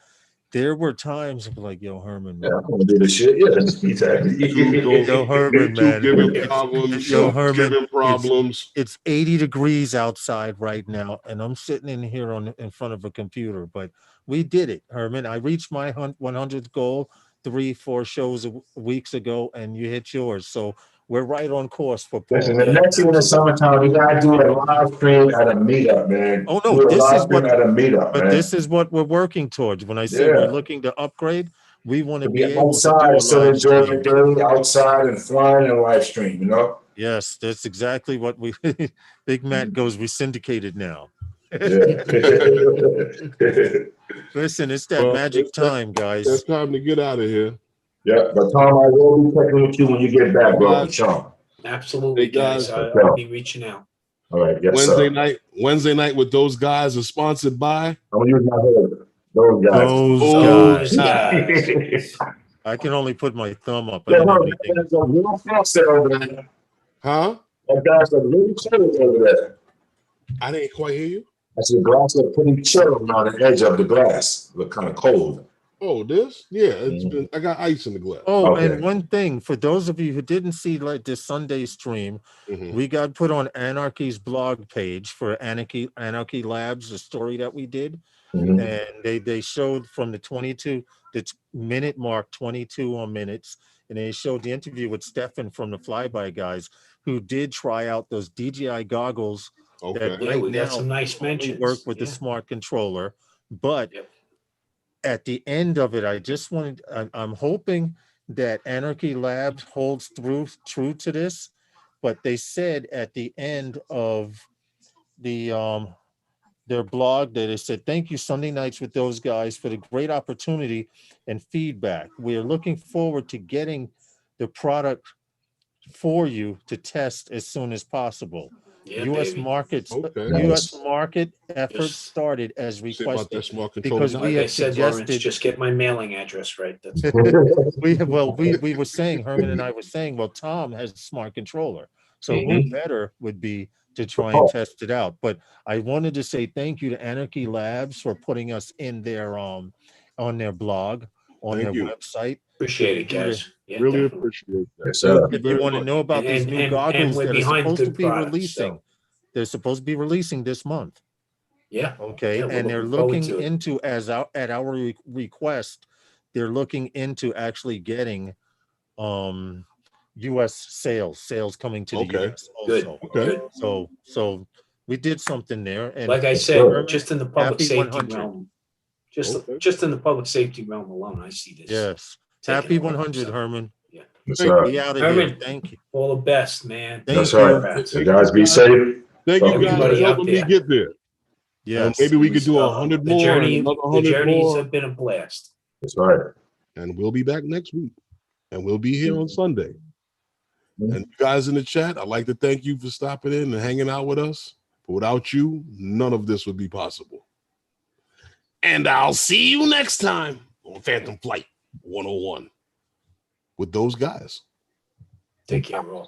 there were times of like, yo, Herman, Yeah, man. I'm gonna do this shit. Yeah, exactly. Yo, Herman, man. Giving problems. Yo, Herman, giving problems. It's 80 degrees outside right now, and I'm sitting in here in front of a computer. But we did it, Herman. I reached my 100th goal 3-4 shows weeks ago, and you hit yours. So we're right on course for Paul. Listen, the next year in the summertime, we gotta do a live stream at a meetup, man. Oh no, do a this live is stream what. at a meetup, But man. this is what we're working towards. When I say we're looking to upgrade, we want to be able to do outside, a still live enjoying stream. the day outside and flying and live stream, you know? Yes, that's exactly what we. Big Matt goes. We syndicated now. Yeah. Listen, it's that magic time, guys. It's time to get out of here. Yeah, but Tom, I will be checking with you when you get back, bro. For sure. Absolutely, Hey, guys. guys. I'll be reaching out. All right, yes, Wednesday night with those guys is sponsored by. I'm gonna use my head. Those guys. Those Those guys. guys. I can only put my thumb up. I Yeah, don't have no, anything. there's a real faucet over there. Huh? That guy's a really chill over there. I didn't quite hear you. I said, glass look pretty chill on the edge of the glass. Look kind of cold. Oh, this? Yeah, it's been. I got ice in the glass. Oh, Okay. and one thing for those of you who didn't see like this Sunday stream, we got put on Anarchy's blog page for Anarchy Labs, the story that we did, and they showed from the 22 the minute mark 22 on minutes, and they showed the interview with Stefan from the Flyby guys who did try out those DJI goggles that Yeah, right we got now some nice only mentions. work with the smart controller, but at the end of it, I just wanted, I'm hoping that Anarchy Labs holds true to this, but they said at the end of the their blog that they said, thank you Sunday Nights with those guys for the great opportunity and feedback. We are looking forward to getting the product for you to test as soon as possible. Yeah, U.S. baby. markets, Okay. U.S. market efforts Just started as See about requested that smart controller. because Like we I had said, Lawrence, suggested. just get my mailing address right. That's we were saying, Herman and I were saying, well, Tom has a smart controller, so who better would be to try and test it out? But I wanted to say thank you to Anarchy Labs for putting us in their on their blog, on their website. appreciate it, guys. Yeah, Really definitely. appreciate that. Yes, sir. If you want to know about these new goggles we're that are behind supposed to good be products, releasing, so. they're supposed to be releasing this month. Yeah. Okay, Yeah, we're and they're looking forward looking to it. into at our request, they're looking into actually getting US sales coming to the US also. Good. So we did something there, and Like I Yes, said, sir. just in the public Happy safety 100. realm, just in the public safety realm alone, I see this. Yes, taking happy off, 100, so. Herman. Yeah. Yes, sir. Be out of here. Herman, Thank you. all the best, man. That's Thank you. right. So guys, be safe. Thank you guys for Everybody out helping me there. get there. And Yes. maybe we could do 100 The more and journey, another the 100 journeys more. have been a blast. That's right. And we'll be back next week. And we'll be here on Sunday. And you guys in the chat, I'd like to thank you for stopping in and hanging out with us. But without you, none of this would be possible. And I'll see you next time on Phantom Flight 101 with those guys. Take care, all.